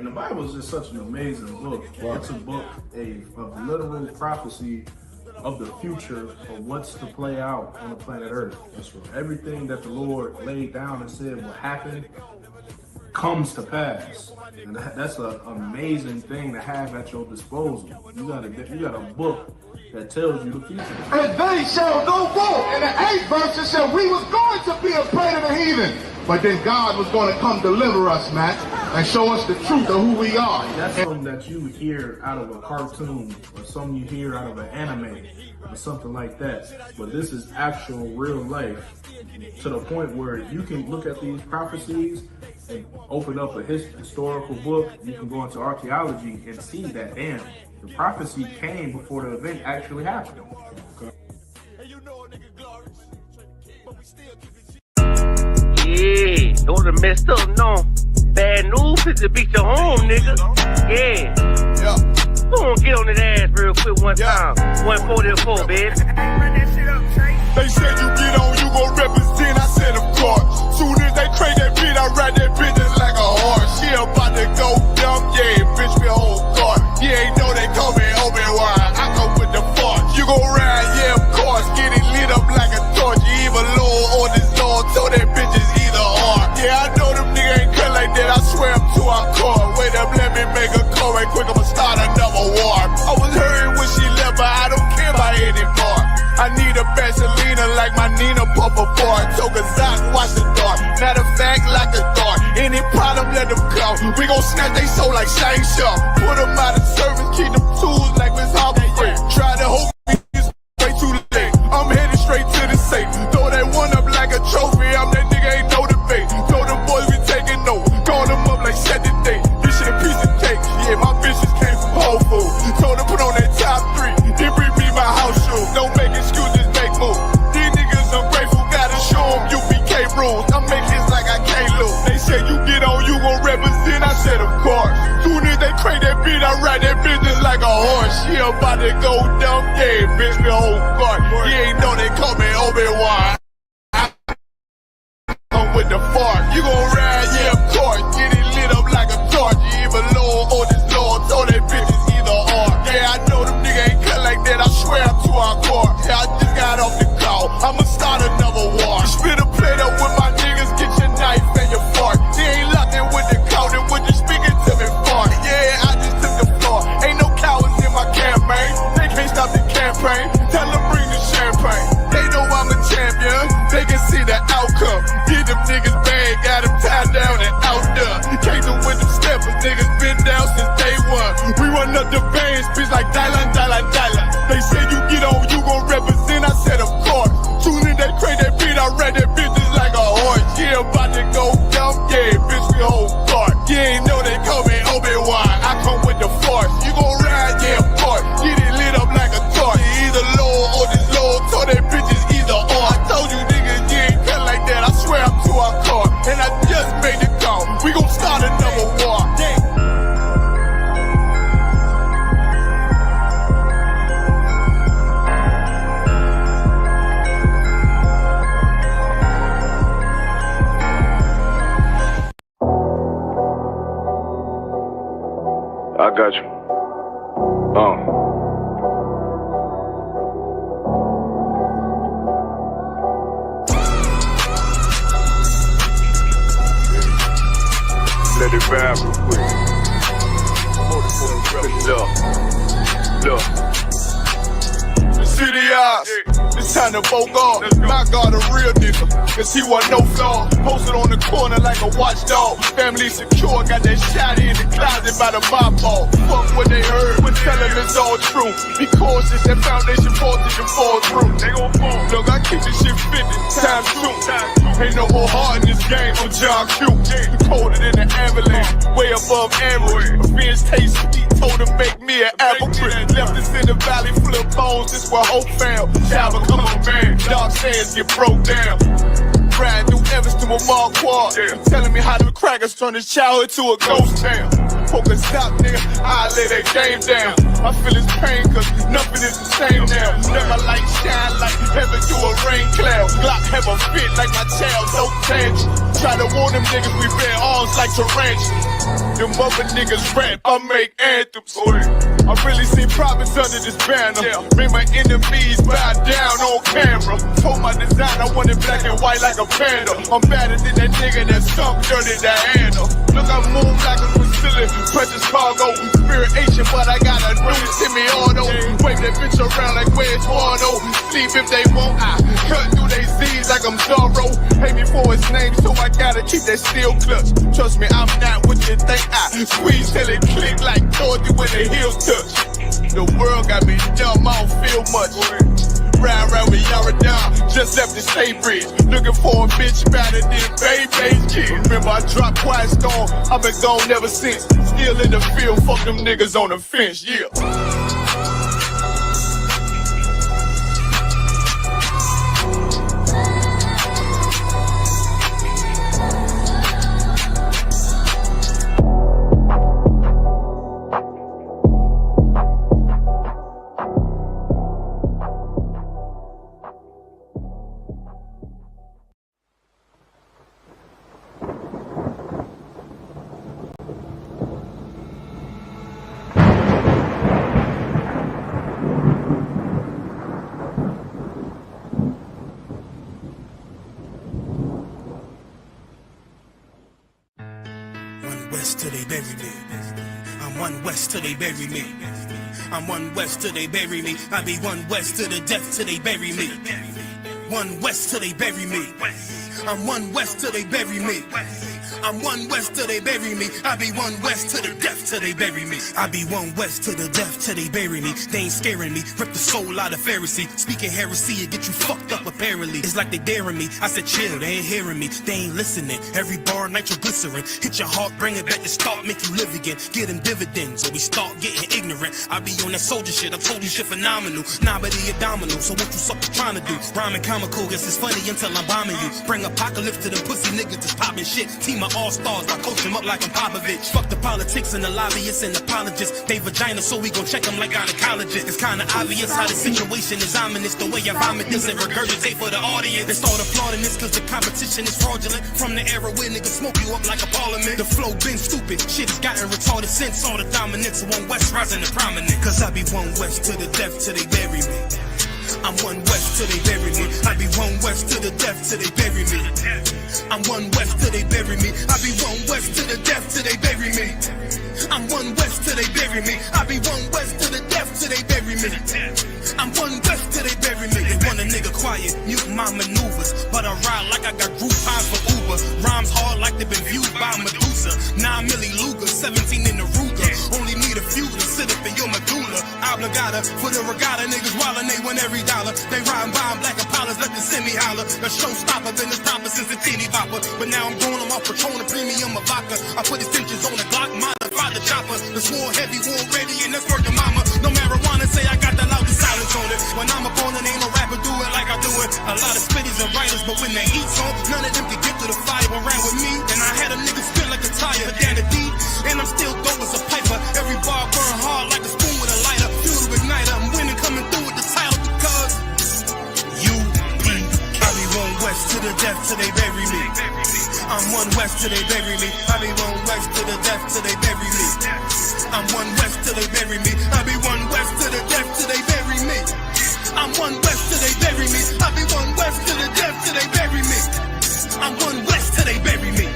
And the Bible is just such an amazing book. Right. It's a book of literal prophecy of the future of what's to play out on the planet Earth. That's right. Everything that the Lord laid down and said will happen comes to pass. And that's an amazing thing to have at your disposal. You got a book that tells you the future. And they shall go forth. In the 8th verse it said we was going to be a prey to the heathen. But then God was going to come deliver us, man, and show us the truth of who we are. That's something that you hear out of a cartoon or something you hear out of an anime or something like that. But this is actual real life to the point where you can look at these prophecies and open up a historical book. You can go into archaeology and see that, damn, the prophecy came before the event actually happened. Okay. Yeah, those are messed up, no. Bad news is to beat your home, nigga. Yeah. Go on, get on that ass real quick one time. 144, baby. They said you get on, you gon' represent, I said of course. Soon as they crank that beat, I ride that bitch just like a horse. She about to go dumb, yeah, bitch, me a whole car. You ain't know they call me Obi-Wan, I come with the force. You gon' ride, yeah, of course, get it lit up like a torch. You even low on this Lord, so that bitch is either or. Yeah, I know them niggas ain't cut like that, I swear I'm to our core. Wait up, let me make a call right quick, I'ma start another war. I was hurting when she left, but I don't care about anymore. I need a Vaseline like my Nina Puffer Ford. Took a Zoc, watch the dark. Matter of fact, like a dart. Any problem, let them come. We gon' snatch they soul like Shane Sharp. Put them out of service, keep them tools like Miss Harper Free. Try to hope it's way too late. I'm headed straight to the safe. Throw that one up like a trophy. I'm that nigga, ain't no debate. Told them boys we taking note. Call them up like set the date. This shit a piece of cake. Yeah, my bitches came from Whole Foods. Told them put on that top 3. Then bring me my house shoes. Don't make excuses, make moves. These niggas ungrateful, gotta show them UBK rules. I make hits like I can't lose. They say you get on, you gon' represent. I said of course. Soon as they crank that beat, I ride that bitch just like a horse. She about to go dumb, yeah, bitch, me a whole car. You ain't know they call me Obi-Wan. I'm with the fart. You gon' ride, yeah, of course. Get it lit up like a torch. You even low on this Lord, so that bitch is either or. Yeah, I know them niggas ain't cut like that. I swear I'm to our core. Yeah, I just got off the call. I'ma start another war. Spit a plate up with my niggas. Get your knife and your fork. They ain't locked in with the code. And with you speaking to me fart. Yeah, I just took the floor. Ain't no cowards in my campaign. They can't stop the campaign. Tell them bring the champagne. They know I'm a champion. They can see the outcome. Get them niggas bad. Got them tied down and out there. Came to with them steppers. Niggas been down since day one. We run up the bands, bitch, like Dylan. They say you get on, you gon' represent. I said, of course. Soon as they crank that beat, I ride that bitch just like a horse. Yeah, about to go dumb, yeah, bitch, we whole cart. You ain't know they call me Obi-Wan. I come with the force. You gon' ride, yeah, of course. Get it lit up like a torch. You either low or this low, so that bitch is either or. I told you niggas, you ain't cut like that. I swear I'm to our car. And I just made the call. We gon' start another war. I got you. Let it rap real quick. Look. City eyes. It's time to Bogart. My God, a real nigga, cause he wasn't no flaw. Posted on the corner like a watchdog. Family secure, got that shot in the closet by the mob ball. Fuck what they heard, but tell them it's all true. Be cautious, that foundation voltage and fall through. They gon' fall. Look, I keep this shit 50 times 2. Ain't no more heart in this game, I'm John Q. Colder than an avalanche, way above average. Revenge taste sweet, told to make me an apple-tree. Left us in the valley full of bones, this where hope found. Child become a man, dark sands get broke down. Riding through Evanston with Mark Quad. Telling me how them crackers turn his childhood to a ghost town. Poker stop, nigga, I lay that game down. I feel his pain, cause nothing is the same now. Let my light shine like heaven through a rain cloud. Glock have a fit like my child, no tangent. Try to warn them niggas, we bear arms like tarantulas. Them other niggas rap, I make anthems. I really see profits under this banner. Make my enemies bow down on camera. Told my design I wanted black and white like a panda. I'm better than that nigga that sunk dirty Diana. Look, I move like a Brazilian, precious cargo. Spirit Asian, but I got a new semi-auto. Wave that bitch around like where's Wardo. Sleep if they won't, I cut through they Z's like I'm Zorro. Hate me for his name, so I gotta keep that steel clutch. Trust me, I'm not what you think. I squeeze till it click like Dorothy when the heels touch. The world got me dumb, I don't feel much. Ride around with Yaradon, just left the state bridge. Looking for a bitch better than Baby's kid. Remember I dropped Quiet Storm, I've been gone ever since. Still in the field, fuck them niggas on the fence, yeah. Till they bury me. I'm one west till they bury me. I'm one west till they bury me. I be one west to the death till they bury me. One west till they bury me. I'm one west till they bury me. I'm one west till they bury me. I be one west to the death till they bury me. I be one west to the death till they bury me. They ain't scaring me. Rip the soul out of Pharisee. Speaking heresy, it get you fucked up apparently. It's like they daring me. I said chill, they ain't hearing me. They ain't listening. Every bar nitroglycerin. Hit your heart, bring it back to start, make you live again. Get them dividends or we start getting ignorant. I be on that soldier shit. I told you shit phenomenal. Nah, but he abdominal. So what you suckers trying to do? Rhyming comical, guess it's funny until I'm bombing you. Bring apocalypse to them pussy niggas that's popping shit. Team of all-stars, I coach them up like I'm Popovich. Fuck the politics and the lobbyists and apologists. They vagina, so we gon' check them like gynecologists. It's kinda obvious how the situation is ominous. The way I vomit this and regurgitate for the audience. They start applauding this cause the competition is fraudulent. From the era where niggas smoke you up like a parliament. The flow been stupid, shit has gotten retarded since all the dominance of one west rising to prominent. Cause I be one west to the death till they bury me. I'm one west till they bury me. I be one west to the death till they bury me. I'm one west till they bury me. I be one west to the death till they bury me. I'm one west till they bury me. I be one west to the death till they bury me. I'm one west till they bury me. They want a nigga quiet, mute my maneuvers, but I ride like I got Groupons for Uber. Rhymes hard like they've been viewed by Medusa. 9 milli Luger, 17 in the Ruger. Only need a few to sit up in your medulla. Obligata for the regatta, niggas wildin', they win every dollar. They riding by black Impalas, let the semi holler. A showstopper, been a stopper since the teeny bopper. But now I'm going on my Patron, a premium of vodka. I put extensions on the Glock, modify the chopper. The swore heavy, war ready, and that's worth the mama. No marijuana, say I got the loudest silence on it. When I'm up on it, ain't no rapper do it like I do it. A lot of spitties and writers, but when they eat song, none of them can get to the fire around with me. And I had a nigga spit like a tire, down the deep. And I'm still dope as a piper. Every bar burn hard like a spoon with a lighter. Fuel to ignite, I'm winning, coming through with the title because UP. I be one west to the death till they bury me. I'm one west till they bury me. I be one west to the death till they bury me. I'm one west till they bury me. I be one west to the death till they bury me. I'm one west till they bury me. I be one west to the death till they bury me. I'm one west till they bury me.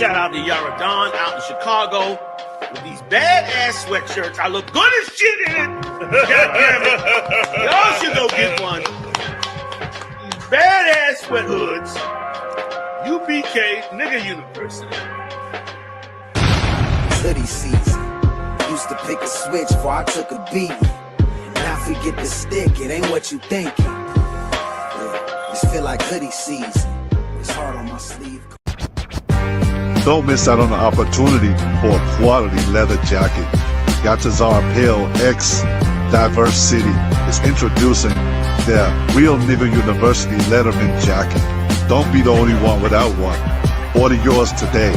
shout out to Yara Dawn out in Chicago with these badass sweatshirts. I look good as shit in it. God damn it. Y'all should go get one. These badass sweat hoods. UBK, nigga university. Hoodie season. Used to pick a switch before I took a beat. Now forget the stick, it ain't what you thinking. Yeah, just feel like hoodie season. It's hard on my sleeve. Don't miss out on the opportunity for a quality leather jacket. Yatazar Pale X Diversity is introducing their Real Nigga University Letterman jacket. Don't be the only one without one. Order yours today.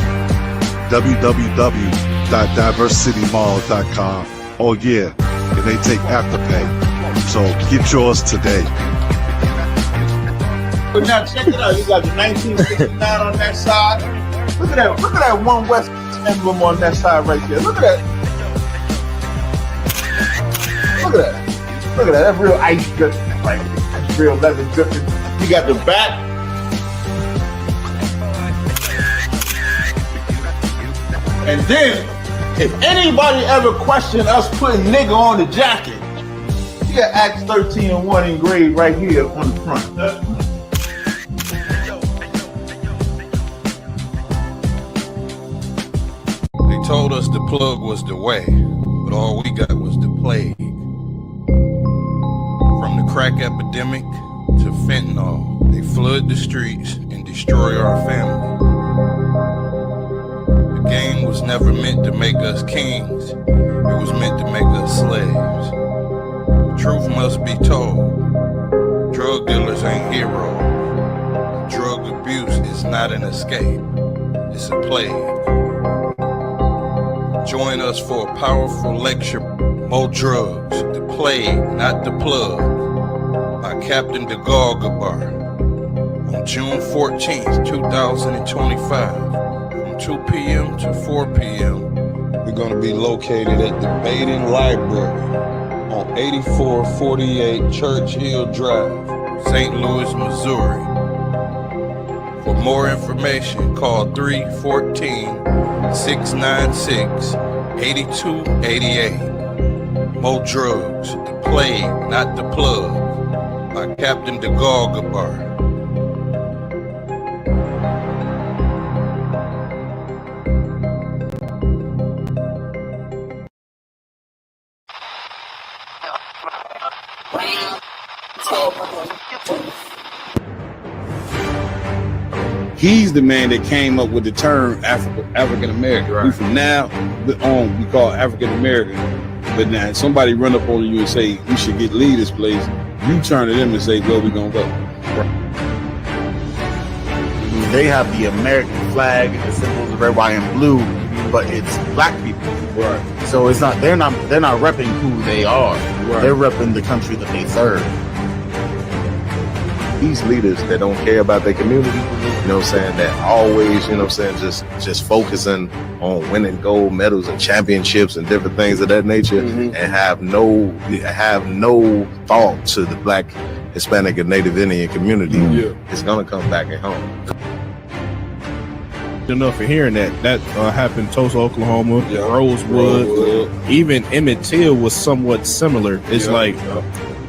www.diversitymall.com. Oh yeah, and they take Afterpay. So get yours today. But now check it out. You got the 1969 on that side. Look at that One West emblem on that side right there. Look at that. Look at that. Look at that. That's real ice drip. Like, that's real leather dripping. You got the back. And then, if anybody ever questioned us putting nigga on the jacket, you got Acts 13:1 engraved right here on the front. They told us the plug was the way, but all we got was the plague. From the crack epidemic to fentanyl, they flood the streets and destroy our family. The game was never meant to make us kings, it was meant to make us slaves. The truth must be told, drug dealers ain't heroes. Drug abuse is not an escape, it's a plague. Join us for a powerful lecture, More Drugs, the Plague, Not the Plug, by Captain Gabar on June 14th, 2025, from 2 p.m. to 4 p.m. We're going to be located at the Baden Library on 8448 Church Hill Drive, St. Louis, Missouri. For more information, call 314-696-8288. More Drugs, the Plague, Not the Plug, by Captain Gabar. He's the man that came up with the term African American. Right. We from now on we call African American. But now somebody run up on you and say we should leave this place, you turn to them and say where we gonna go. Right. They have the American flag and the symbols of red, white, and blue, but it's black people. Right. So it's not they're not repping who they are. Right. They're repping the country that they serve. These leaders that don't care about their community, you know what I'm saying, that always, you know what I'm saying, just focusing on winning gold medals and championships and different things of that nature, and have no thought to the Black, Hispanic, and Native Indian community, it's gonna come back at home. Enough for hearing that happened in Tulsa, Oklahoma, Rosewood, even Emmett Till was somewhat similar. It's like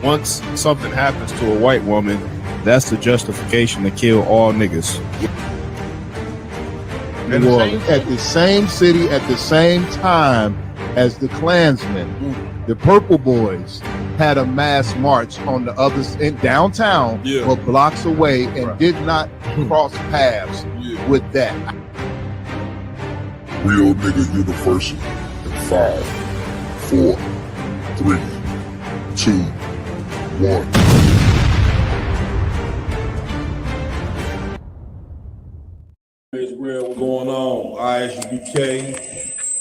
once something happens to a white woman, that's the justification to kill all niggas. At the same city, at the same time as the Klansmen, the Purple Boys had a mass march on the other in downtown, but blocks away, and did not cross paths with that. Real Nigga University in 5, 4, 3, 2, 1. What's going on? ISUBK,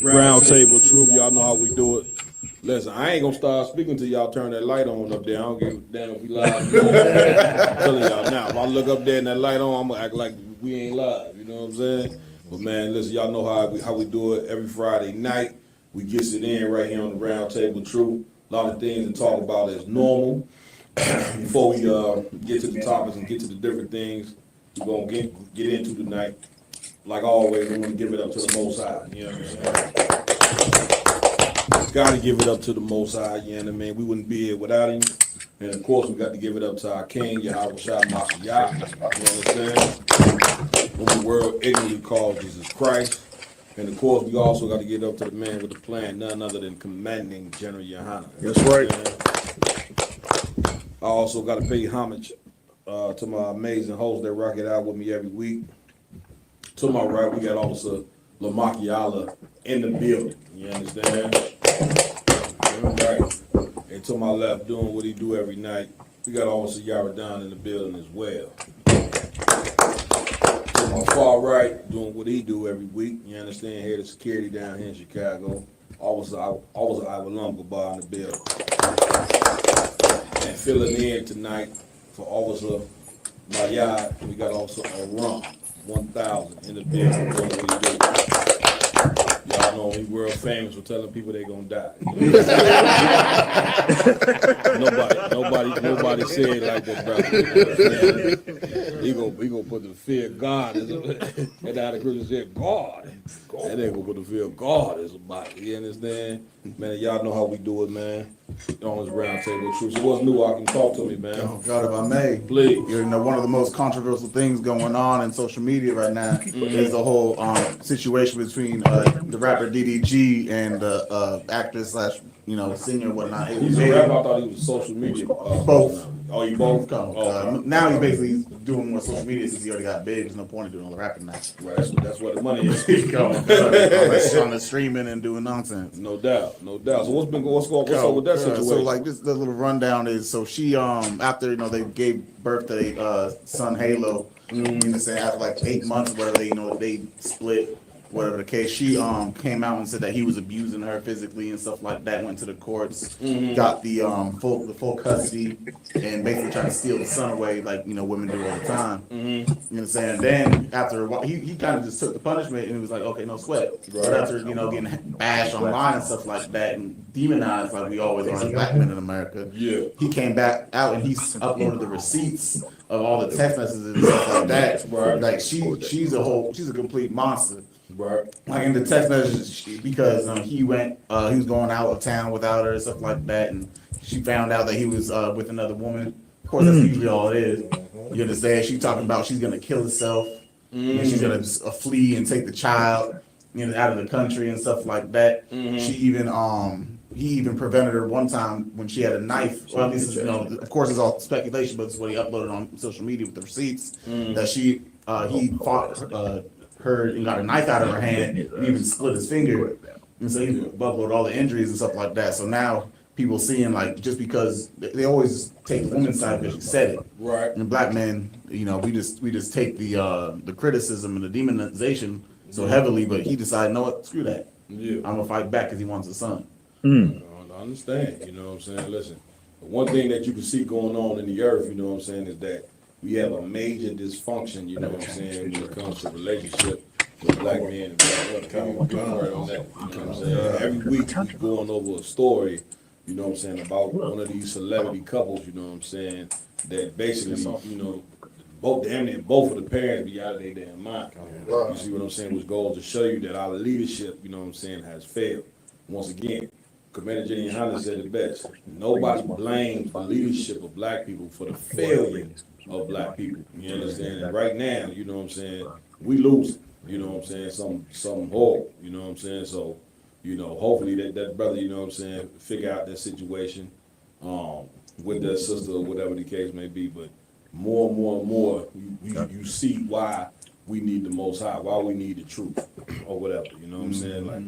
Roundtable Truth. Y'all know how we do it. Listen, I ain't gonna start speaking till y'all turn that light on up there. I don't give a damn if we live. I'm telling y'all now, if I look up there and that light on, I'm gonna act like we ain't live. You know what I'm saying? But man, listen, y'all know how we do it every Friday night. We get it in right here on the Roundtable Truth. A lot of things to talk about as normal. Before we get to the topics and get to the different things we're gonna get into tonight. like always, we want to give it up to the Most High. You know what I'm saying? Got to give it up to the Most High. You know what I mean? We wouldn't be here without him. And of course, we got to give it up to our King, Yahweh Shai Mashiach. You understand? When the world ignorantly calls Jesus Christ. And of course, we also got to get up to the man with the plan, none other than commanding General Yohana. That's right. I also got to pay homage to my amazing hosts that rock it out with me every week. To my right, we got Officer Lamakiala in the building. You understand? Right. And to my left, doing what he do every night, we got Officer Yaradan in the building as well. To my far right, doing what he do every week. You understand? Head of security down here in Chicago. Officer Iwalum Gabar in the building. And filling in tonight for Officer Mayad, we got Officer Aram 1000 in the building doing what he do. Y'all know he world famous for telling people they gonna die. nobody said it like that, brother. He gonna put the fear of God as and how the Christian said God. And they gonna put the fear of God as a body. You understand? Man, y'all know how we do it, man. On this round table of truth. So what's new? I can talk to me, man. Oh God, if I may, please. You know, one of the most controversial things going on in social media right now is the whole situation between the rapper DDG and the actor slash singer and whatnot. He's a rapper. I thought he was social media. Both. Oh, you both? Now he's basically doing more social media since he already got big. There's no point in doing all the rapping now. Right, that's what the money is. on the streaming and doing nonsense. No doubt. So what's up with that situation? So like this little rundown is she after they gave birth to their son Halo, after like 8 months whatever they split. Whatever the case, she came out and said that he was abusing her physically and stuff like that. Went to the courts, got the full custody, and basically trying to steal the son away, like women do all the time. You know what I'm saying? Then after a while, he kind of just took the punishment and he was like, okay, no sweat. But after getting bashed online and stuff like that and demonized like we always are as black men in America, he came back out and he uploaded the receipts of all the text messages and stuff like that. Like she's a complete monster. Right. Like in the text messages, because he was going out of town without her and stuff like that, and she found out that he was with another woman. Of course, that's usually all it is. You understand? She's talking about she's gonna kill herself, and she's gonna flee and take the child, out of the country and stuff like that. She even he even prevented her one time when she had a knife. Well, this is of course it's all speculation, but it's what he uploaded on social media with the receipts that he fought her and got a knife out of her hand and even split his finger, and so he uploaded all the injuries and stuff like that. So now people seeing like just because they always take the woman's side because she said it, right? And black men, we just take the criticism and the demonization so heavily, but he decided, no, what, screw that. I'm gonna fight back because he wants a son. I understand. You know what I'm saying? Listen, one thing that you can see going on in the earth, is that we have a major dysfunction, when it comes to relationship with black men and black women. Every week we're going over a story, about one of these celebrity couples, that basically, both of the parents be out of their damn mind. You see what I'm saying? Which goes to show you that our leadership, has failed. Once again, Commander Jenny Hunter said it best. Nobody blames the leadership of black people for the failure of black people. You understand? And right now, we losing. Some horrible. So, hopefully that brother, figure out that situation with their sister or whatever the case may be. But more and more, you see why we need the Most High, why we need the truth or whatever. Like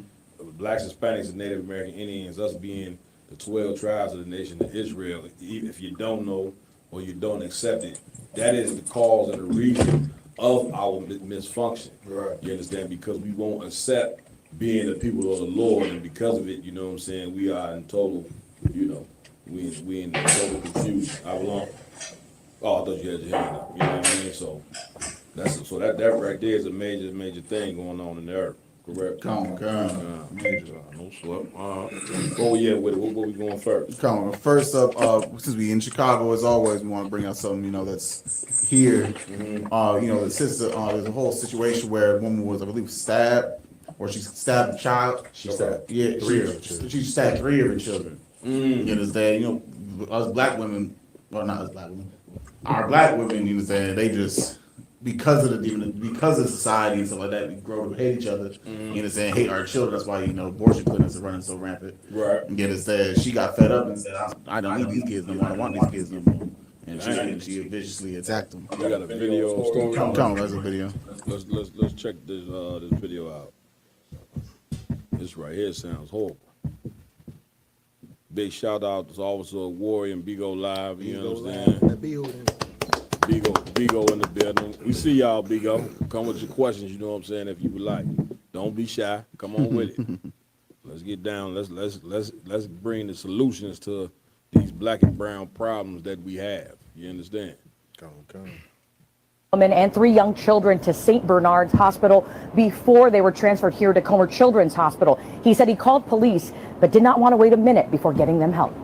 blacks, Hispanics, and Native American Indians, us being the 12 tribes of the nation of Israel. If you don't know or you don't accept it, that is the cause and the reason of our misfunction. Right. You understand? Because we won't accept being the people of the Lord, and because of it, we are in total, we in total confusion. I thought you had your hand up. You know what I mean? So that right there is a major thing going on in the earth. Correct. Come on. No sweat. Oh yeah, with it. What we going first? Come on. First up, since we in Chicago as always, we want to bring out something that's here. The sister. There's a whole situation where a woman was, I believe, stabbed, or she stabbed a child. She stabbed She stabbed 3 of her children. You understand? Us black women, well, not us black women, our black women, you understand? They just because of society and stuff like that, we grow to hate each other. You understand? Hate our children. That's why abortion clinics are running so rampant. Right. You understand? She got fed up and said, "I don't need these kids no more. I don't want these kids no more." And she viciously attacked them. We got a video story. Come on, that's a video. Let's check this video out. This right here sounds horrible. Big shout out to Officer Warrior and Bigo Live. You know what I'm saying? Bigo in the building. We see y'all, Bigo. Come with your questions. You know what I'm saying? If you would like, don't be shy. Come on with it. Let's get down. Let's bring the solutions to these black and brown problems that we have. You understand? Come. Woman and 3 young children to St. Bernard's Hospital before they were transferred here to Comer Children's Hospital. He said he called police, but did not want to wait a minute before getting them help.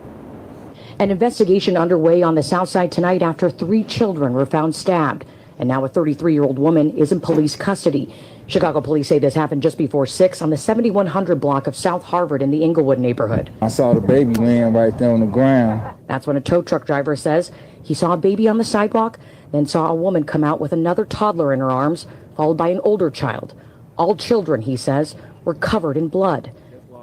An investigation underway on the south side tonight after 3 children were found stabbed. And now a 33-year-old woman is in police custody. Chicago police say this happened just before 6 on the 7100 block of South Harvard in the Inglewood neighborhood. I saw the baby laying right there on the ground. That's when a tow truck driver says he saw a baby on the sidewalk, then saw a woman come out with another toddler in her arms, followed by an older child. All children, he says, were covered in blood.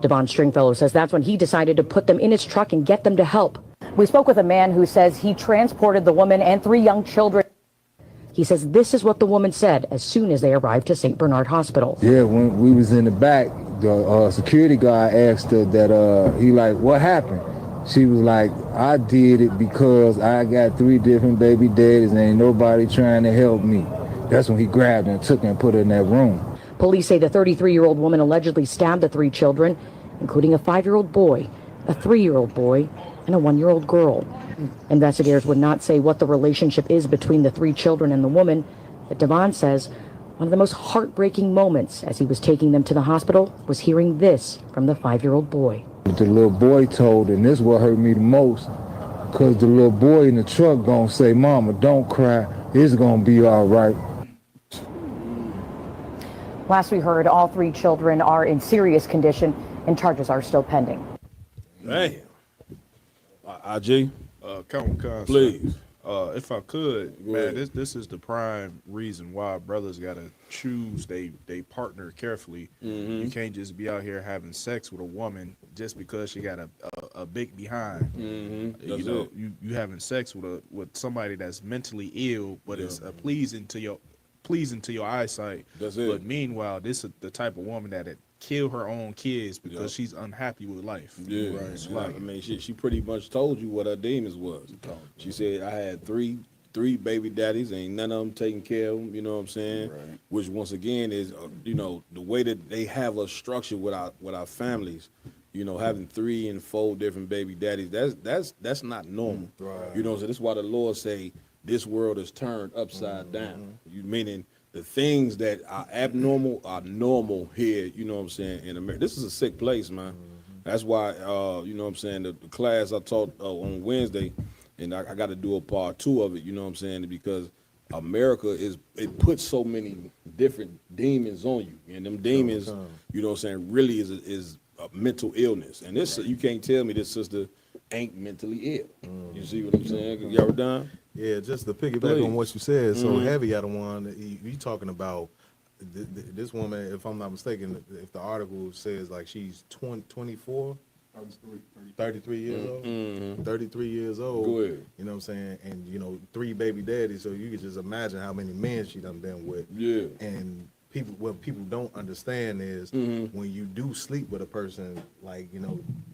Devon Stringfellow says that's when he decided to put them in his truck and get them to help. We spoke with a man who says he transported the woman and 3 young children. He says this is what the woman said as soon as they arrived to St. Bernard Hospital. Yeah, when we was in the back, the security guard asked her that, he like, what happened? She was like, I did it because I got 3 different baby daddies and ain't nobody trying to help me. That's when he grabbed her and took her and put her in that room. Police say the 33-year-old woman allegedly stabbed the 3 children, including a 5-year-old boy, a 3-year-old boy, and a 1-year-old girl. Investigators would not say what the relationship is between the 3 children and the woman, but Devon says one of the most heartbreaking moments as he was taking them to the hospital was hearing this from the 5-year-old boy. The little boy told, and this is what hurt me the most, because the little boy in the truck gonna say, Mama, don't cry, it's gonna be all right. Last we heard, all 3 children are in serious condition and charges are still pending. Hey, IG, please. If I could, man, this is the prime reason why brothers gotta choose they partner carefully. You can't just be out here having sex with a woman just because she got a big behind. You having sex with somebody that's mentally ill, but it's pleasing to your eyesight. That's it. But meanwhile, this is the type of woman that kill her own kids because she's unhappy with life. Yeah, right. I mean, she pretty much told you what her demons was. She said, I had three baby daddies, ain't none of them taking care of them, you know what I'm saying? Right. Which once again is, the way that they have us structured with our families, having 3 and 4 different baby daddies, that's not normal. Right. You know what I'm saying? That's why the Lord say this world is turned upside down. You meaning the things that are abnormal are normal here, you know what I'm saying, in America. This is a sick place, man. That's why, you know what I'm saying, the class I taught on Wednesday, and I got to do a part 2 of it, you know what I'm saying, because America it puts so many different demons on you. And them demons, you know what I'm saying, really is a mental illness. And this, you can't tell me this sister ain't mentally ill. You see what I'm saying? You ever done? Yeah, just to piggyback on what you said, so heavy out of one, you talking about this woman, if I'm not mistaken, if the article says like she's 24, 33 years old, 33 years old, Go ahead. you know what I'm saying, and 3 baby daddies, so you can just imagine how many men she done been with. Yeah. And what people don't understand is when you do sleep with a person, like,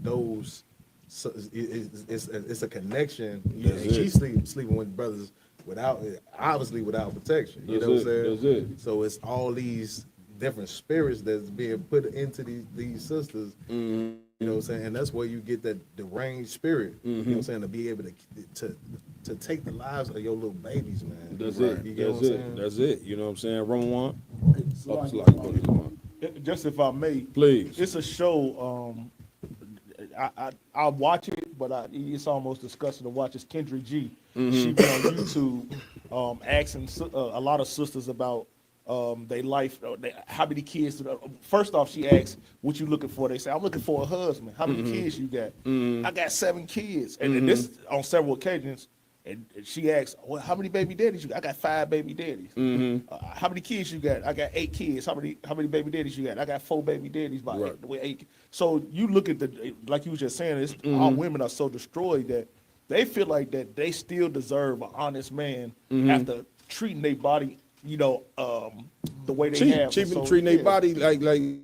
those, so it's a connection. She's sleeping with brothers obviously without protection. You know what I'm saying? That's it. So it's all these different spirits that's being put into these sisters. You know what I'm saying? And that's where you get that deranged spirit. You know what I'm saying? To be able to take the lives of your little babies, man. That's right. it. You get what I'm saying? That's it. You know what I'm saying? Roman one. Just if I may, please. It's a show. I watch it, but it's almost disgusting to watch. It's Kendra G. She been on YouTube asking a lot of sisters about their life, how many kids. First off, she asks, "What you looking for?" They say, "I'm looking for a husband." How many kids you got? I got 7 kids, and this on several occasions. And she asks, "Well, how many baby daddies you got?" I got 5 baby daddies. How many kids you got? I got 8 kids. How many baby daddies you got? I got 4 baby daddies by 8. So you look at like you was just saying, it's our women are so destroyed that they feel like that they still deserve an honest man after treating their body, the way they have. Treating their body like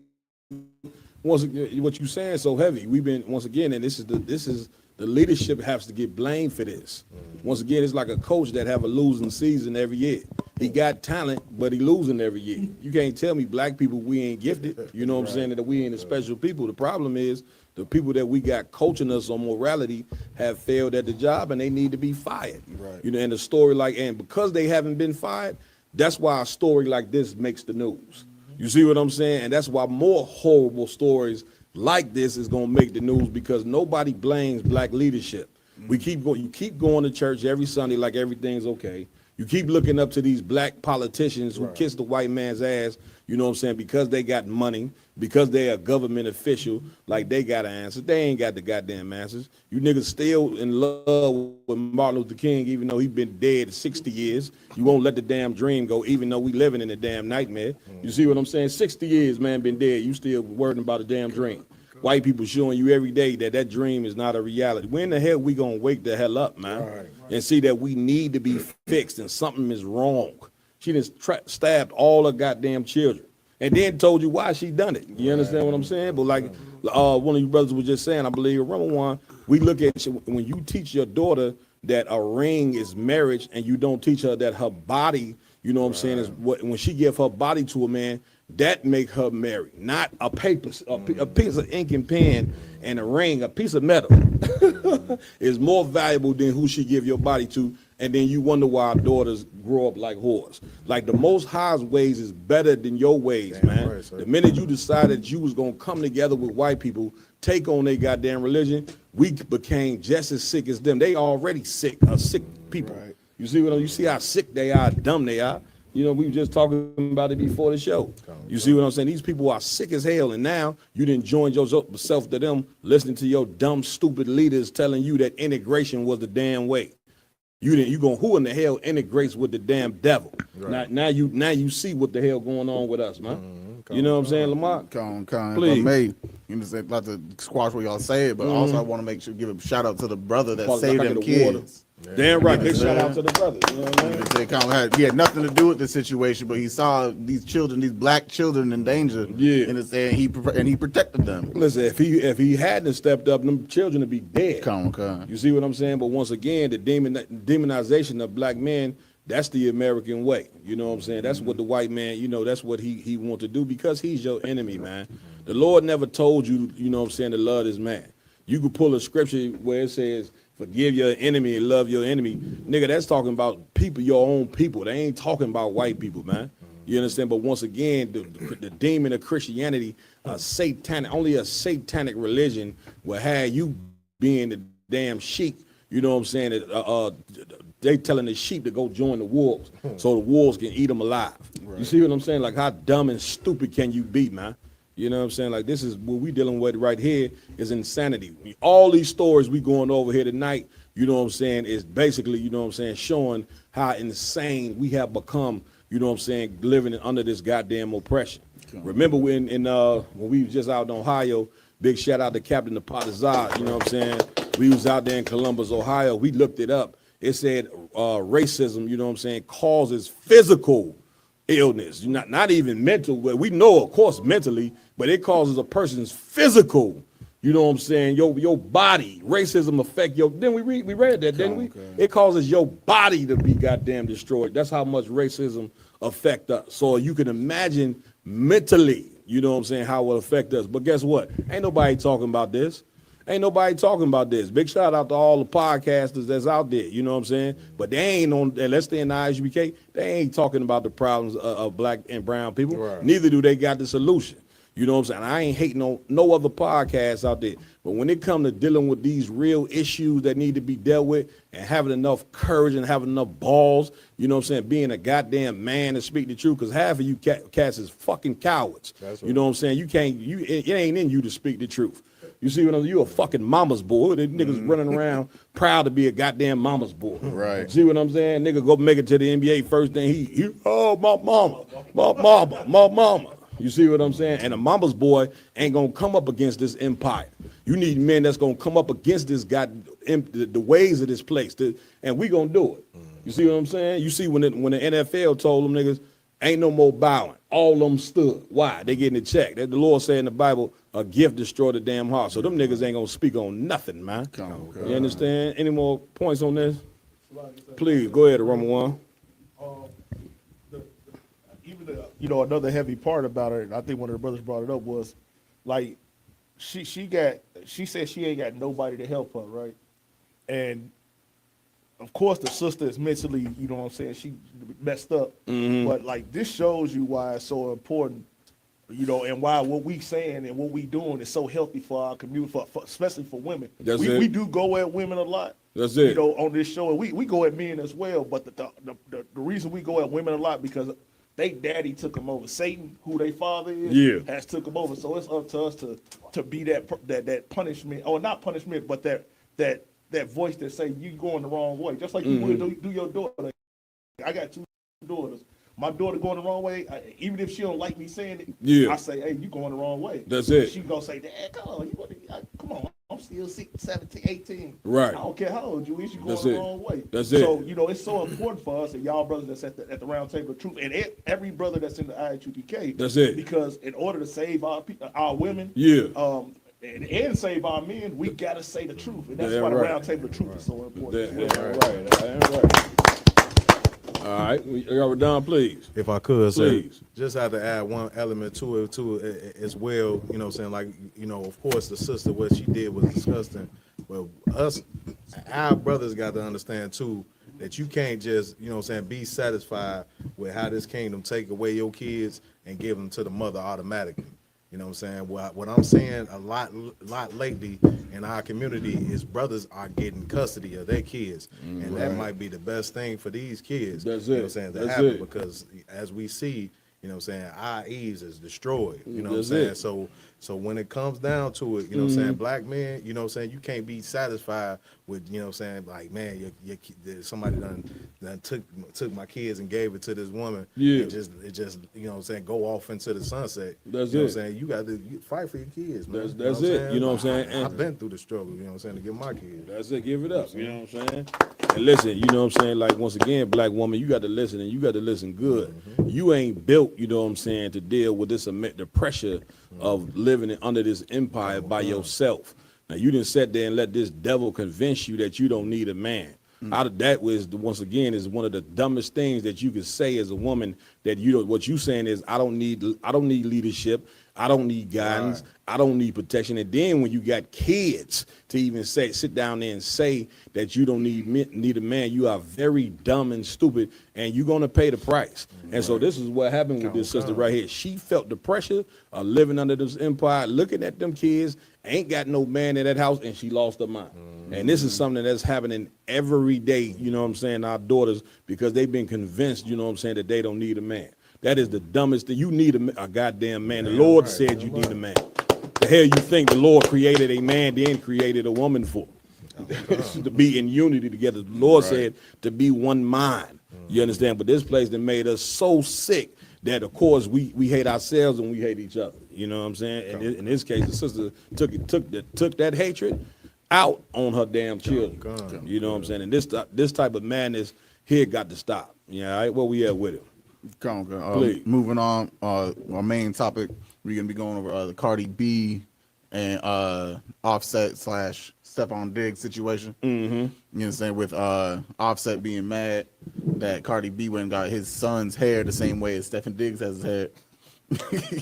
once again, what you saying so heavy. We've been once again, and this is the leadership has to get blamed for this. Once again, it's like a coach that have a losing season every year. He got talent, but he losing every year. You can't tell me black people, we ain't gifted. You know what I'm saying? That we ain't a special people. The problem is the people that we got coaching us on morality have failed at the job and they need to be fired. Right. And the story and because they haven't been fired, that's why a story like this makes the news. You see what I'm saying? And that's why more horrible stories like this is going to make the news, because nobody blames black leadership. We keep going. You keep going to church every Sunday like everything's okay. You keep looking up to these black politicians who kiss the white man's ass, you know what I'm saying, because they got money, because they're a government official, like they got an answer. They ain't got the goddamn answers. You niggas still in love with Martin Luther King, even though he been dead 60 years. You won't let the damn dream go, even though we living in a damn nightmare. You see what I'm saying? 60 years, man, been dead. You still worrying about a damn dream. White people showing you every day that dream is not a reality. When the hell we gonna wake the hell up, man, and see that we need to be fixed and something is wrong? She just stabbed all her goddamn children and then told you why she done it. You understand what I'm saying? But like one of you brothers was just saying, I believe, remember one, we look at when you teach your daughter that a ring is marriage and you don't teach her that her body, you know what I'm saying, is when she give her body to a man, that make her marry, not a paper, a piece of ink and pen and a ring, a piece of metal is more valuable than who she give your body to. And then you wonder why our daughters grow up like whores. Like the Most High's ways is better than your ways, man. Right, the minute you decided you was gonna come together with white people, take on their goddamn religion, we became just as sick as them. They already sick, sick people. Right. You see how sick they are, dumb they are. We were just talking about it before the show. You see what I'm saying? These people are sick as hell, and now you didn't join yourself to them, listening to your dumb, stupid leaders telling you that integration was the damn way. Who in the hell integrates with the damn devil? Right. Now you see what the hell going on with us, man. You know what I'm saying, Lamar? Please. Not to squash what y'all said, but also I want to give a shout out to the brother that saved them kids. Damn right. Big shout out to the brother. You know what I mean? He had nothing to do with the situation, but he saw these children, these black children in danger. Yeah. And he protected them. Listen, if he hadn't stepped up, them children would be dead. You see what I'm saying? But once again, the demonization of black men, that's the American way. You know what I'm saying? That's what the white man, that's what he want to do, because he's your enemy, man. The Lord never told you, you know what I'm saying, to love this man. You could pull a scripture where it says, forgive your enemy and love your enemy. Nigga, that's talking about people, your own people. They ain't talking about white people, man. You understand? But once again, the demon of Christianity, only a satanic religion will have you being the damn sheep. You know what I'm saying? They telling the sheep to go join the wolves so the wolves can eat them alive. Right. You see what I'm saying? Like, how dumb and stupid can you be, man? You know what I'm saying? Like, this is what we dealing with right here is insanity. All these stories we going over here tonight, you know what I'm saying, is basically, you know what I'm saying, showing how insane we have become, you know what I'm saying, living under this goddamn oppression. Remember when we was just out in Ohio, big shout out to Captain Apatazar, you know what I'm saying? We was out there in Columbus, Ohio. We looked it up. It said racism, you know what I'm saying, causes physical illness, not even mental. Well, we know, of course, mentally, but it causes a person's physical, you know what I'm saying, your body. Racism affect then we read that, didn't we? It causes your body to be goddamn destroyed. That's how much racism affect us. So you can imagine mentally, you know what I'm saying, how it will affect us. But guess what? Ain't nobody talking about this. Big shout out to all the podcasters that's out there, you know what I'm saying? But they ain't let's stay in the ISBK, they ain't talking about the problems of black and brown people. Right. Neither do they got the solution. You know what I'm saying? I ain't hating on no other podcasts out there. But when it comes to dealing with these real issues that need to be dealt with and having enough courage and having enough balls, you know what I'm saying, being a goddamn man to speak the truth, because half of you cats is fucking cowards. That's right. You know what I'm saying? It ain't in you to speak the truth. You see what I'm saying? You a fucking mama's boy. The niggas running around proud to be a goddamn mama's boy. Right. See what I'm saying? Nigga go make it to the NBA first thing my mama. You see what I'm saying? And a mama's boy ain't gonna come up against this empire. You need men that's gonna come up against this the ways of this place, and we gonna do it. You see what I'm saying? You see when the NFL told them niggas ain't no more bowing, all of them stood. Why? They getting a check. The Lord said in the Bible, a gift destroy the damn heart. So them niggas ain't gonna speak on nothing, man. You understand? Any more points on this? Please go ahead, Roman one. Another heavy part about her, and I think one of the brothers brought it up, was like she said she ain't got nobody to help her, right? And of course the sister is mentally, you know what I'm saying, she messed up. But like this shows you why it's so important, and why what we saying and what we doing is so healthy for our community, for especially for women. We do go at women a lot. That's it. On this show, and we go at men as well. But the reason we go at women a lot because they daddy took them over. Satan, who they father is, has took them over. So it's up to us to be that punishment, or not punishment, but that voice that say you going the wrong way. Just like you would do your daughter. I got 2 daughters. My daughter going the wrong way, even if she don't like me saying it, I say, hey, you going the wrong way. That's it. She gonna say, Dad, come on, I'm still 17, 18. Right. I don't care how old you is, you going That's the it. wrong way. That's so, it. It's so important for us and y'all brothers that's at the round table of truth, and every brother that's in the IHUPK. That's it. Because in order to save our women, and save our men, we gotta say the truth, and that's why the round table of truth is so important. Right. All right, Don, please. If I could, please. Just have to add one element to it as well. You know what I'm saying? Like, of course, the sister, what she did was disgusting. But our brothers got to understand too that you can't just, be satisfied with how this kingdom take away your kids and give them to the mother automatically. You know what I'm saying? What I'm saying a lot lately in our community is brothers are getting custody of their kids. And that might be the best thing for these kids. That's you know it. what I'm saying, to That's happen it. because as we see, you know what I'm saying, our ease is destroyed. You know That's what I'm it. saying? So when it comes down to it, you know what I'm saying, black men, you know what I'm saying, you can't be satisfied with, you know what I'm saying, like, man, somebody done took my kids and gave it to this woman. It just, you know what I'm saying, go off into the sunset. That's you know it. what I'm saying? You got to fight for your kids, man. That's it. You know what I'm saying? I've been through the struggle, you know what I'm saying, to get my kids. That's it. Give it up. You know what I'm saying? And listen, you know what I'm saying? Like, once again, black woman, you got to listen, and you got to listen good. You ain't built, you know what I'm saying, to deal with the pressure of living under this empire by yourself. Now, you didn't sit there and let this devil convince you that you don't need a man. Out of that was, once again, is one of the dumbest things that you could say as a woman, that what you saying is, I don't need leadership. I don't need guidance. Right. I don't need protection. And then when you got kids to even sit down there and say that you don't need a man, you are very dumb and stupid, and you're gonna pay the price. And so this is what happened with this sister right here. She felt the pressure of living under this empire, looking at them kids, ain't got no man in that house, and she lost her mind. And this is something that's happening every day, you know what I'm saying, our daughters, because they've been convinced, you know what I'm saying, that they don't need a man. That is the dumbest thing. You need a goddamn man. The Lord said you need a man. The hell you think the Lord created a man, then created a woman for? To be in unity together. The Lord said to be one mind. You understand? But this place that made us so sick that, of course, we hate ourselves and we hate each other. You know what I'm saying? And in this case, the sister took that hatred out on her damn children. You know what I'm saying? And this type of madness here got to stop. Yeah, all right? Where we at with it? Moving on, our main topic, we're gonna be going over the Cardi B and Offset / Stefon Diggs situation. You know what I'm saying? With Offset being mad that Cardi B went and got his son's hair the same way as Stefon Diggs has his hair.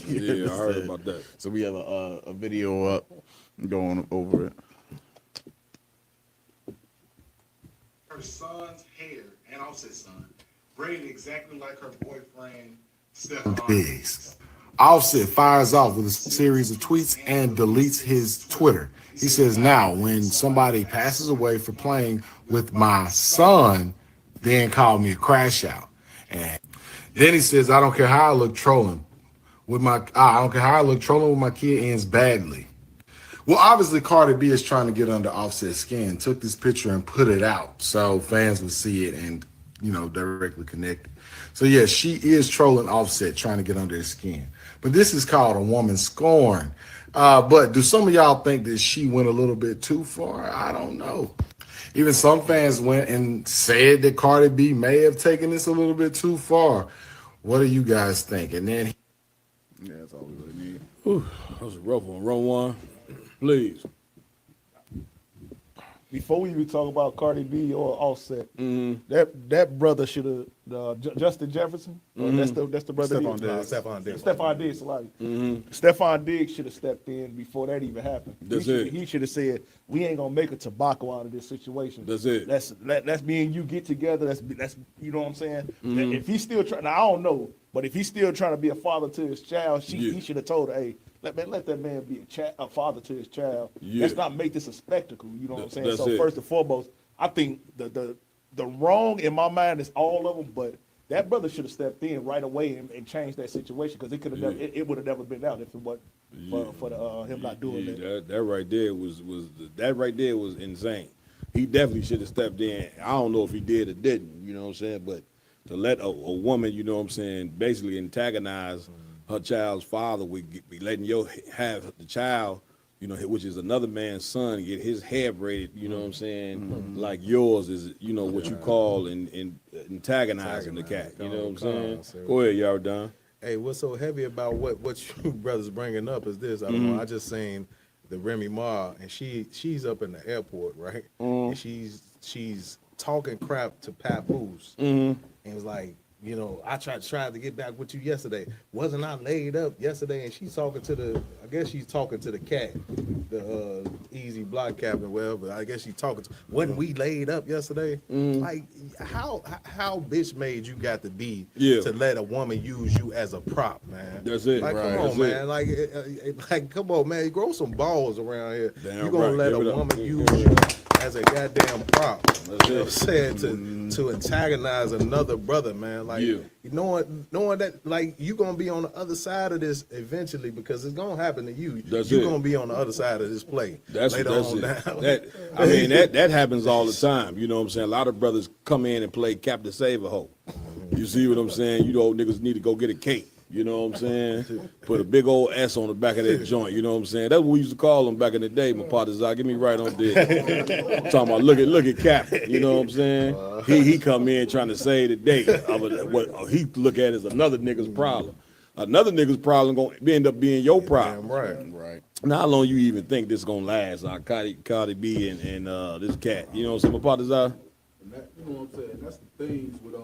Yeah, I heard about that. So we have a video up going over it. Her son's hair and Offset's son braided exactly like her boyfriend Stefon Diggs. Offset fires off with a series of tweets and deletes his Twitter. He says, now, when somebody passes away for playing with my son, then call me a crash out. And then he says, I don't care how I look trolling with my kid ends badly. Well, obviously Cardi B is trying to get under Offset's skin, took this picture and put it out so fans would see it and, directly connect it. So yeah, she is trolling Offset, trying to get under his skin. But this is called a woman scorn. But do some of y'all think that she went a little bit too far? I don't know. Even some fans went and said that Cardi B may have taken this a little bit too far. What do you guys think? And then yeah, that's all we really need. Whew, that was a rough one. Run one, please. Before we even talk about Cardi B or Offset, that brother should have Justin Jefferson. That's the brother. Stefon Diggs. Stefon Diggs. Stefon Diggs should have stepped in before that even happened. He should have said, "We ain't gonna make a tobacco out of this situation. That's it. Let's me and you get together. That's you know what I'm saying. If he's still trying, now I don't know, but if he's still trying to be a father to his child, he should have told her, hey. Let that man be a father to his child. Yeah. Let's not make this a spectacle. You know what I'm saying? So first and foremost, I think the wrong in my mind is all of them, but that brother should have stepped in right away and changed that situation because it could have it would have never been out if it wasn't for him not doing that. That right there was insane. He definitely should have stepped in. I don't know if he did or didn't. You know what I'm saying? But to let a woman, you know what I'm saying, basically antagonize her child's father would be letting have the child, which is another man's son, get his hair braided, you know what I'm saying, like yours is, what you call in antagonizing the cat, you know what I'm saying? Go ahead, y'all done. Hey, what's so heavy about what you brothers bringing up is this? I don't know. I just seen the Remy Ma, and she's up in the airport, right? And she's talking crap to Papoose, and it's like, I tried to get back with you yesterday. Wasn't I laid up yesterday? And she's talking to I guess she's talking to the cat, the easy block captain, whatever. I guess she's talking to, wasn't we laid up yesterday? Like, how bitch made you got to be to let a woman use you as a prop, man? That's it. Like, come on, man. Like, come on, man. Grow some balls around here. Damn you gonna let a woman use you as a goddamn prop. You know what I'm saying? To antagonize another brother, man. Like, knowing that, like, you gonna be on the other side of this eventually because it's gonna happen to you. You're gonna be on the other side of this play. That's it. That happens all the time. You know what I'm saying? A lot of brothers come in and play Captain Save-A-Ho. You see what I'm saying? Niggas need to go get a cake. You know what I'm saying? Put a big old S on the back of that joint. You know what I'm saying? That's what we used to call them back in the day. My partner's out. Get me right on this. I'm talking about look at Cap. You know what I'm saying? He come in trying to save the day. What he look at is another nigga's problem. Another nigga's problem gonna end up being your problem. Right. Now, how long you even think this gonna last? Cardi B and this cat. You know what I'm saying? My partner's out. You know what I'm saying? That's the things with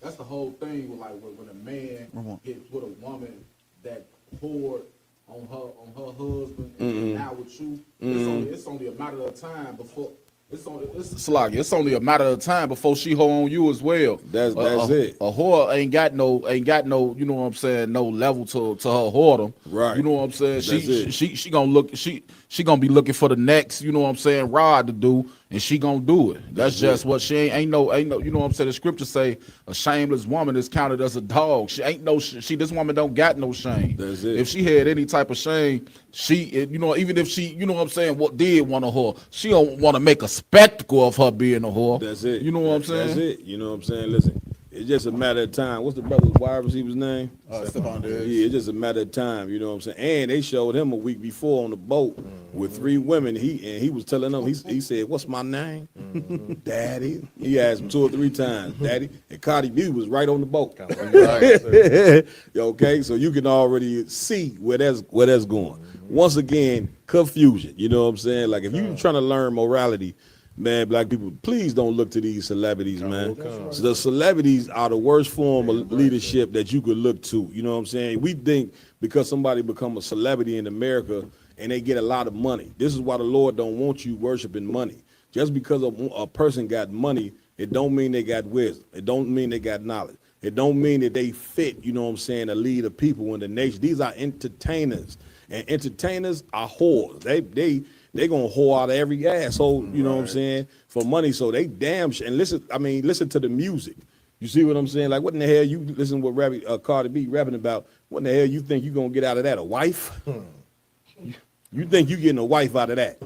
that's the whole thing with like when a man gets with a woman that poured on her husband and now with you, it's only a matter of time before it's only a matter of time before she hoe on you as well. That's it. A whore ain't got no, you know what I'm saying, no level to her whoredom. Right. You know what I'm saying? She gonna be looking for the next, you know what I'm saying, rod to do, and she gonna do it. That's just what she ain't no, you know what I'm saying? The scripture say a shameless woman is counted as a dog. She ain't no this woman don't got no shame. That's it. If she had any type of shame, even if she, you know what I'm saying, what did want a whore, she don't want to make a spectacle of her being a whore. That's it. You know what I'm saying? That's it. You know what I'm saying? Listen, it's just a matter of time. What's the brother's wide receiver's name? Stefon Diggs. Yeah, it's just a matter of time. You know what I'm saying? And they showed him a week before on the boat with 3 women. He was telling them, he said, "What's my name?" Daddy. He asked him 2 or 3 times, Daddy. And Cardi B was right on the boat. Okay, so you can already see where that's going. Once again, confusion. You know what I'm saying? Like, if you're trying to learn morality, man, black people, please don't look to these celebrities, man. So the celebrities are the worst form of leadership that you could look to. You know what I'm saying? We think because somebody become a celebrity in America and they get a lot of money. This is why the Lord don't want you worshiping money. Just because a person got money, it don't mean they got wisdom. It don't mean they got knowledge. It don't mean that they fit, you know what I'm saying, to lead the people in the nation. These are entertainers. And entertainers are whores. They gonna whore out of every asshole, you know what I'm saying, for money. So they damn and listen to the music. You see what I'm saying? Like, what in the hell you listen to what Cardi B rapping about? What in the hell you think you gonna get out of that? A wife? You think you getting a wife out of that?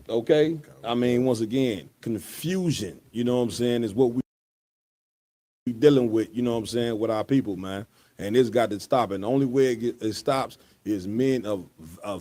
Okay? I mean, once again, confusion, you know what I'm saying, is what we dealing with, you know what I'm saying, with our people, man. And it's got to stop. And the only way it stops is men of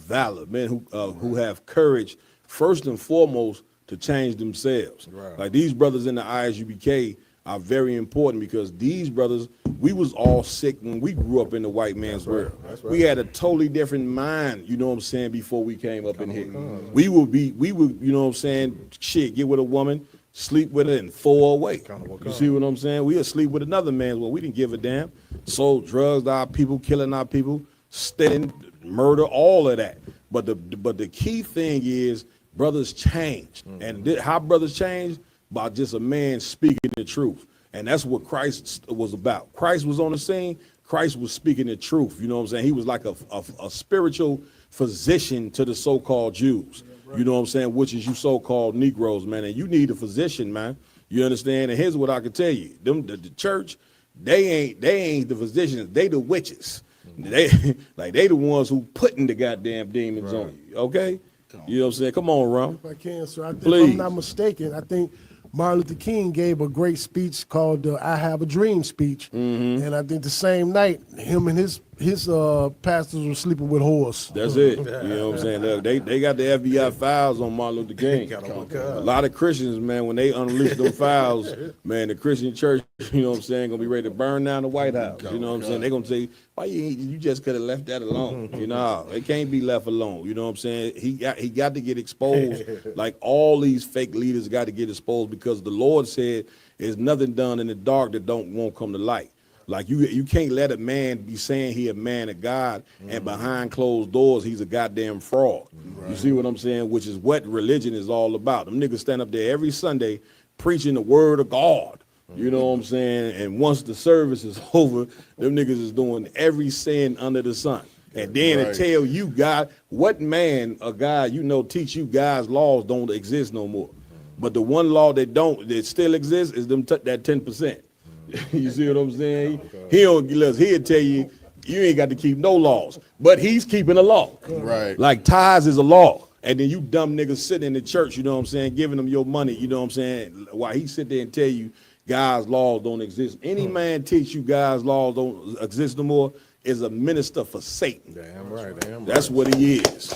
valor, men who have courage, first and foremost, to change themselves. Right. Like these brothers in the ISUBK are very important because these brothers, we was all sick when we grew up in the white man's world. Right. We had a totally different mind, you know what I'm saying, before we came up in here. We would, you know what I'm saying, shit, get with a woman, sleep with her, and throw her away. You see what I'm saying? We would sleep with another man's well, we didn't give a damn. Sold drugs to our people, killing our people, stealing, murder, all of that. But the key thing is brothers change. And how brothers change? By just a man speaking the truth. And that's what Christ was about. Christ was on the scene. Christ was speaking the truth. You know what I'm saying? He was like a spiritual physician to the so-called Jews. You know what I'm saying? Which is you so-called Negroes, man. And you need a physician, man. You understand? And here's what I can tell you. The church, they ain't the physicians. They the witches. They the ones who putting the goddamn demons on you. Okay? You know what I'm saying? Come on, Ron. If I can, sir. If Please. I'm not mistaken, I think Martin Luther King gave a great speech called I Have a Dream speech. And I think the same night, him and his pastors were sleeping with whores. That's it. You know what I'm saying? Look, they got the FBI files on Martin Luther King. A lot of Christians, man, when they unleash them files, man, the Christian church, you know what I'm saying, gonna be ready to burn down the White House. You know what I'm saying? They're gonna say, why you just could have left that alone? You know, it can't be left alone. You know what I'm saying? He got to get exposed. Like all these fake leaders got to get exposed because the Lord said there's nothing done in the dark that won't come to light. Like you can't let a man be saying he a man of God and behind closed doors he's a goddamn fraud. Right. You see what I'm saying? Which is what religion is all about. Them niggas stand up there every Sunday preaching the word of God. You know what I'm saying? And once the service is over, them niggas is doing every sin under the sun. And then it tell you God, what man or God you know teach you God's laws don't exist no more. But the one law that still exists is them that 10%. You see what I'm saying? He'll tell you, you ain't got to keep no laws. But he's keeping a law. Right. Like tithes is a law. And then you dumb niggas sitting in the church, you know what I'm saying, giving them your money, you know what I'm saying, while he sit there and tell you God's laws don't exist. Any man teach you God's laws don't exist no more is a minister for Satan. Damn right. That's what he is.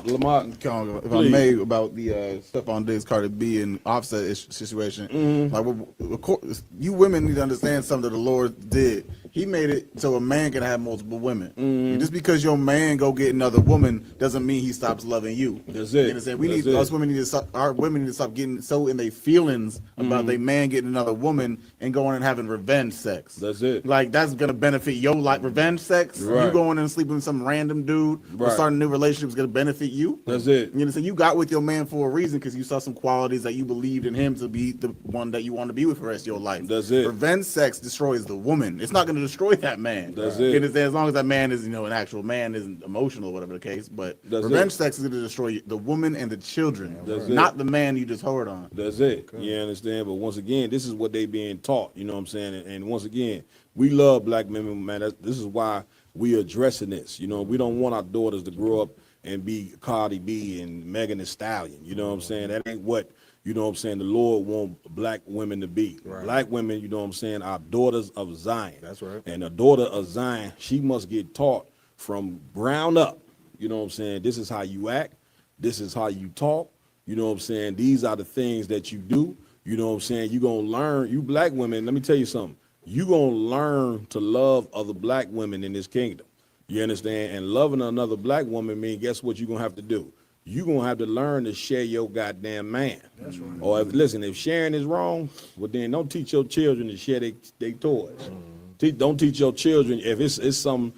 Lamar, if I may, about the Stefon Diggs, Cardi B, and Offset situation, like, of course, you women need to understand something that the Lord did. He made it so a man can have multiple women. Just because your man go get another woman doesn't mean he stops loving you. That's it. You understand? Us women need to stop. Our women need to stop getting so in their feelings about their man getting another woman and going and having revenge sex. That's it. Like that's gonna benefit your life. Revenge sex. Right. You going and sleeping with some random dude or starting a new relationship is gonna benefit you. That's it. You know, so you got with your man for a reason because you saw some qualities that you believed in him to be the one that you want to be with for the rest of your life. That's it. Revenge sex destroys the woman. It's not going to destroy that man. That's it. As long as that man is, an actual man, isn't emotional, or whatever the case. But revenge sex is going to destroy the woman and the children, not the man you just heard on. That's it. You understand? But once again, this is what they being taught. You know what I'm saying? And once again, we love black men, man. This is why we addressing this. You know, we don't want our daughters to grow up and be Cardi B and Megan Thee Stallion. You know what I'm saying? That ain't what, you know what I'm saying, the Lord want black women to be. Right. Black women, you know what I'm saying, are daughters of Zion. That's right. And a daughter of Zion, she must get taught from ground up. You know what I'm saying? This is how you act. This is how you talk. You know what I'm saying? These are the things that you do. You know what I'm saying? You're going to learn, you black women, let me tell you something. You're going to learn to love other black women in this kingdom. You understand? And loving another black woman means, guess what you're going to have to do? You're going to have to learn to share your goddamn man. That's right. Or if sharing is wrong, well then don't teach your children to share their toys. Don't teach your children if it's some,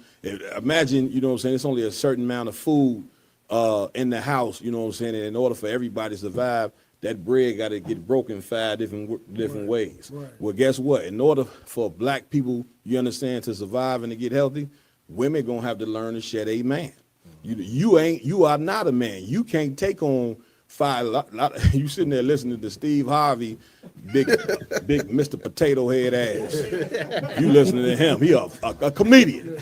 imagine, you know what I'm saying, it's only a certain amount of food in the house, you know what I'm saying, and in order for everybody to survive, that bread got to get broken 5 different ways. Right. Well, guess what? In order for black people, you understand, to survive and to get healthy, women gonna have to learn to shed a man. You are not a man. You can't take on 5. You sitting there listening to Steve Harvey, big Mr. Potato Head ass. You listening to him? He a comedian.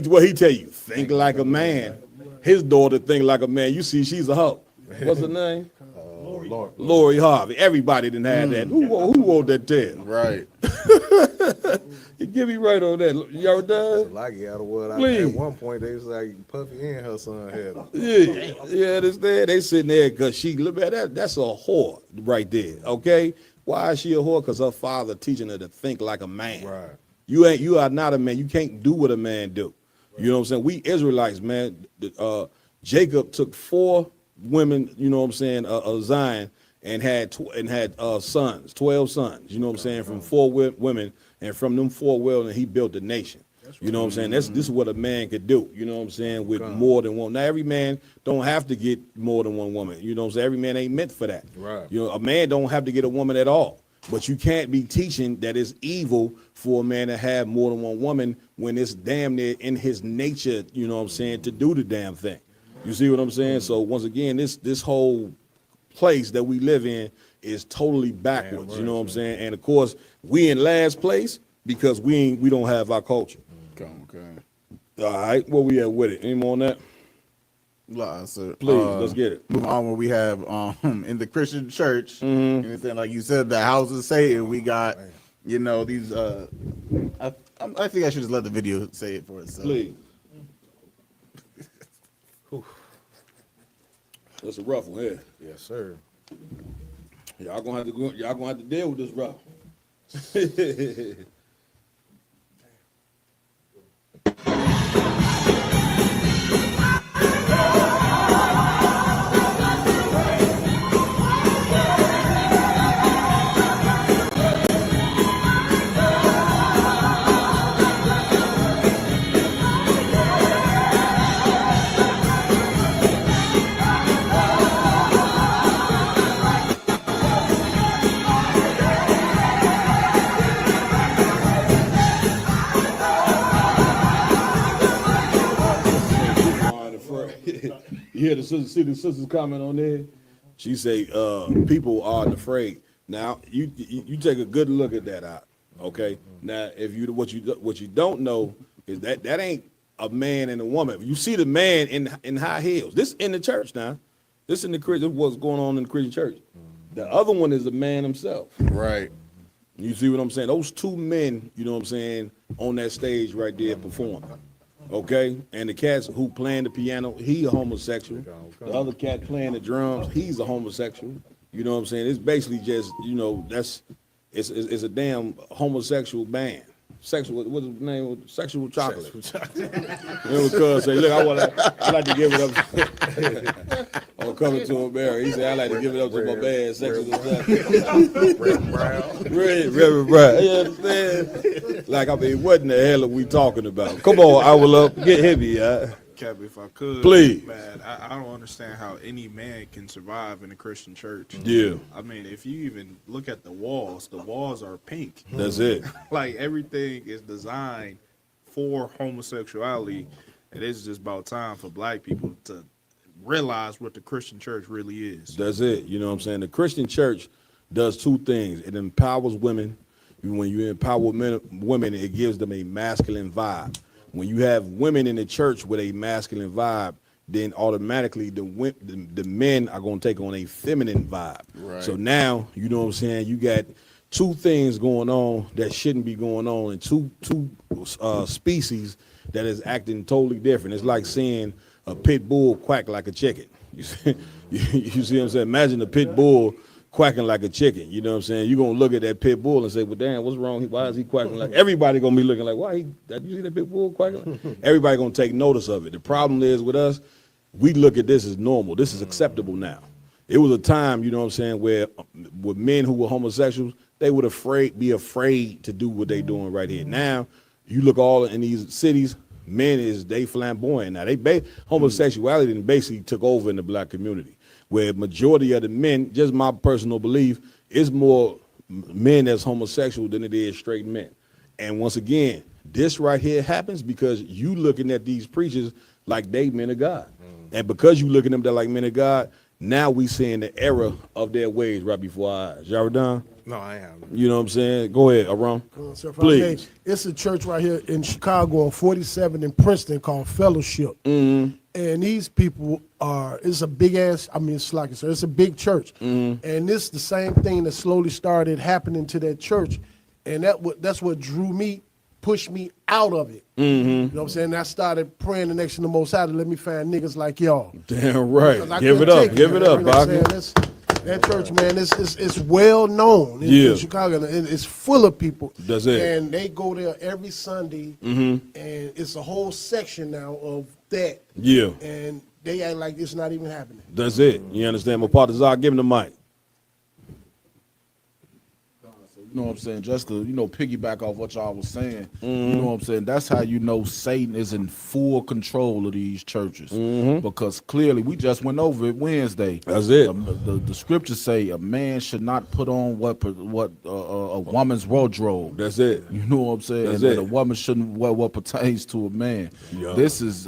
What he tell you? Think like a man. His daughter think like a man. You see, she's a hoe. What's her name? Lori Harvey. Everybody didn't have that. Who wrote that tale? Right. You give me right on that. Y'all done? Like out of what Please. at one point they was like Puffy and her son had them. Yeah, they sitting there because she look at that. That's a whore right there. Okay, why is she a whore? Because her father teaching her to think like a man. Right. You are not a man. You can't do what a man do. You know what I'm saying? We Israelites, man. Jacob took 4 women. You know what I'm saying? Zion and had sons, 12 sons. You know what I'm saying? From 4 women, and from them 4 women, he built the nation. You know what I'm saying? This is what a man could do. You know what I'm saying? With more than one. Now every man don't have to get more than one woman. You know what I'm saying? Every man ain't meant for that. Right. You know, a man don't have to get a woman at all. But you can't be teaching that it's evil for a man to have more than one woman when it's damn near in his nature, you know what I'm saying, to do the damn thing. You see what I'm saying? So once again, this whole place that we live in is totally backwards. You know what I'm saying? And of course, we in last place because we don't have our culture. Okay. All right, where we at with it? Any more on that? So, Please, let's get it. Move on. Where we have in the Christian church, you know, like you said, the house of Satan. We got, you know, these. I think I should just let the video say it for itself. Please. That's a rough one here. Yes, sir. Y'all gonna have to deal with this rough. You hear the sister's comment on there? She say, people aren't afraid. Now, you take a good look at that out, okay? Now, if you what you don't know is that ain't a man and a woman. You see the man in high heels. This in the church now. This in the Christian, what's going on in the Christian church. The other one is the man himself. Right. You see what I'm saying? Those 2 men, you know what I'm saying, on that stage right there performing. Okay, and the cats who playing the piano, he a homosexual. The other cat playing the drums, he's a homosexual. You know what I'm saying? It's basically just, you know, it's a damn homosexual band. Sexual, what's the name of Sexual Chocolate? Because say, look, I like to give it up. I'm coming to him, Barry. He said, I like to give it up to my band, Sexual Chocolate. Reverend Brown. You understand? Like, I mean, what in the hell are we talking about? Come on, I will up. Get heavy, Cap, if I could, please. Man, I don't understand how any man can survive in a Christian church. Yeah. I mean, if you even look at the walls are pink. That's it. Like, everything is designed for homosexuality. It is just about time for black people to realize what the Christian church really is. That's it. You know what I'm saying? The Christian church does 2 things. It empowers women. When you empower women, it gives them a masculine vibe. When you have women in the church with a masculine vibe, then automatically the men are going to take on a feminine vibe. Right. So now, you know what I'm saying, you got 2 things going on that shouldn't be going on, and two species that is acting totally different. It's like seeing a pit bull quack like a chicken. You see what I'm saying? Imagine a pit bull quacking like a chicken. You know what I'm saying? You're going to look at that pit bull and say, well, damn, what's wrong? Why is he quacking like? Everybody going to be looking like, why? You see that pit bull quacking? Everybody going to take notice of it. The problem is with us, we look at this as normal. This is acceptable now. It was a time, you know what I'm saying, where with men who were homosexuals, they would be afraid to do what they doing right here. Now, you look all in these cities, men they flamboyant now. Homosexuality basically took over in the black community. where majority of the men, just my personal belief, is more men that's homosexual than it is straight men. And once again, this right here happens because you looking at these preachers like they men of God. And because you looking at them like men of God, now we seeing the error of their ways right before our eyes. Y'all done? No, I am. You know what I'm saying? Go ahead, Aram. So if I Please. may, it's a church right here in Chicago on 47 in Princeton called Fellowship. Mm-hmm. And these people it's a big ass, it's like I said, it's a big church. Mm-hmm. And this the same thing that slowly started happening to that church. And that's what pushed me out of it. Mm-hmm. You know what I'm saying? I started praying the next to the Most High to let me find niggas like y'all. Damn right. Because I Give it couldn't up. take Give it up, you know what I'm Baki. saying? That church, man, it's well known in Chicago. And it's full of people. That's it. And they go there every Sunday, Mm-hmm. and it's a whole section now of that. Yeah. And they act like it's not even happening. That's it. You understand? My partner Zah, give him the mic. You know what I'm saying? Just to, piggyback off what y'all was saying, Mm-hmm. you know what I'm saying? That's how you know Satan is in full control of these churches. Mm-hmm. Because clearly, we just went over it Wednesday. That's it. The scriptures say a man should not put on what a woman's wardrobe. That's it. You know what I'm saying? That's and it. that a woman shouldn't wear what pertains to a man. Yeah. This is,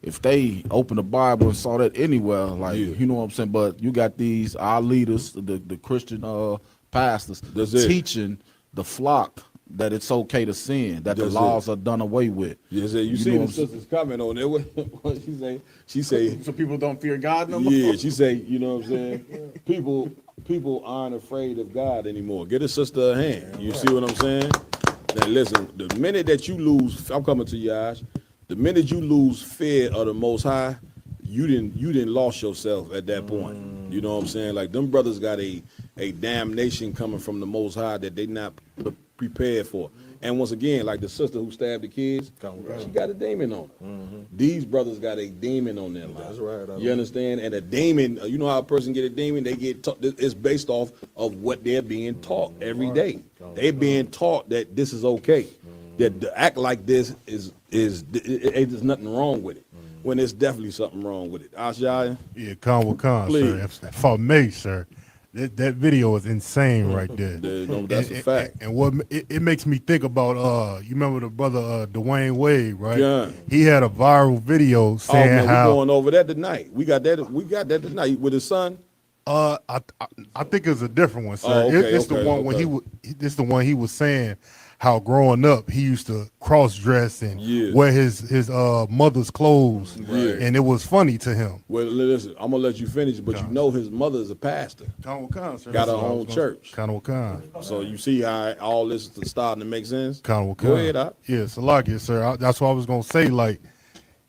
if they open the Bible and saw that anywhere, you know what I'm saying? But you got our leaders, the Christian pastors, teaching the flock that it's okay to sin, that the laws are done away with. Yes, you see the sister's comment on there. What she say? She say, so people don't fear God no more. yeah, she say, you know what I'm saying? People aren't afraid of God anymore. Get a sister a hand. You see what I'm saying? Now listen, the minute that you lose, I'm coming to you, Ash. The minute you lose fear of the Most High, you didn't lost yourself at that point. You know what I'm saying? Like them brothers got a damnation coming from the Most High that they not prepared for. And once again, like the sister who stabbed the kids, she got a demon on her. These brothers got a demon on them. That's right. You understand? And a demon, you know how a person get a demon? They get taught. It's based off of what they're being taught every day. They're being taught that this is okay. That to act like this there's nothing wrong with it. When there's definitely something wrong with it. Ashaya? Yeah, con with con, Please. sir. For me, sir, that video is insane right there. No, that's a fact. And what it makes me think about, you remember the brother Dwayne Wade, right? Yeah. He had a viral video saying we're how going over that tonight. We got that tonight with his son. I think it's a different one, sir. Oh, okay, It's the one when it's the one he was saying how growing up he used to cross dress and wear his mother's clothes, and it was funny to him. Well, listen, I'm gonna let you finish, but you know his mother is a pastor. Got her own church. So you see how all this is starting to make sense? Go ahead, Doc. Yeah, Salakia, sir. That's what I was gonna say. Like,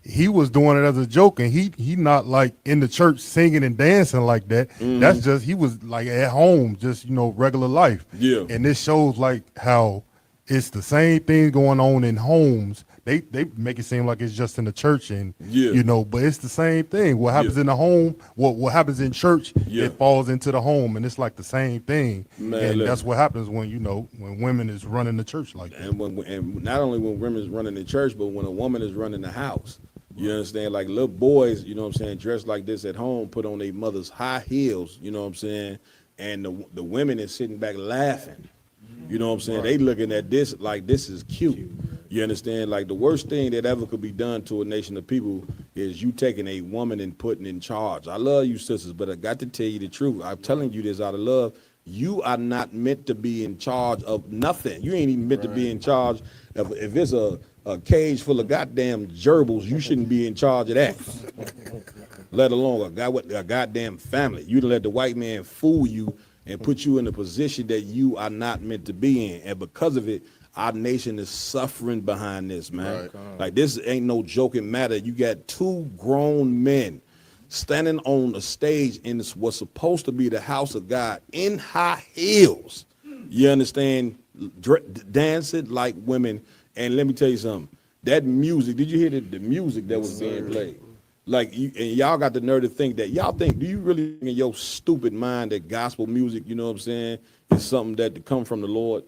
he was doing it as a joke, and he not like in the church singing and dancing like that. That's just, he was like at home, just regular life. Yeah. And this shows like how it's the same thing going on in homes. They make it seem like it's just in the church, and but it's the same thing. What happens in the home, what happens in church, it falls into the home, and it's like the same thing. Man, and that's what happens when when women is running the church like that. And not only when women is running the church, but when a woman is running the house. You understand? Like little boys, you know what I'm saying, dressed like this at home, put on their mother's high heels, you know what I'm saying, and the women is sitting back laughing. You know what I'm saying? They looking at this like this is cute. You understand? Like the worst thing that ever could be done to a nation of people is you taking a woman and putting in charge. I love you sisters, but I got to tell you the truth. I'm telling you this out of love. You are not meant to be in charge of nothing. You ain't even meant to be in charge of, if it's a cage full of goddamn gerbils, you shouldn't be in charge of that. Let alone a goddamn family. You let the white man fool you and put you in a position that you are not meant to be in. And because of it, our nation is suffering behind this, man. Like this ain't no joking matter. You got two grown men standing on a stage in what's supposed to be the house of God in high heels. You understand? Dancing like women. And let me tell you something. That music, did you hear the music that was being played? Like, and y'all got the nerve to think that. Y'all think, do you really in your stupid mind that gospel music, you know what I'm saying, is something that come from the Lord?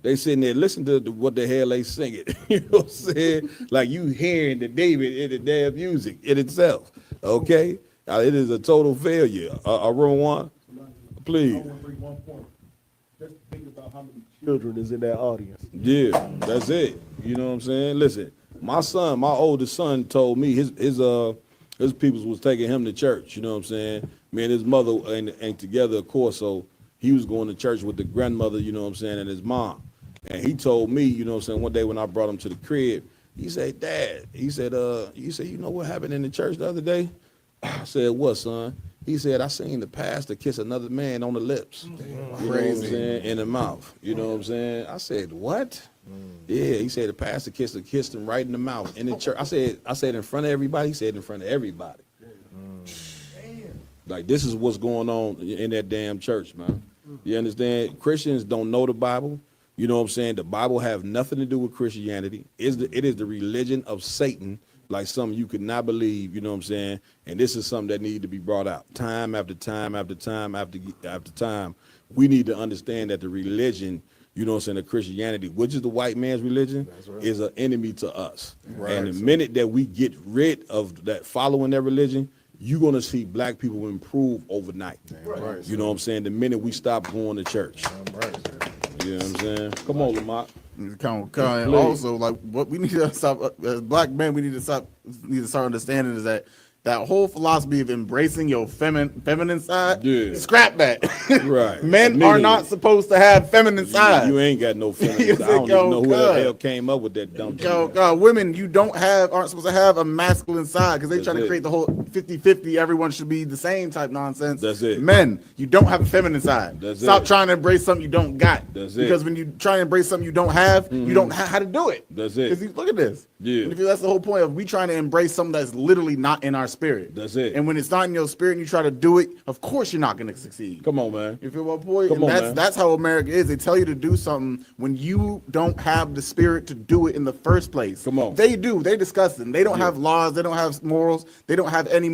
They sitting there, listen to what the hell they singing. You know what I'm saying? Like you hearing the David in the damn music in itself, okay? It is a total failure. Room one, please. Just think about how many children is in that audience. Yeah, that's it. You know what I'm saying? Listen, my oldest son told me his peoples was taking him to church. You know what I'm saying? Me and his mother ain't together, of course, so he was going to church with the grandmother, you know what I'm saying, and his mom. And he told me, you know what I'm saying, one day when I brought him to the crib, he said, Dad, he said, you know what happened in the church the other day? I said, what, son? He said, I seen the pastor kiss another man on the lips. You know what I'm saying? In the mouth. You know what I'm saying? I said, what? Yeah, he said the pastor kissed him right in the mouth in the church. I said in front of everybody. He said in front of everybody. Like, this is what's going on in that damn church, man. You understand? Christians don't know the Bible. You know what I'm saying? The Bible have nothing to do with Christianity. It is the religion of Satan, like something you could not believe, you know what I'm saying? And this is something that needs to be brought out time after time after time after time. We need to understand that the religion, you know what I'm saying, of Christianity, which is the white man's religion, is an enemy to us. Right. And the minute that we get rid of that following that religion, you're going to see black people improve overnight. Right. You know what I'm saying? The minute we stop going to church. Right. You know what I'm saying? Come on, Lamont. Also, like, what we need to stop as black men, we need to start understanding is that whole philosophy of embracing your feminine side, scrap that. Right. Men are not supposed to have feminine side. You ain't got no feminine side. I don't even know who the hell came up with that dumb shit. Women, aren't supposed to have a masculine side because they try to create the whole 50-50, everyone should be the same type nonsense. That's it. Men, you don't have a feminine side. Stop trying to embrace something you don't got. That's it. Because when you try to embrace something you don't have, you don't know how to do it. That's it. Because look at this. Yeah. That's the whole point of we trying to embrace something that's literally not in our spirit. That's it. And when it's not in your spirit and you try to do it, of course you're not going to succeed. Come on, man. You feel my point? Come on, man. That's how America is. They tell you to do something when you don't have the spirit to do it in the first place. Come on. They do. They disgusting. They don't have laws. They don't have morals. They don't have any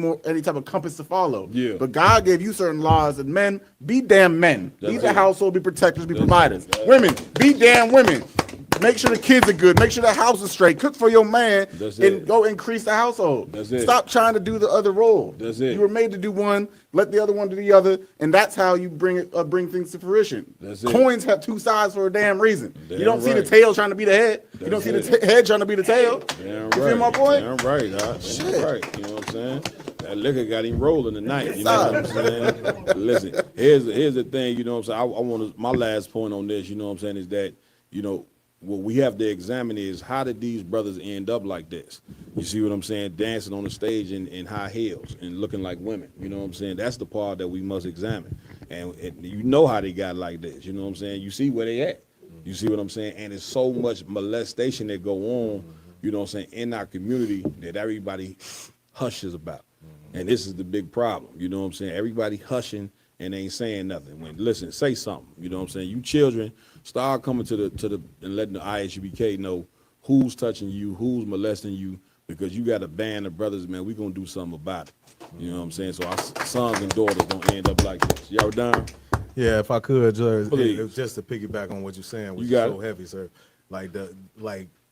type of compass to follow. Yeah. But God gave you certain laws, and men, be damn men. Be the household, be protectors, be providers. Women, be damn women. Make sure the kids are good. Make sure the house is straight. Cook for your man and go increase the household. Stop trying to do the other role. You were made to do one. Let the other one do the other, and that's how you bring things to fruition. Coins have two sides for a damn reason. You don't see the tail trying to be the head. You don't see the head trying to be the tail. Damn you feel my point? Damn right. Damn right. You know what I'm saying? That liquor got him rolling tonight. You know what I'm saying? Listen, here's the thing. You know what I'm saying? I want my last point on this. You know what I'm saying? Is that what we have to examine is how did these brothers end up like this? You see what I'm saying? Dancing on the stage in high heels and looking like women. You know what I'm saying? That's the part that we must examine. And you know how they got like this. You know what I'm saying? You see where they at. You see what I'm saying? And there's so much molestation that go on, you know what I'm saying, in our community that everybody hushes about. And this is the big problem. You know what I'm saying? Everybody hushing and ain't saying nothing. When listen, say something. You know what I'm saying? You children, start coming to the and letting the ISUBK know who's touching you, who's molesting you, because you got a band of brothers, man. We gonna do something about it. You know what I'm saying? So our sons and daughters don't end up like this. Y'all done? Yeah, if I could, Judge, Please. just to piggyback on what you're saying, which You got is so it. heavy, sir.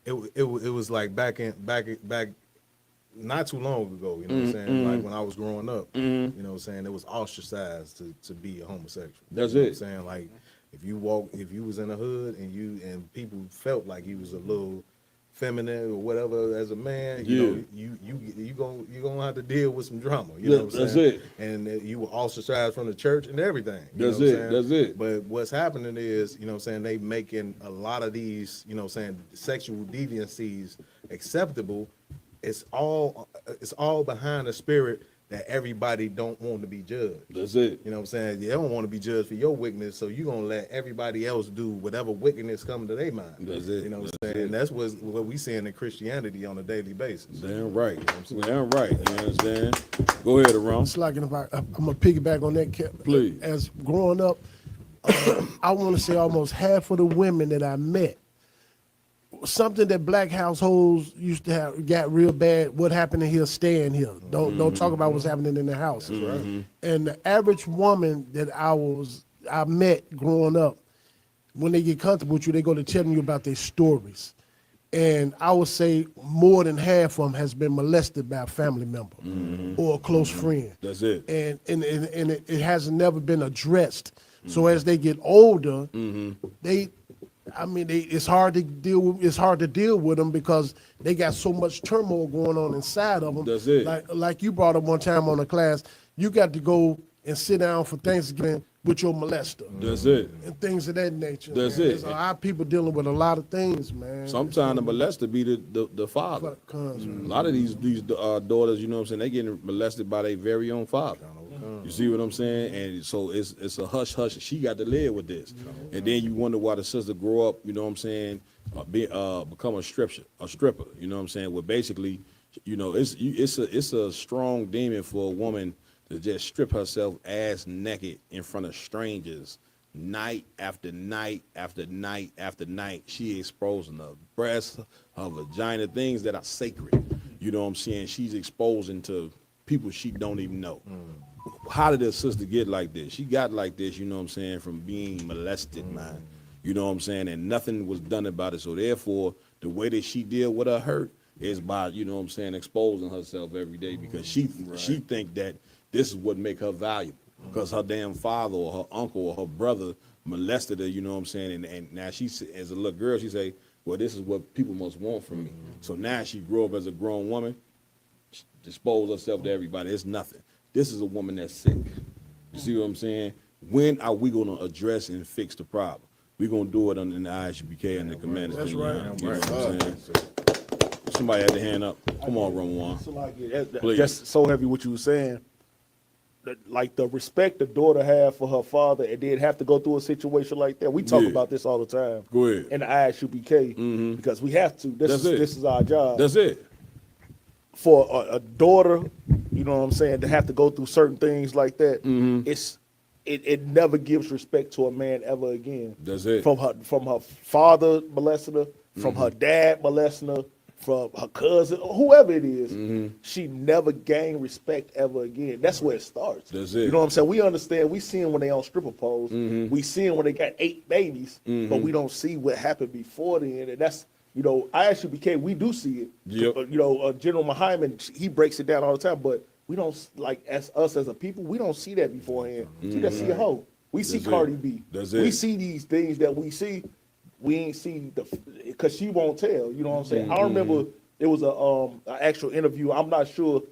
It was like back not too long ago, you know what I'm saying? Like when I was growing up, you know what I'm saying, it was ostracized to be a homosexual. That's you know it. What I'm saying? Like if you was in the hood and people felt like you was a little feminine or whatever as a man, you gonna have to deal with some drama. You know what I'm saying? That's it. And you were ostracized from the church and everything. That's it. That's it. But what's happening is, you know what I'm saying, they making a lot of these, you know what I'm saying, sexual deviancies acceptable. It's all behind the spirit that everybody don't want to be judged. That's it. You know what I'm saying? They don't want to be judged for your wickedness, so you're going to let everybody else do whatever wickedness come to their mind. That's it. You know what I'm saying? And that's what we seeing in Christianity on a daily basis. Damn right. Damn right. You understand? Go ahead, Aram. It's like I'm gonna piggyback on that. Please. As growing up, I want to say almost half of the women that I met, something that black households used to have got real bad. What happened in here, stay in here. Don't talk about what's happening in the house. Right? And the average woman that I met growing up, when they get comfortable with you, they go to telling you about their stories. And I would say more than half of them has been molested by a family member or a close friend. That's it. And it has never been addressed. So as they get older, it's hard to deal with. It's hard to deal with them because they got so much turmoil going on inside of them. That's it. Like you brought up one time on the class, you got to go and sit down for Thanksgiving with your molester. That's it. And things of that nature. That's man. it. There's a lot of people dealing with a lot of things, man. Sometimes the molester be the father. A lot of these daughters, you know what I'm saying, they getting molested by their very own father. You see what I'm saying? And so it's a hush hush. She got to live with this, and then you wonder why the sister grow up. You know what I'm saying? Become a stripper. You know what I'm saying? Well, basically, you know, it's a strong demon for a woman to just strip herself ass naked in front of strangers, night after night after night after night. She exposing her breasts, her vagina, things that are sacred. You know what I'm saying? She's exposing to people she don't even know. How did her sister get like this? She got like this, you know what I'm saying, from being molested, man. You know what I'm saying? And nothing was done about it. So therefore, the way that she deal with her hurt is by, you know what I'm saying, exposing herself every day because she think that this is what make her valuable because her damn father or her uncle or her brother molested her, you know what I'm saying? And now she, as a little girl, she say, well, this is what people must want from me. So now she grew up as a grown woman, expose herself to everybody. It's nothing. This is a woman that's sick. You see what I'm saying? When are we going to address and fix the problem? We're going to do it in the ISUPK and the commanders. That's right. You know what I'm saying? Somebody had their hand up. Come on, Roman. So Please. that's so heavy what you were saying. Like the respect the daughter have for her father and then have to go through a situation like that. We talk about this all the time. Go ahead. In the ISUPK because we have to. This is our job. That's it. For a daughter, you know what I'm saying, to have to go through certain things like that, it never gives respect to a man ever again. That's it. From her father molesting her, from her dad molesting her, from her cousin, whoever it is, she never gained respect ever again. That's where it starts. That's it. You know what I'm saying? We understand. We see them when they on stripper poles. We see them when they got 8 babies, but we don't see what happened before then. And that's, you know, ISUPK, we do see it. Yep. You know, General Muhammad, he breaks it down all the time, but we don't, like, as us as a people, we don't see that beforehand. We just see a hoe. We see Cardi B. That's We it. see these things that we see. We ain't see because she won't tell. You know what I'm saying? I remember it was an actual interview. I'm not sure.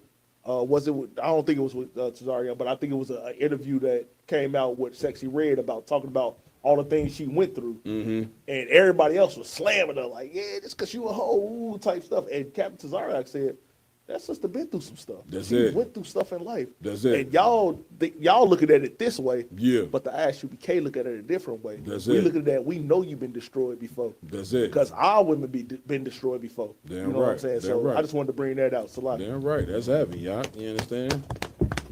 Was it? I don't think it was with Cesaria, but I think it was an interview that came out with Sexy Red about talking about all the things she went through, and everybody else was slamming her like, "Yeah, just because you a hoe," type stuff. And Captain Cesaria said, "That sister been through some stuff. That's she it. went through stuff in life. That's it. And y'all looking at it this way, Yeah. but the ISUPK look at it a different way. That's we it. looking at that. We know you've been destroyed before. That's it. Because our women been destroyed before. Damn you know what I'm right. saying? Damn So right. I just wanted to bring that out. Salaki. Damn right. That's heavy, y'all. You understand?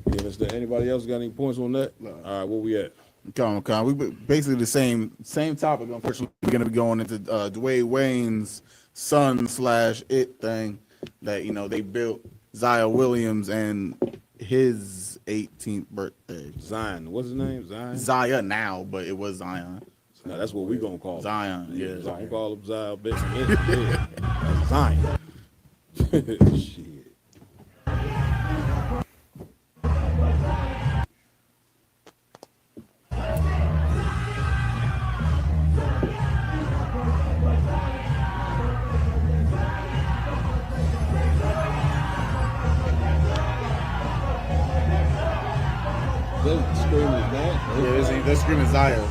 You understand? Anybody else got any points on that? All right, where we at? Come on. We basically the same topic. Unfortunately, we're gonna be going into Dwayne Wayne's son/it thing that, you know, they built Zaya Williams and his 18th birthday. Zion. What's his name? Zion. Zaya now, but it was Zion. No, that's what we gonna call him. Zion. Yeah. Zion. Call him Zion, bitch. That's Zion. Shit. They're screaming that. Yeah, they're screaming Zaya.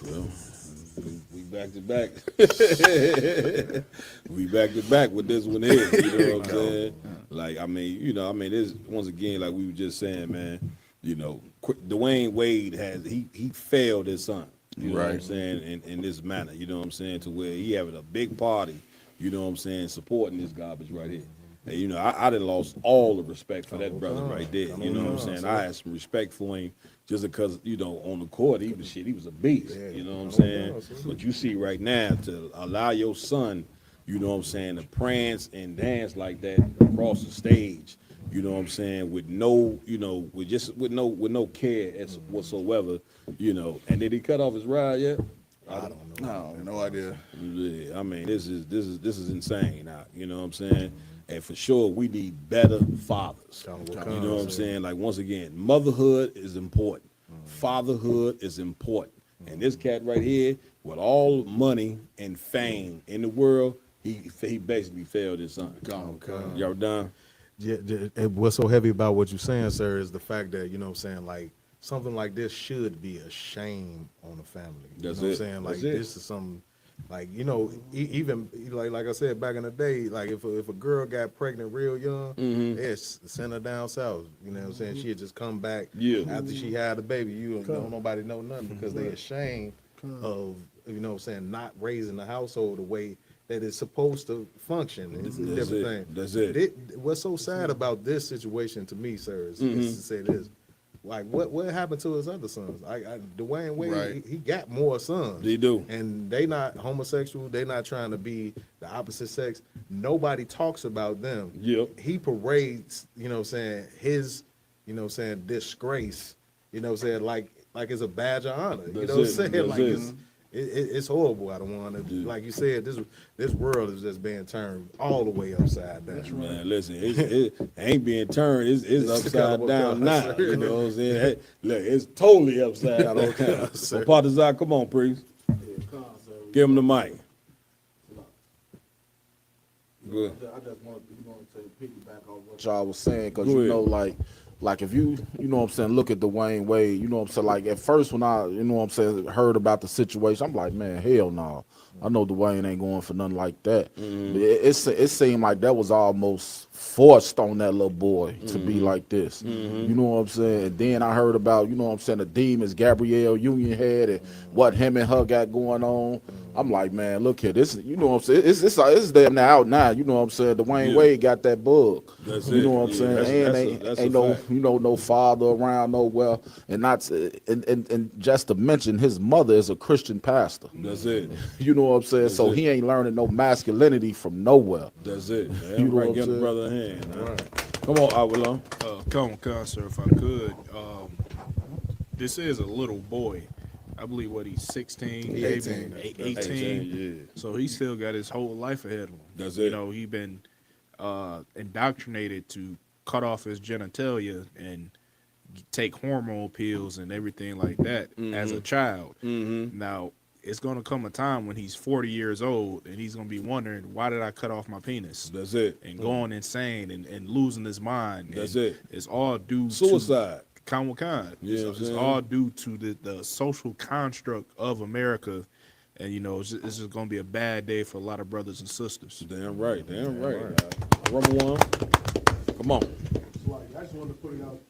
Well, we back to back. We back to back with this one here. You know what I'm saying? Like, I mean, this once again, like we were just saying, man. You know, Dwayne Wade he failed his son. You know what I'm saying? In this manner, you know what I'm saying, to where he having a big party. You know what I'm saying, supporting this garbage right here. And, you know, I done lost all the respect for that brother right there. You know what I'm saying? I had some respect for him just because, you know, on the court, he was a beast. You know what I'm saying? But you see right now, to allow your son, you know what I'm saying, to prance and dance like that across the stage, You know what I'm saying? With no, with no care as whatsoever, And did he cut off his ride yet? I don't know. No idea. Yeah, I mean, this is insane now. You know what I'm saying? And for sure, we need better fathers. You know what I'm saying? Like once again, motherhood is important. Fatherhood is important. And this cat right here, with all money and fame in the world, he basically failed his son. Y'all done? Yeah, what's so heavy about what you're saying, sir, is the fact that, like something like this should be a shame on the family. That's what I'm it. saying? That's Like it. this is something like, even like I said back in the day, like if a girl got pregnant real young, it's send her down south. You know what I'm saying? She'd just come back after she had a baby. You don't nobody know nothing because they ashamed of, not raising the household the way that it's supposed to function. It's a different thing. That's it. What's so sad about this situation to me, sir, is to say this. Like, what happened to his other sons? Dwayne Wade, he got more sons. They do. And they not homosexual. They not trying to be the opposite sex. Nobody talks about them. Yep. He parades, his, disgrace, like it's a badge of honor. It's horrible. I don't want to, like you said, this world is just being turned all the way upside down. Man, listen, it ain't being turned. It's upside down now. You know what I'm saying? Hey, look, it's totally upside down. Okay. Well, Partizan, come on, priest. Give him the mic. Good. I just want to piggyback on what y'all was saying, because like if you know what I'm saying, look at Dwayne Wade, you know what I'm saying, like at first when I, you know what I'm saying, heard about the situation, I'm like, man, hell no. I know Dwayne ain't going for nothing like that. It seemed like that was almost forced on that little boy to be like this. You know what I'm saying? And then I heard about, you know what I'm saying, the demons Gabrielle Union had and what him and her got going on. I'm like, man, look here, this, you know what I'm saying, it's damn near out now. You know what I'm saying? Dwayne Wade got that bug. That's you know what I'm saying? That's ain't no, no father around nowhere, and not and just to mention, his mother is a Christian pastor. That's it. You know what I'm saying? So he ain't learning no masculinity from nowhere. That's it. Man. You know what I'm give saying? the brother a hand. Right. Come on, Avalon. Come, sir, if I could. This is a little boy. I believe he's 16, 18. So he still got his whole life ahead of him. That's it. He been indoctrinated to cut off his genitalia and take hormone pills and everything like that as a child. Now, it's going to come a time when he's 40 years old and he's going to be wondering, why did I cut off my penis? That's it. And going insane and losing his mind. That's it. It's all due suicide. Yeah, it's all due to the social construct of America, and it's just gonna be a bad day for a lot of brothers and sisters. Damn right. Rumble one, come on. I just wanted to put it out,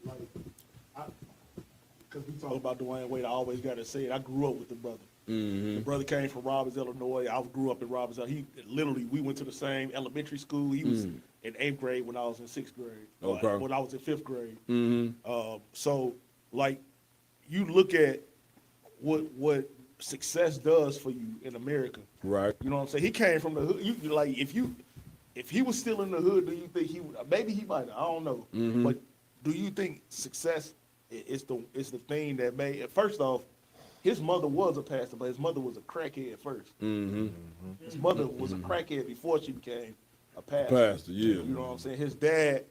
because we talk about Dwayne Wade. I always got to say it. I grew up with the brother. The brother came from Robbins, Illinois. I grew up in Robbins. We went to the same elementary school. He was in 8th grade when I was in 6th grade. When I was in 5th grade. So, like, you look at what success does for you in America. Right. You know what I'm saying? He came from the hood. If he was still in the hood, do you think he would? Maybe he might. I don't know. But do you think success is the thing that made? First off, his mother was a pastor, but his mother was a crackhead first. His mother was a crackhead before she became a pastor. You know what I'm saying? His dad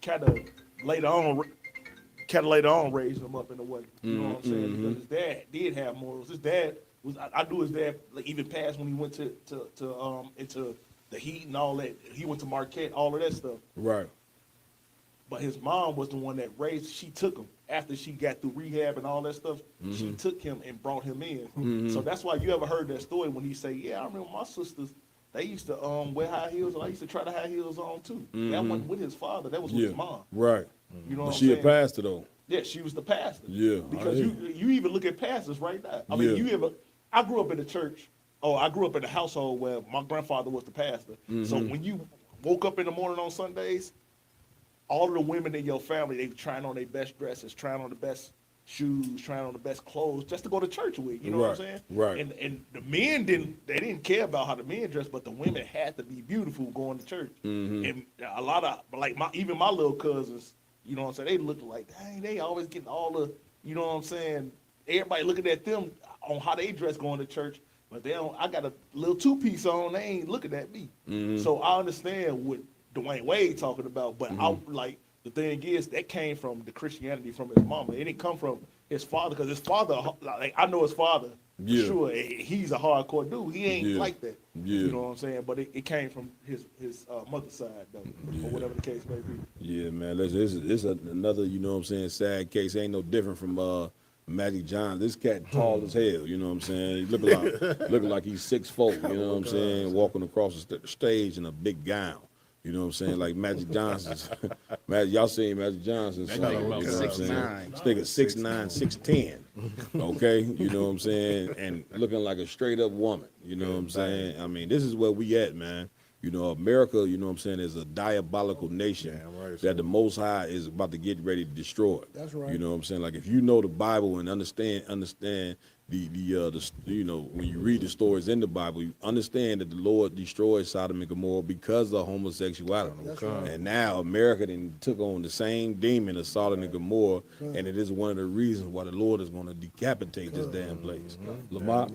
kind of later on raised him up in a way. You know what I'm saying? Because his dad did have morals. His dad was, I knew his dad even passed when he went to into the Heat and all that. He went to Marquette, all of that stuff. Right. But his mom was the one that raised. She took him after she got through rehab and all that stuff. She took him and brought him in. So that's why you ever heard that story when he say, "Yeah, I remember my sisters. They used to wear high heels, and I used to try the high heels on too." That wasn't with his father. That was with his mom. Right. You know, but she a pastor though. Yeah, she was the pastor. Yeah. Because you even look at pastors right now. I mean, I grew up in the church. I grew up in a household where my grandfather was the pastor. So when you woke up in the morning on Sundays, all of the women in your family, they were trying on their best dresses, trying on the best shoes, trying on the best clothes just to go to church with. You know what I'm saying? Right. And the men didn't care about how the men dressed, but the women had to be beautiful going to church. And a lot of like even my little cousins, you know what I'm saying? They look like, dang, they always getting all the, you know what I'm saying? Everybody looking at them on how they dress going to church, but they don't. I got a little 2-piece on. They ain't looking at me. So I understand what Dwayne Wade talking about, but I like. The thing is, that came from the Christianity from his mama. It didn't come from his father, because his father, like I know his father, sure, he's a hardcore dude. He ain't like that. You know what I'm saying? But it came from his mother's side, though, or whatever the case may be. Yeah, man. It's another, you know what I'm saying, sad case. Ain't no different from Magic Johnson. This cat tall as hell, you know what I'm saying? He looking like he's 6'4", you know what I'm saying? Walking across the stage in a big gown. You know what I'm saying? Like Magic Johnson's. Y'all seen Magic Johnson's son, you know what I'm saying? This nigga 6'9", 6'10", okay? You know what I'm saying? And looking like a straight up woman, you know what I'm saying? I mean, this is where we at, man. You know, America, you know what I'm saying, is a diabolical nation that the Most High is about to get ready to destroy. That's right. You know what I'm saying? Like, if you know the Bible and understand the you know, when you read the stories in the Bible, you understand that the Lord destroyed Sodom and Gomorrah because of homosexuality. Right. And now America then took on the same demon of Sodom and Gomorrah, and it is one of the reasons why the Lord is going to decapitate this damn place. Lamar,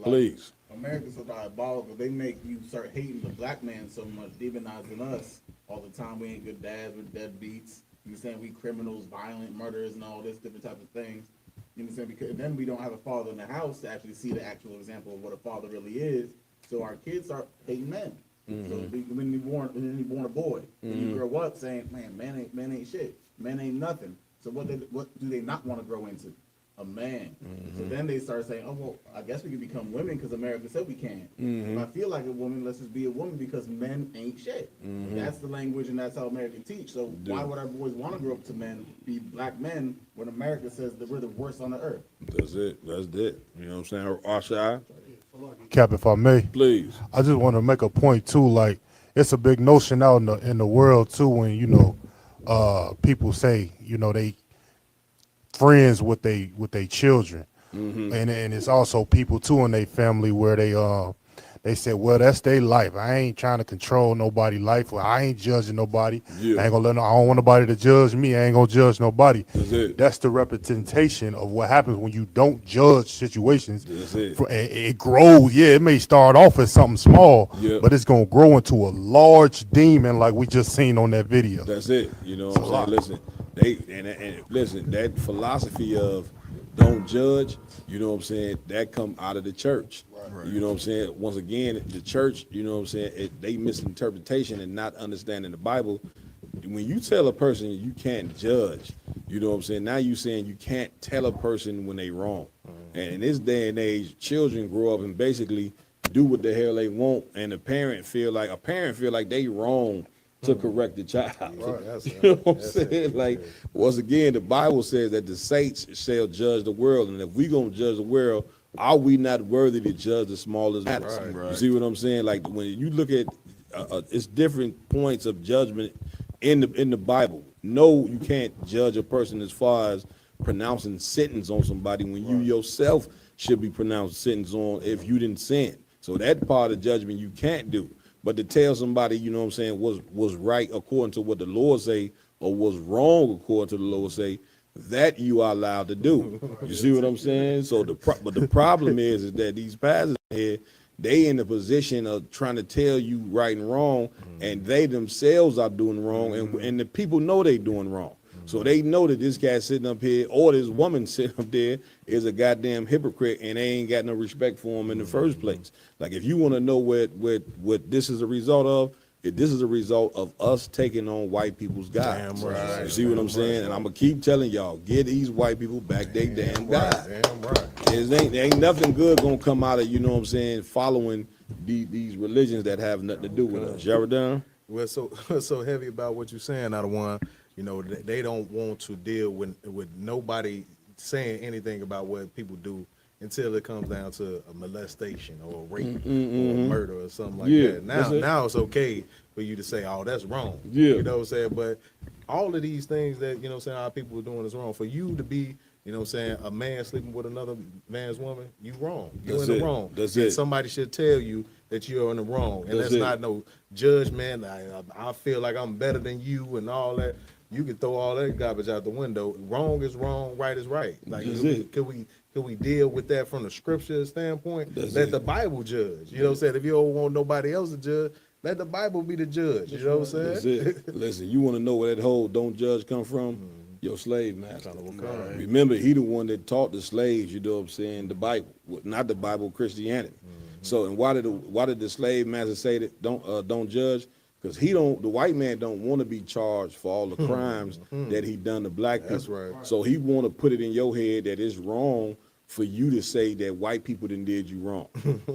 please. America's so diabolical. They make you start hating the black man so much, demonizing us all the time. We ain't good dads, we're deadbeats. You understand? We criminals, violent, murderers, and all this different type of things. You understand? Because then we don't have a father in the house to actually see the actual example of what a father really is. So our kids start hating men. So when you're born a boy, and you grow up saying, man ain't shit, man ain't nothing. So what do they not want to grow into? A man. So then they start saying, oh, well, I guess we can become women because America said we can. If I feel like a woman, let's just be a woman because men ain't shit. That's the language and that's how America teach. So why would our boys want to grow up to men, be black men, when America says that we're the worst on the earth? That's it. You know what I'm saying? Ashai? Cap, if I may. Please. I just want to make a point, too. Like, it's a big notion out in the world, too, when, you know, people say, you know, they friends with they children, and it's also people too in their family where they said, well, that's their life. I ain't trying to control nobody's life. Or I ain't judging nobody. I ain't gonna I don't want nobody to judge me. I ain't gonna judge nobody. That's the representation of what happens when you don't judge situations. It grows. Yeah, it may start off as something small, but it's gonna grow into a large demon like we just seen on that video. That's it. You know what I'm saying? Listen. And listen, that philosophy of don't judge, you know what I'm saying, that come out of the church. Right. You know what I'm saying? Once again, the church, you know what I'm saying, they misinterpretation and not understanding the Bible. When you tell a person you can't judge, you know what I'm saying, now you saying you can't tell a person when they wrong. And in this day and age, children grow up and basically do what the hell they want, and a parent feel like they wrong to correct the child. Right. You know what I'm saying? Like, once again, the Bible says that the saints shall judge the world, and if we gonna judge the world, are we not worthy to judge the smallest matters? Right. You see what I'm saying? Like, when you look at it's different points of judgment in the Bible. No, you can't judge a person as far as pronouncing sentence on somebody when you yourself should be pronounced sentence on if you didn't sin. So that part of judgment you can't do. But to tell somebody, you know what I'm saying, was right according to what the Lord say, or was wrong according to the Lord say, that you are allowed to do. You see what I'm saying? So but the problem is that these pastors here, they in the position of trying to tell you right and wrong, and they themselves are doing wrong, and the people know they doing wrong. So they know that this guy sitting up here or this woman sitting up there is a goddamn hypocrite, and they ain't got no respect for him in the first place. Like, if you want to know what this is a result of, this is a result of us taking on white people's gods. Damn right. You see what I'm saying? And I'm going to keep telling y'all, get these white people back they damn God. Damn right. There ain't nothing good going to come out of, you know what I'm saying, following these religions that have nothing to do with us. Jaredon? Well, so heavy about what you're saying, out of one. You know, they don't want to deal with nobody saying anything about what people do until it comes down to a molestation or a rape or a murder or something like that. Now it's okay for you to say, oh, that's wrong. You know what I'm saying? But all of these things that, you know what I'm saying, our people are doing is wrong. For you to be You know what I'm saying? A man sleeping with another man's woman, you wrong. You That's in it. the wrong. That's And it. somebody should tell you that you're in the wrong. And That's that's it. not no judgment. I feel like I'm better than you and all that. You can throw all that garbage out the window. Wrong is wrong, right is right. Like That's could we deal with that from the scripture standpoint? That's Let it. the Bible judge. You know what I'm saying? If you don't want nobody else to judge, let the Bible be the judge. You know what I'm saying? That's it. Listen, you want to know where that whole "don't judge" come from? Your slave master. Remember, he the one that taught the slaves. You know what I'm saying? The Bible, not the Bible, Christianity. So, and why did the slave master say that don't judge? Because the white man don't want to be charged for all the crimes that he done to black people. That's right. So he want to put it in your head that it's wrong for you to say that white people done did you wrong.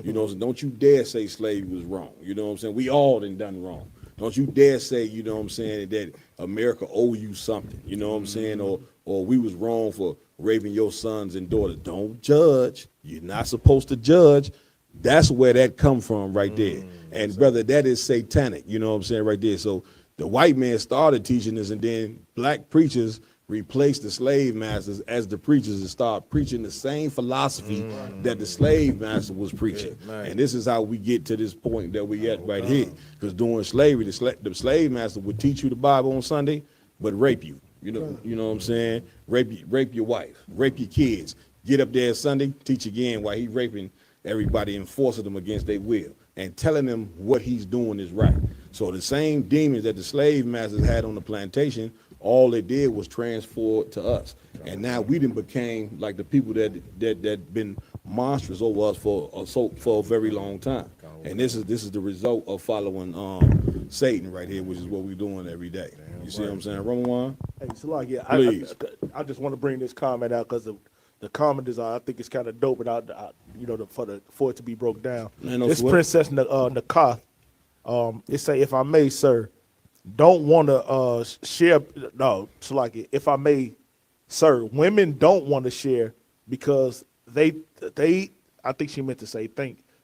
You know, so don't you dare say slavery was wrong. You know what I'm saying? We all done wrong. Don't you dare say, you know what I'm saying, that America owe you something. You know what I'm saying? Or we was wrong for raping your sons and daughters. Don't judge. You're not supposed to judge. That's where that come from right there. And brother, that is satanic. You know what I'm saying right there. So the white man started teaching this, and then black preachers replaced the slave masters as the preachers and start preaching the same philosophy that the slave master was preaching. And this is how we get to this point that we at right here. Because during slavery, the slave master would teach you the Bible on Sunday, but rape you. You know what I'm saying? Rape your wife, rape your kids. Get up there Sunday, teach again while he raping everybody and forcing them against their will and telling them what he's doing is right. So the same demons that the slave masters had on the plantation, all they did was transfer it to us. And now we done became like the people that been monstrous over us for a very long time. And this is the result of following Satan right here, which is what we're doing every day. You see what I'm saying, Roman? Hey, Salaki, Please. I just want to bring this comment out because the comment design, I think it's kind of dope, but for it to be broke down. This Princess Nakath, it say, if I may, sir, don't want to share. No, Salaki, if I may, sir, women don't want to share because they I think she meant to say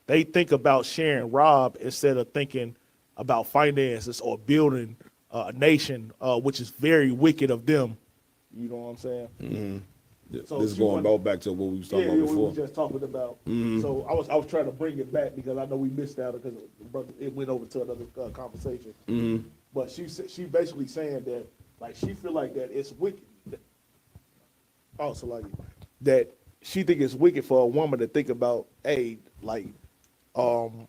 they think about sharing Rob instead of thinking about finances or building a nation, which is very wicked of them. You know what I'm saying? Mm-hmm. So this is going all back to what we was talking about before. we were just talking about. So I was trying to bring it back because I know we missed out because it went over to another conversation. But she basically saying that like she feel like that it's wicked. Also like that she think it's wicked for a woman to think about, hey, like, I'm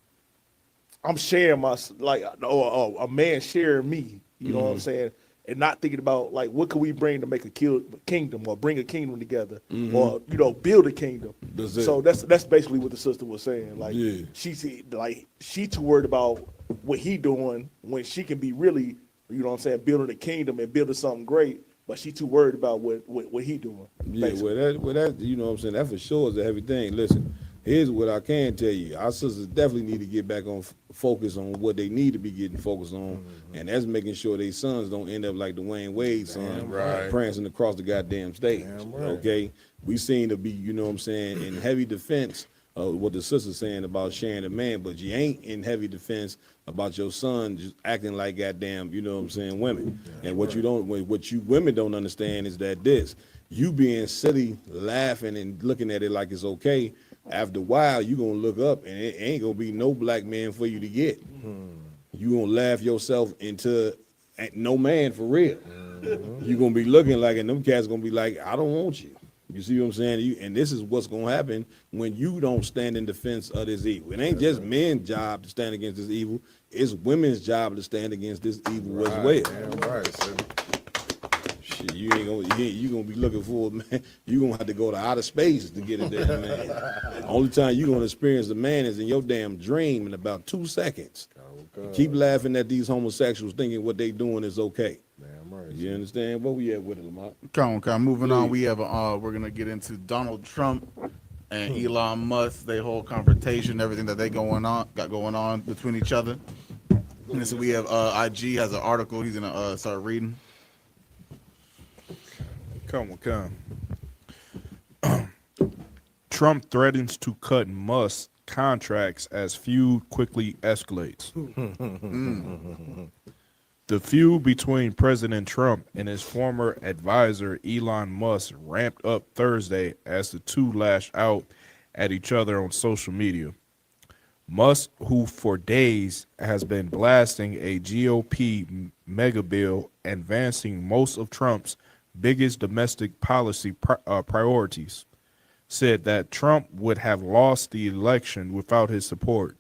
sharing my a man sharing me. You know what I'm saying? And not thinking about like what could we bring to make a kingdom or bring a kingdom together or build a kingdom. So that's basically what the sister was saying. Like she too worried about what he doing when she can be really, you know what I'm saying, building a kingdom and building something great. But she too worried about what he doing. Yeah, well that you know what I'm saying, that for sure is a heavy thing. Listen, here's what I can tell you. Our sisters definitely need to get back on focus on what they need to be getting focused on, and that's making sure their sons don't end up like Dwayne Wade's son, prancing across the goddamn stage. Okay? We seem to be, you know what I'm saying, in heavy defense of what the sister's saying about sharing a man, but you ain't in heavy defense about your son just acting like goddamn, you know what I'm saying, women. And what you women don't understand is that you being silly, laughing and looking at it like it's okay, after a while, you're going to look up and it ain't going to be no black man for you to get. You're going to laugh yourself into no man for real. You're going to be looking like, and them cats going to be like, I don't want you. You see what I'm saying? And this is what's going to happen when you don't stand in defense of this evil. It ain't just men's job to stand against this evil. It's women's job to stand against this evil as well. Shit, you gonna be looking for it, man. You gonna have to go to outer space to get it there, man. The only time you gonna experience a man is in your damn dream in about 2 seconds. Keep laughing at these homosexuals thinking what they doing is okay. You understand? What we at with it, Lamont? Come on. Moving on, we have we're gonna get into Donald Trump and Elon Musk. They whole confrontation, everything that got going on between each other. And so we have IG has an article he's gonna start reading. Come. Trump threatens to cut Musk contracts as feud quickly escalates. The feud between President Trump and his former advisor Elon Musk ramped up Thursday as the two lashed out at each other on social media. Musk, who for days has been blasting a GOP mega bill advancing most of Trump's biggest domestic policy priorities, said that Trump would have lost the election without his support.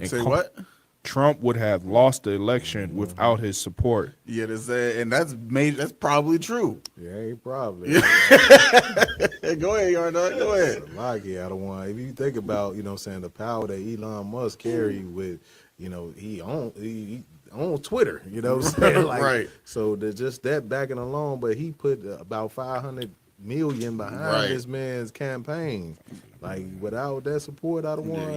Say what? Trump would have lost the election without his support. Yeah, and that's probably true. Yeah, ain't probably. Go ahead, Yarnard. Go ahead. Like, yeah, I don't want. If you think about, the power that Elon Musk carry with, he owns Twitter. You know what I'm saying? Like, right. So just that backing alone, but he put about 500 million behind this man's campaign. Like, without that support, I don't want.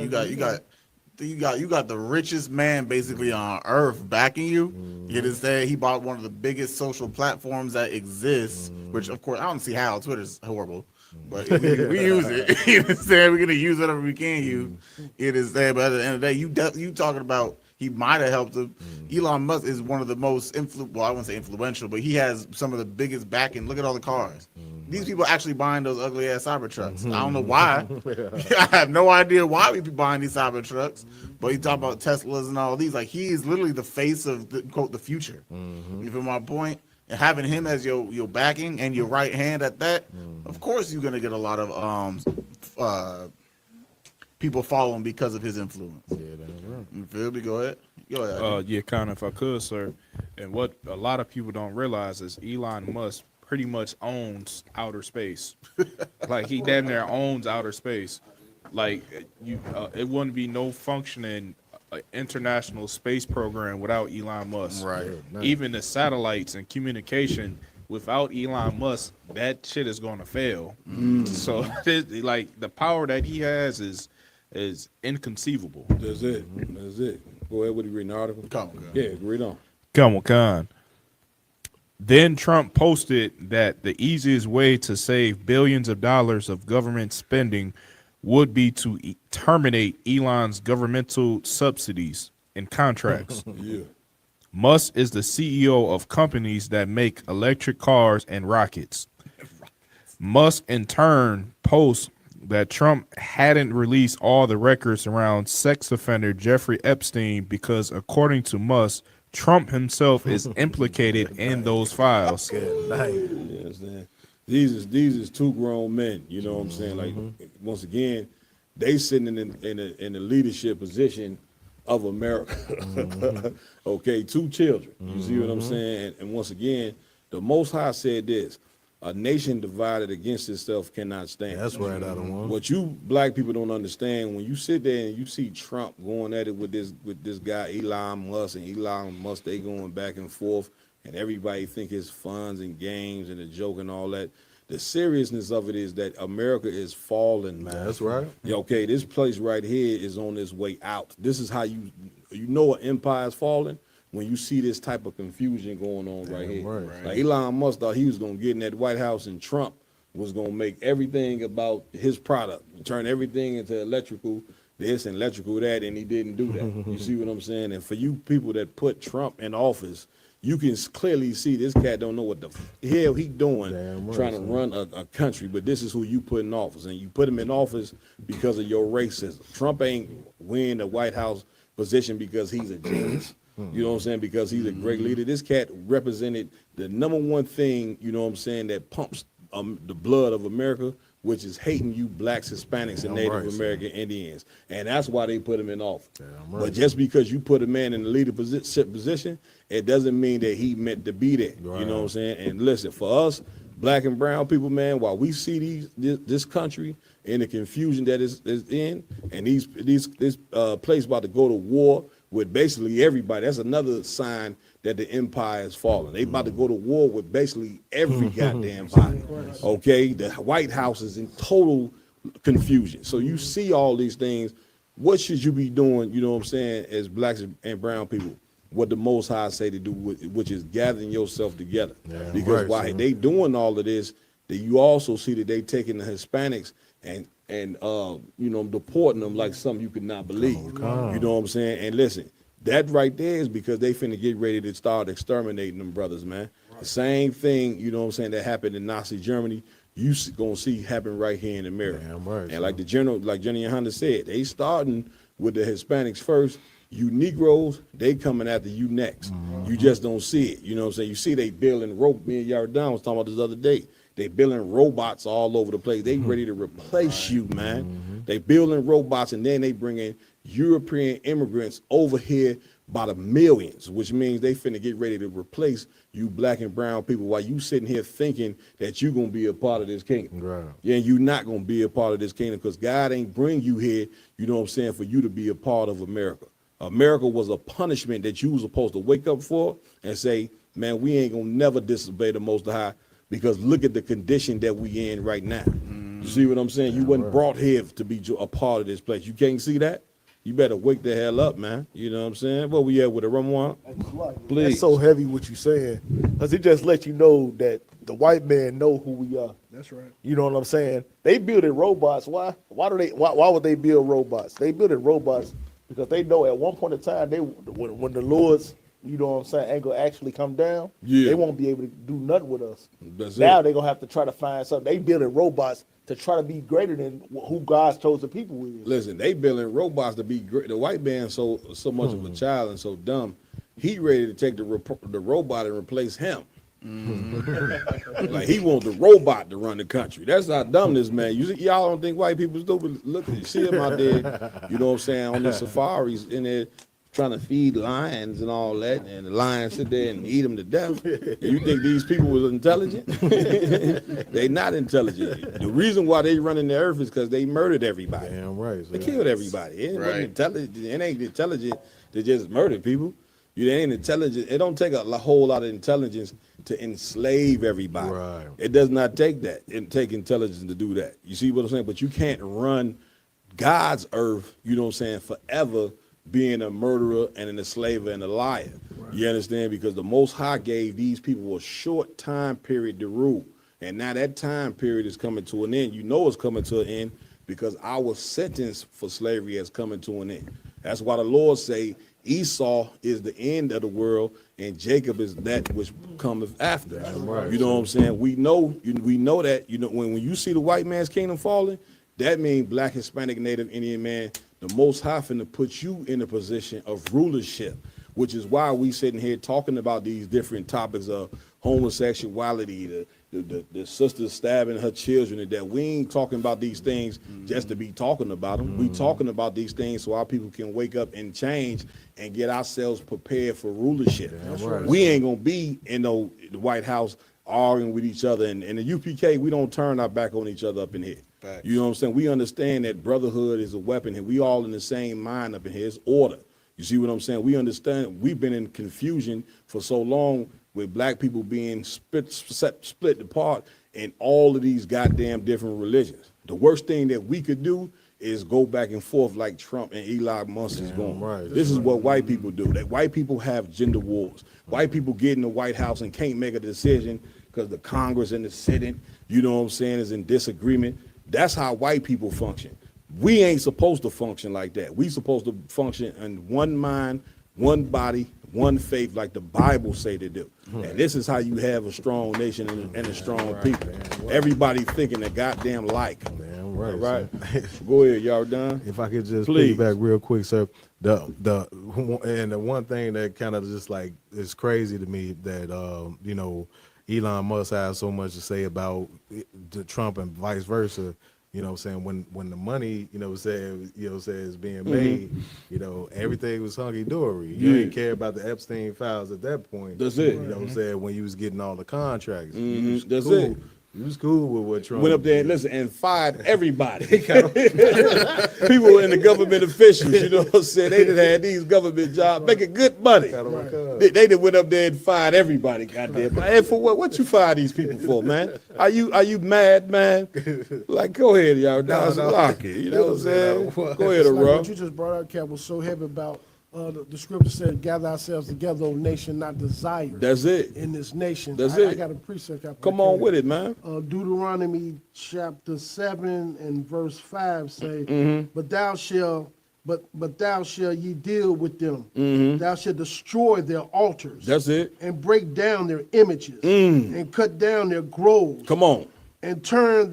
You got the richest man basically on earth backing you. You understand? He bought one of the biggest social platforms that exists, which of course I don't see how. Twitter's horrible, but we use it. You understand? We're gonna use whatever we can use. It is there, but at the end of the day, you talking about he might have helped him. Elon Musk is one of the most well, I wouldn't say influential, but he has some of the biggest backing. Look at all the cars. These people are actually buying those ugly ass Cybertrucks. I don't know why. I have no idea why we be buying these Cybertrucks. But you talk about Teslas and all these. Like, he is literally the face of the future. You feel my point? And having him as your backing and your right hand at that, of course you're gonna get a lot of people following because of his influence. Yeah, that's right. You feel me? Go ahead. Yeah, kind of, if I could, sir. And what a lot of people don't realize is Elon Musk pretty much owns outer space. Like, he damn near owns outer space. Like, it wouldn't be no functioning international space program without Elon Musk. Right. Even the satellites and communication, without Elon Musk, that shit is going to fail. So, like, the power that he has is inconceivable. That's it. Go ahead with the reading article. Come on. Yeah, read on. Come on. Then Trump posted that the easiest way to save billions of dollars of government spending would be to terminate Elon's governmental subsidies and contracts. Yeah. Musk is the CEO of companies that make electric cars and rockets. Musk, in turn, posts that Trump hadn't released all the records around sex offender Jeffrey Epstein because, according to Musk, Trump himself is implicated in those files. These is two grown men. You know what I'm saying? Like, once again, they sitting in a leadership position of America. Okay, two children. You see what I'm saying? And once again, the Most High said this: a nation divided against itself cannot stand. That's right, I don't want. What you black people don't understand, when you sit there and you see Trump going at it with this guy Elon Musk, they going back and forth, and everybody think it's fun and games and a joke and all that. The seriousness of it is that America is falling, man. That's right. Yeah, okay, this place right here is on its way out. This is how you know an empire is falling, when you see this type of confusion going on right here. Right. Like, Elon Musk thought he was going to get in that White House and Trump was going to make everything about his product, turn everything into electrical this and electrical that, and he didn't do that. You see what I'm saying? And for you people that put Trump in office, you can clearly see this cat don't know what the hell he doing trying to run a country, but this is who you put in office. And you put him in office because of your racism. Trump ain't win the White House position because he's a genius. You know what I'm saying? Because he's a great leader. This cat represented the number one thing, you know what I'm saying, that pumps the blood of America, which is hating you blacks, Hispanics, and Native American Indians. And that's why they put him in office. But just because you put a man in the leadership position, it doesn't mean that he meant to be there. You know what I'm saying? And listen, for us, black and brown people, man, while we see this country in the confusion that is in, and this place about to go to war with basically everybody, that's another sign that the empire is falling. They about to go to war with basically every goddamn body. Okay, the White House is in total confusion. So you see all these things. What should you be doing, you know what I'm saying, as blacks and brown people? What the Most High say to do, which is gathering yourself together. Because while they doing all of this, that you also see that they taking the Hispanics and you know, deporting them like something you could not believe. You know what I'm saying? And listen, That right there is because they finna get ready to start exterminating them brothers, man. Right. The same thing, you know what I'm saying, that happened in Nazi Germany, you gonna see happen right here in America. Damn right, and like General Hunter said, they starting with the Hispanics first. You Negroes, they coming after you next. You just don't see it. You know what I'm saying? You see they building me and Yardan was talking about this other day. They building robots all over the place. They ready to replace you, man. They building robots, and then they bringing European immigrants over here by the millions, which means they finna get ready to replace you black and brown people while you sitting here thinking that you gonna be a part of this kingdom. Right. Yeah, you not gonna be a part of this kingdom because God ain't bring you here, you know what I'm saying, for you to be a part of America. America was a punishment that you was supposed to wake up for and say, man, we ain't gonna never disobey the Most High because look at the condition that we in right now. You see what I'm saying? You wasn't brought here to be a part of this place. You can't see that? You better wake the hell up, man. You know what I'm saying? What we at with a Ramwan? Please. That's so heavy what you saying, because it just lets you know that the white man know who we are. That's right. You know what I'm saying? They building robots. Why? Why would they build robots? They building robots because they know at one point in time when the Lord's, you know what I'm saying, ain't gonna actually come down, they won't be able to do nothing with us. Now they're gonna have to try to find something. They building robots to try to be greater than who God's chosen people is. Listen, they building robots to be great. The white man so much of a child and so dumb, he ready to take the robot and replace him. Like he want the robot to run the country. That's how dumb this man. Y'all don't think white people stupid? Look, you see them out there, you know what I'm saying, on the safaris in there trying to feed lions and all that, and the lions sit there and eat them to death. You think these people was intelligent? They not intelligent. The reason why they running the earth is because they murdered everybody. Damn right. They killed everybody. It ain't intelligent to just murder people. You ain't intelligent. It don't take a whole lot of intelligence to enslave everybody. Right. It does not take that. It take intelligence to do that. You see what I'm saying? But you can't run God's earth, you know what I'm saying, forever being a murderer and an enslaver and a liar. Right. You understand? Because the Most High gave these people a short time period to rule. And now that time period is coming to an end. You know it's coming to an end because our sentence for slavery is coming to an end. That's why the Lord say Esau is the end of the world and Jacob is that which cometh after. Right. You know what I'm saying? We know that, you know, when you see the white man's kingdom falling, that means black, Hispanic, Native, Indian man, the Most High finna put you in a position of rulership, which is why we sitting here talking about these different topics of homosexuality, the sister stabbing her children, and that we ain't talking about these things just to be talking about them. We talking about these things so our people can wake up and change and get ourselves prepared for rulership. Right. We ain't gonna be in the White House arguing with each other, and in the UPK, we don't turn our back on each other up in here. Facts. You know what I'm saying? We understand that brotherhood is a weapon, and we all in the same mind up in here. It's order. You see what I'm saying? We understand. We've been in confusion for so long with black people being split apart in all of these goddamn different religions. The worst thing that we could do is go back and forth like Trump and Elon Musk is going. Right. This is what white people do. That white people have gender wars. White people get in the White House and can't make a decision because the Congress and the Senate, you know what I'm saying, is in disagreement. That's how white people function. We ain't supposed to function like that. We supposed to function in one mind, one body, one faith, like the Bible say to do. And this is how you have a strong nation and a strong people. Everybody thinking a goddamn like. Man, right. Right. Go ahead, y'all done. If I could just Please. piggyback real quick, sir. The one thing that kind of just like is crazy to me that you know, Elon Musk has so much to say about Trump and vice versa. You know what I'm saying? When the money, is being made, you know, everything was hunky-dory. You didn't care about the Epstein files at that point. That's it. You know what I'm saying? When you was getting all the contracts. That's it. You was cool with what Trump went up there and listen and fired everybody. People in the government officials, you know what I'm saying? They done had these government jobs making good money. They done went up there and fired everybody, goddamn. Hey, for what? What you fire these people for, man? Are you mad, man? Like, go ahead, y'all. Lock it. You know what I'm saying? Go ahead, like Rob. what you just brought up, Cap, was so heavy about the scripture said, gather ourselves together, O nation, not desire. That's it. In this nation. That's I it. got a precept. Come on with it, man. Deuteronomy chapter 7 and verse 5 say, but thou shalt but thou shalt ye deal with them. Mm-hmm. Thou shalt destroy their altars. That's it. And break down their images. And cut down their groves. Come on. And turn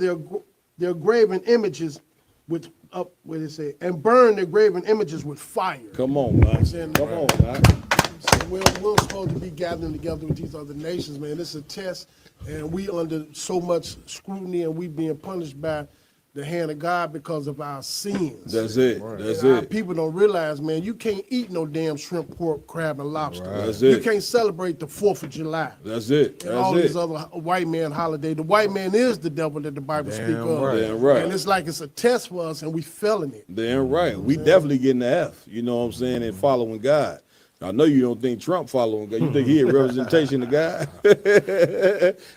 their graven images with what they say, and burn their graven images with fire. Come on, man. Come on, man. So we're supposed to be gathering together with these other nations, man. This is a test, and we under so much scrutiny, and we being punished by the hand of God because of our sins. That's it. Right. That's Our it. people don't realize, man, you can't eat no damn shrimp, pork, crab, and lobster. Right. That's You it. can't celebrate the 4th of July. That's it. And That's all it. these other white man holidays. The white man is the devil that the Bible speaks of. right. Damn right. And it's like it's a test for us, and we failing it. Damn right. We definitely getting the F, you know what I'm saying, and following God. I know you don't think Trump following God. You think he a representation of God?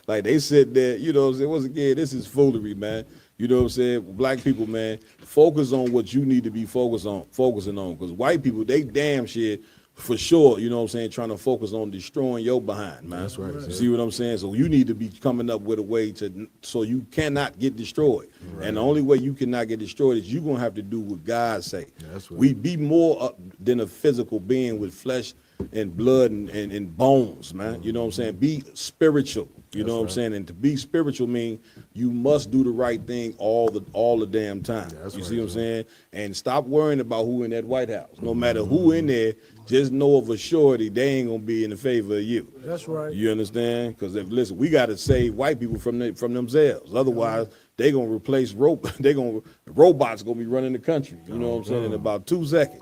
Like they said that, you know what I'm saying? Once again, this is foolery, man. You know what I'm saying? Black people, man, focus on what you need to be focusing on. Because white people, they damn shit for sure, you know what I'm saying, trying to focus on destroying your behind, man. That's right. You see what I'm saying? So you need to be coming up with a way so you cannot get destroyed. Right. And the only way you cannot get destroyed is you're going to have to do what God say. That's right. We be more than a physical being with flesh and blood and bones, man. You know what I'm saying? Be spiritual. You know what I'm saying? And to be spiritual mean you must do the right thing all the damn time. You see what I'm saying? And stop worrying about who in that White House. No matter who in there, just know of a surety they ain't gonna be in the favor of you. That's right. You understand? Because listen, we got to save white people from themselves. Otherwise, they gonna replace robots gonna be running the country. You know what I'm saying? In about 2 seconds.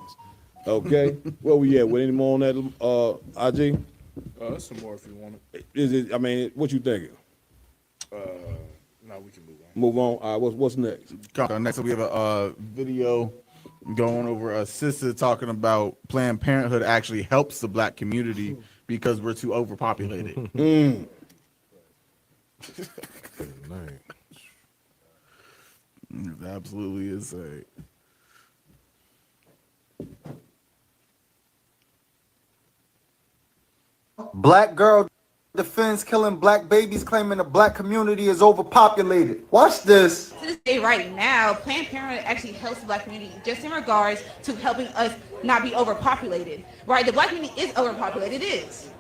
Okay. Where we at? With any more on that, IG? Some more if you want it. Is it? I mean, what you thinking? No, we can move on. Move on. All right. What's next? Next up, we have a video going over a sister talking about Planned Parenthood actually helps the black community because we're too overpopulated. Nice. It absolutely insane. Black girl defends killing black babies, claiming the black community is overpopulated. Watch this. To this day right now, Planned Parenthood actually helps the black community just in regards to helping us not be overpopulated, right? The black community is overpopulated, it is.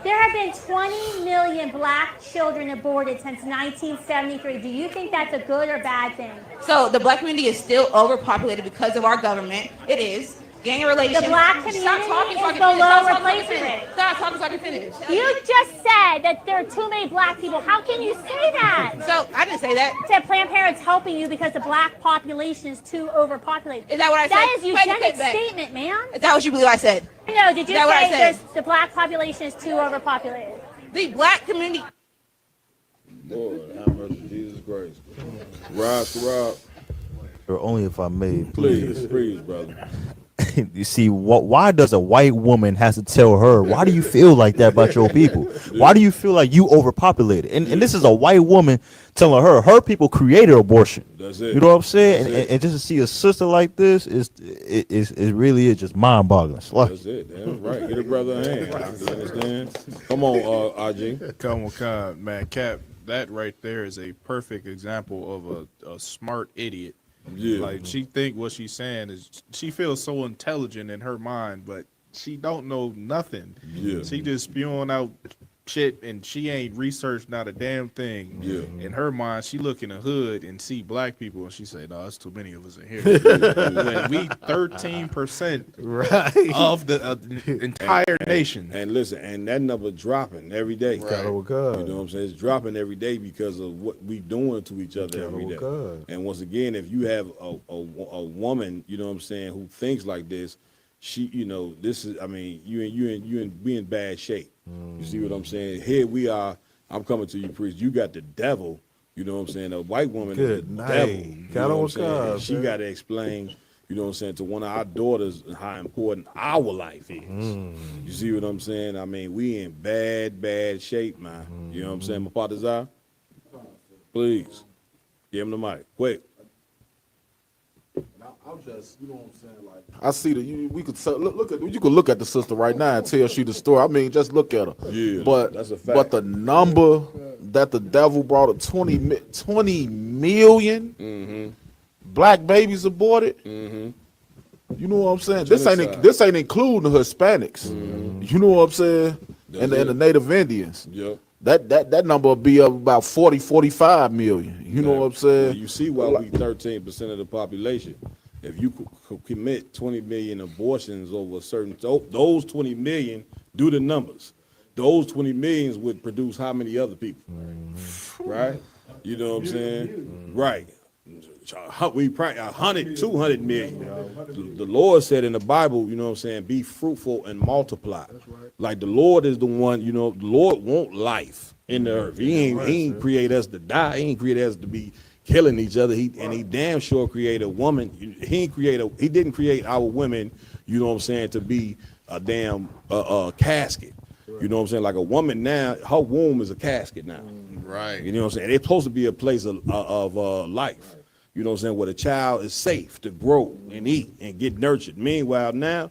There have been 20 million black children aborted since 1973. Do you think that's a good or bad thing? So the black community is still overpopulated because of our government. It is. Gang relations. The black community Stop talking so I is can finish. below Stop talking so I can replacement finish. rate. Stop talking so I can finish. You just said that there are too many black people. How can you say that? So I didn't say that. You said Planned Parenthood's helping you because the black population is too overpopulated. Is that what I said? That is Wait, eugenic back. statement, man. Is that what you believe I said? No, did you Is that what I say said? the black population is too overpopulated? The black community. Lord, have mercy, Jesus Christ. Rob. Or only if I may, Please, brother. You see, why does a white woman has to tell her, why do you feel like that about your people? Why do you feel like you overpopulated? And this is a white woman telling her people created abortion. That's it. You know what I'm saying? And just to see a sister like this is really is just mind boggling. That's it. Damn right. Get a brother a hand. You understand? Come on, IG. Come on, man. Cap, that right there is a perfect example of a smart idiot. Yeah. Like she think what she's saying is she feels so intelligent in her mind, but she don't know nothing. Yeah. She just spewing out shit and she ain't researched not a damn thing. Yeah. In her mind, she look in the hood and see black people and she say, "No, it's too many of us in here." When we 13% Right. of the entire nation. And listen, and that number dropping every day. Right. You know what I'm saying? It's dropping every day because of what we doing to each other every day. And once again, if you have a woman, you know what I'm saying, who thinks like this, she, you know, this is, I mean, we in bad shape. You see what I'm saying? Here we are. I'm coming to you, priest. You got the devil. You know what I'm saying? A white woman is the devil. You know what I'm saying? And she got to explain, you know what I'm saying, to one of our daughters how important our life is. You see what I'm saying? I mean, we in bad shape, man. You know what I'm saying? My Desire? Please. Give him the mic. Quick. I'm just, you know what I'm saying, like I see we could look at the sister right now and tell she the story. I mean, just look at her. Yeah, but that's a fact. But the number that the devil brought up, 20 million black babies aborted. You know what I'm saying? This ain't including the Hispanics. You know what I'm saying? And the Native Indians. Yep. That number will be up about 40, 45 million. You know what I'm saying? You see why we 13% of the population. If you commit 20 million abortions over a certain, those 20 million, do the numbers. Those 20 millions would produce how many other people? Right? You know what I'm saying? Right. We probably 100, 200 million. The Lord said in the Bible, you know what I'm saying, be fruitful and multiply. Like the Lord is the one, you know, the Lord want life in the earth. He ain't create us to die. He ain't create us to be killing each other. He damn sure created a woman. He didn't create our women, you know what I'm saying, to be a damn casket. You know what I'm saying? Like a woman now, her womb is a casket now. Right. You know what I'm saying? It's supposed to be a place of life. You know what I'm saying? Where the child is safe to grow and eat and get nurtured. Meanwhile, now,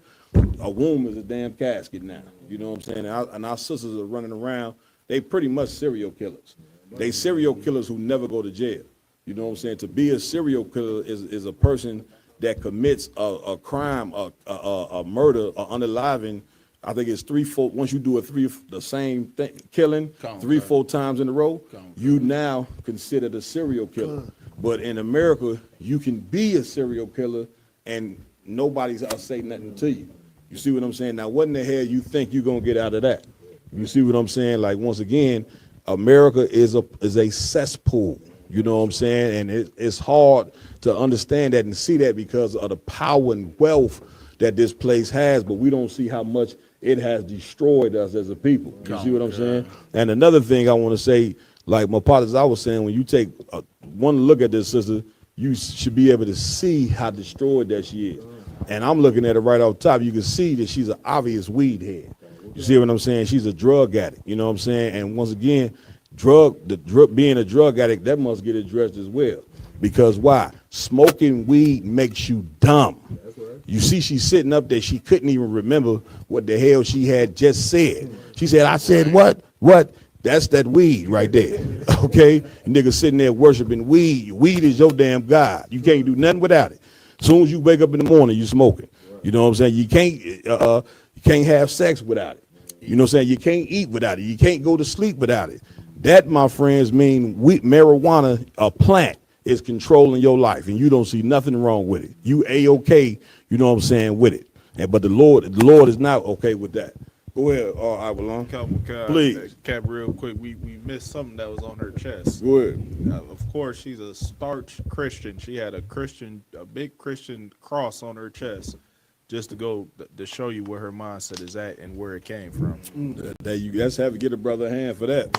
a womb is a damn casket now. You know what I'm saying? And our sisters are running around. They pretty much serial killers. They serial killers who never go to jail. You know what I'm saying? To be a serial killer is a person that commits a crime, a murder, or unaliving. I think it's 3-4. Once you do the same thing, killing 3-4 times in a row, you now considered a serial killer. But in America, you can be a serial killer and nobody's say nothing to you. You see what I'm saying? Now, what in the hell you think you're gonna get out of that? You see what I'm saying? Like, once again, America is a cesspool. You know what I'm saying? And it's hard to understand that and see that because of the power and wealth that this place has, but we don't see how much it has destroyed us as a people. You see what I'm saying? And another thing I want to say, like my partners, I was saying, when you take one look at this sister, you should be able to see how destroyed that she is. And I'm looking at her right off top. You can see that she's an obvious weed head. You see what I'm saying? She's a drug addict. You know what I'm saying? And once again, being a drug addict, that must get addressed as well. Because why? Smoking weed makes you dumb. You see, she's sitting up there. She couldn't even remember what the hell she had just said. She said, I said what? What? That's that weed right there. Okay? Nigga sitting there worshiping weed. Weed is your damn God. You can't do nothing without it. As soon as you wake up in the morning, you smoking. You know what I'm saying? You can't have sex without it. You know what I'm saying? You can't eat without it. You can't go to sleep without it. That, my friends, mean marijuana, a plant, is controlling your life, and you don't see nothing wrong with it. You A-okay, you know what I'm saying, with it. But the Lord is not okay with that. Go ahead, Avalon. Please. Cap, real quick, we missed something that was on her chest. Go ahead. Of course, she's a starch Christian. She had a big Christian cross on her chest, just to show you where her mindset is at and where it came from. Let's have to get a brother a hand for that.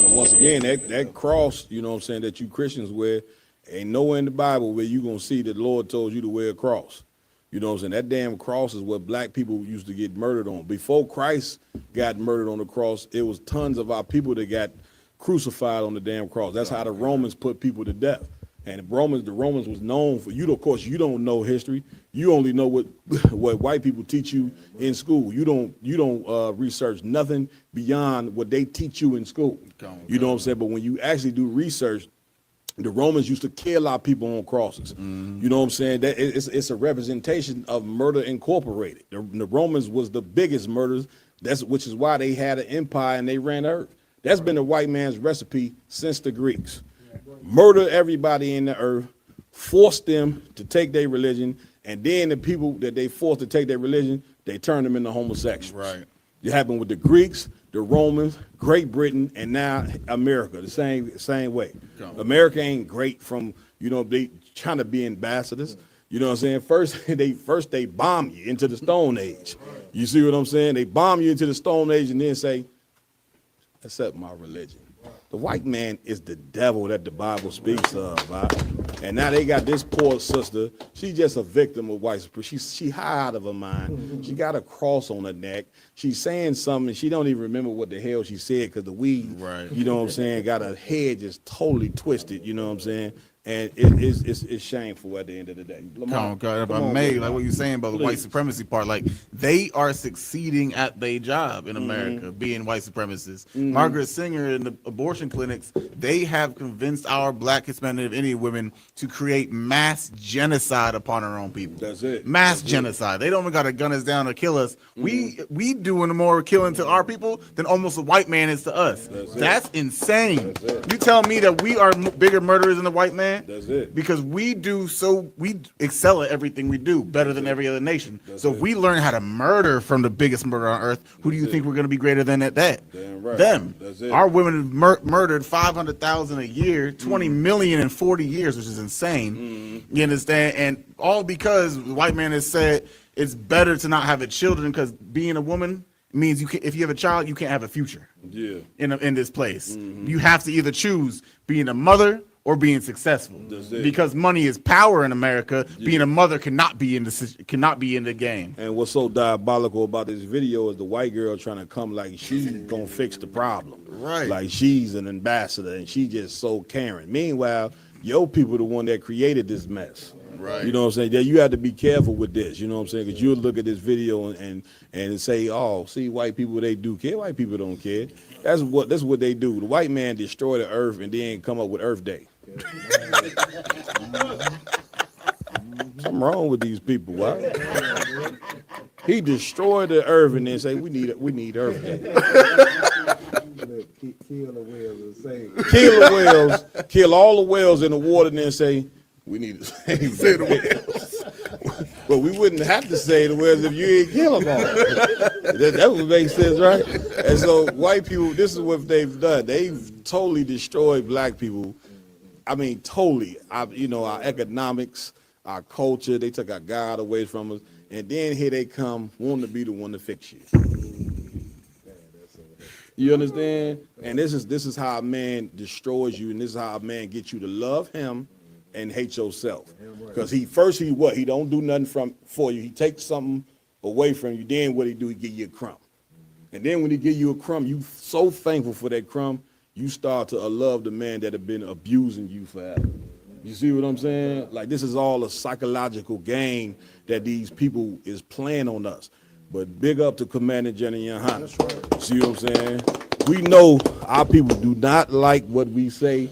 Once again, that cross, you know what I'm saying, that you Christians wear, ain't nowhere in the Bible where you gonna see that the Lord told you to wear a cross. You know what I'm saying? That damn cross is what black people used to get murdered on. Before Christ got murdered on the cross, it was tons of our people that got crucified on the damn cross. That's how the Romans put people to death. And the Romans was known for, of course, you don't know history. You only know what white people teach you in school. You don't research nothing beyond what they teach you in school. You know what I'm saying? But when you actually do research, the Romans used to kill our people on crosses. You know what I'm saying? That it's a representation of murder incorporated. The Romans was the biggest murderers. Which is why they had an empire and they ran the earth. That's been the white man's recipe since the Greeks. Murder everybody in the earth, force them to take their religion, and then the people that they forced to take their religion, they turn them into homosexuals. Right. It happened with the Greeks, the Romans, Great Britain, and now America, the same way. America ain't great from, they trying to be ambassadors. You know what I'm saying? First they bomb you into the Stone Age. You see what I'm saying? They bomb you into the Stone Age and then say, accept my religion. The white man is the devil that the Bible speaks of, right? And now they got this poor sister. She's just a victim of white supremacy. She high out of her mind. She got a cross on her neck. She's saying something. She don't even remember what the hell she said because the weed, you know what I'm saying, got her head just totally twisted, you know what I'm saying? And it's shameful at the end of the day. Lamar, If I may, like what you're saying about the white supremacy part, like they are succeeding at their job in America, being white supremacists. Margaret Sanger in the abortion clinics, they have convinced our black, Hispanic, Indian women to create mass genocide upon our own people. That's it. Mass genocide. They don't even got to gun us down or kill us. We doing more killing to our people than almost a white man is to us. That's insane. You tell me that we are bigger murderers than the white man? That's it. Because we excel at everything we do better than every other nation. So if we learn how to murder from the biggest murder on earth, who do you think we're going to be greater than at that? Damn right. Them. That's it. Our women have murdered 500,000 a year, 20 million in 40 years, which is insane. You understand? And all because the white man has said it's better to not have a children because being a woman means if you have a child, you can't have a future. Yeah. In this place, you have to either choose being a mother or being successful. Because money is power in America. Being a mother cannot be in the game. And what's so diabolical about this video is the white girl trying to come like she's gonna fix the problem. Right. Like she's an ambassador and she just so caring. Meanwhile, your people the one that created this mess. Right. You know what I'm saying? Yeah, you have to be careful with this. You know what I'm saying? Because you'll look at this video and say, "Oh, see, white people they do care. White people don't care." That's what they do. The white man destroy the earth and then come up with Earth Day. Something wrong with these people. Why? He destroyed the earth and then say, "We need Earth Day." Kill the whales. Kill the whales. Kill all the whales in the water and then say, "We need to save the whales." Well, we wouldn't have to save the whales if you ain't kill them all. That would make sense, right? And so white people, this is what they've done. They've totally destroyed black people. I mean, totally. Our economics, our culture, they took our God away from us. And then here they come wanting to be the one to fix you. You understand? And this is how a man destroys you, and this is how a man gets you to love him and hate yourself. Because he don't do nothing for you. He takes something away from you. Then what he do, he give you a crumb. And then when he give you a crumb, you so thankful for that crumb, you start to love the man that have been abusing you forever. You see what I'm saying? Like this is all a psychological game that these people is playing on us. But big up to Commander Jenny Yohana. See what I'm saying? We know our people do not like what we say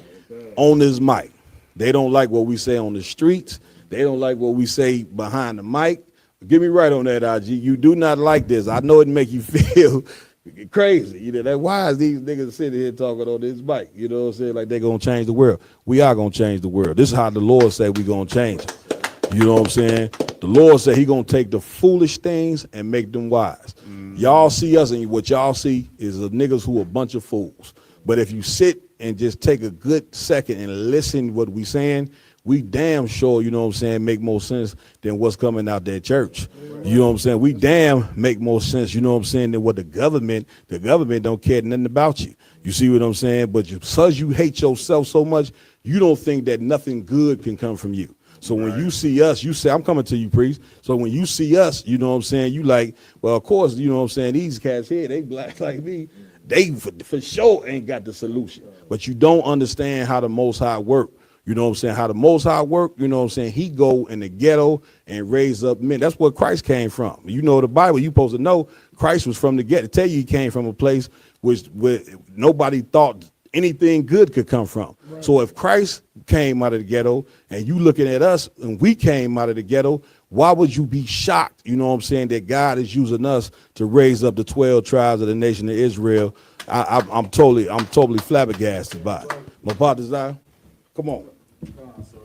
on this mic. They don't like what we say on the streets. They don't like what we say behind the mic. Get me right on that, IG. You do not like this. I know it make you feel crazy. You know, that why is these niggas sitting here talking on this mic? You know what I'm saying? Like they're gonna change the world. We are gonna change the world. This is how the Lord said we're gonna change it. You know what I'm saying? The Lord said he gonna take the foolish things and make them wise. Y'all see us and what y'all see is the niggas who are a bunch of fools. But if you sit and just take a good second and listen what we saying, we damn sure, you know what I'm saying, make more sense than what's coming out that church. You know what I'm saying? We damn make more sense, you know what I'm saying, than what the government don't care nothing about you. You see what I'm saying? But because you hate yourself so much, you don't think that nothing good can come from you. So when you see us, you say, I'm coming to you, priest. So when you see us, you know what I'm saying, you like, well, of course, you know what I'm saying, these cats here, they black like me. They for sure ain't got the solution. But you don't understand how the Most High work. You know what I'm saying? How the Most High work, you know what I'm saying? He go in the ghetto and raise up men. That's where Christ came from. You know the Bible, you supposed to know Christ was from the ghetto. Tell you he came from a place where nobody thought anything good could come from. Right. So if Christ came out of the ghetto and you looking at us and we came out of the ghetto, why would you be shocked, you know what I'm saying, that God is using us to raise up the 12 tribes of the nation of Israel? I'm totally flabbergasted by it. My part desire, come on. So,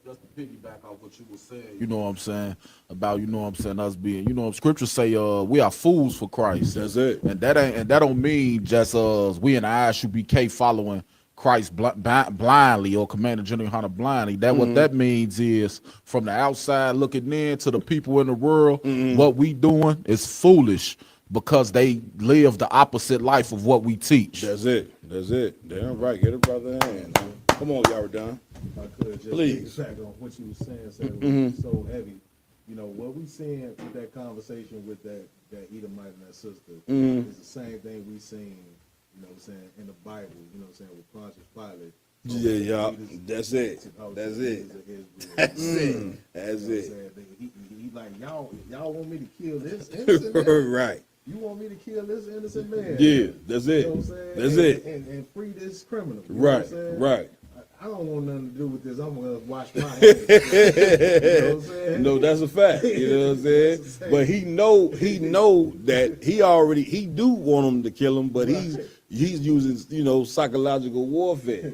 just to piggyback off what you were saying, you know what I'm saying, about, you know what I'm saying, us being, you know, scripture say we are fools for Christ. That's it. And that don't mean just we in the ISUBK following Christ blindly or Commander General Hunter blindly. What that means is from the outside looking in to the people in the world, what we doing is foolish because they live the opposite life of what we teach. That's it. Damn right. Get a brother in hand. Come on, y'all done. If I could just please back on what you were saying, it's so heavy. You know, what we seeing with that conversation with that Edomite and that sister is the same thing we seen, you know what I'm saying, in the Bible, you know what I'm saying, with Pontius Pilate Yeah, yeah. That's it. That's it. That's it. That's it. He like, y'all want me to kill this innocent man? Right. You want me to kill this innocent man? Yeah, that's it. You know what I'm saying? That's it. And free this criminal. You know Right, what I'm saying? right. I don't want nothing to do with this. I'm gonna wash my hands. You know what I'm saying? No, that's a fact. You know what I'm saying? But he know that he do want him to kill him, but he's using psychological warfare.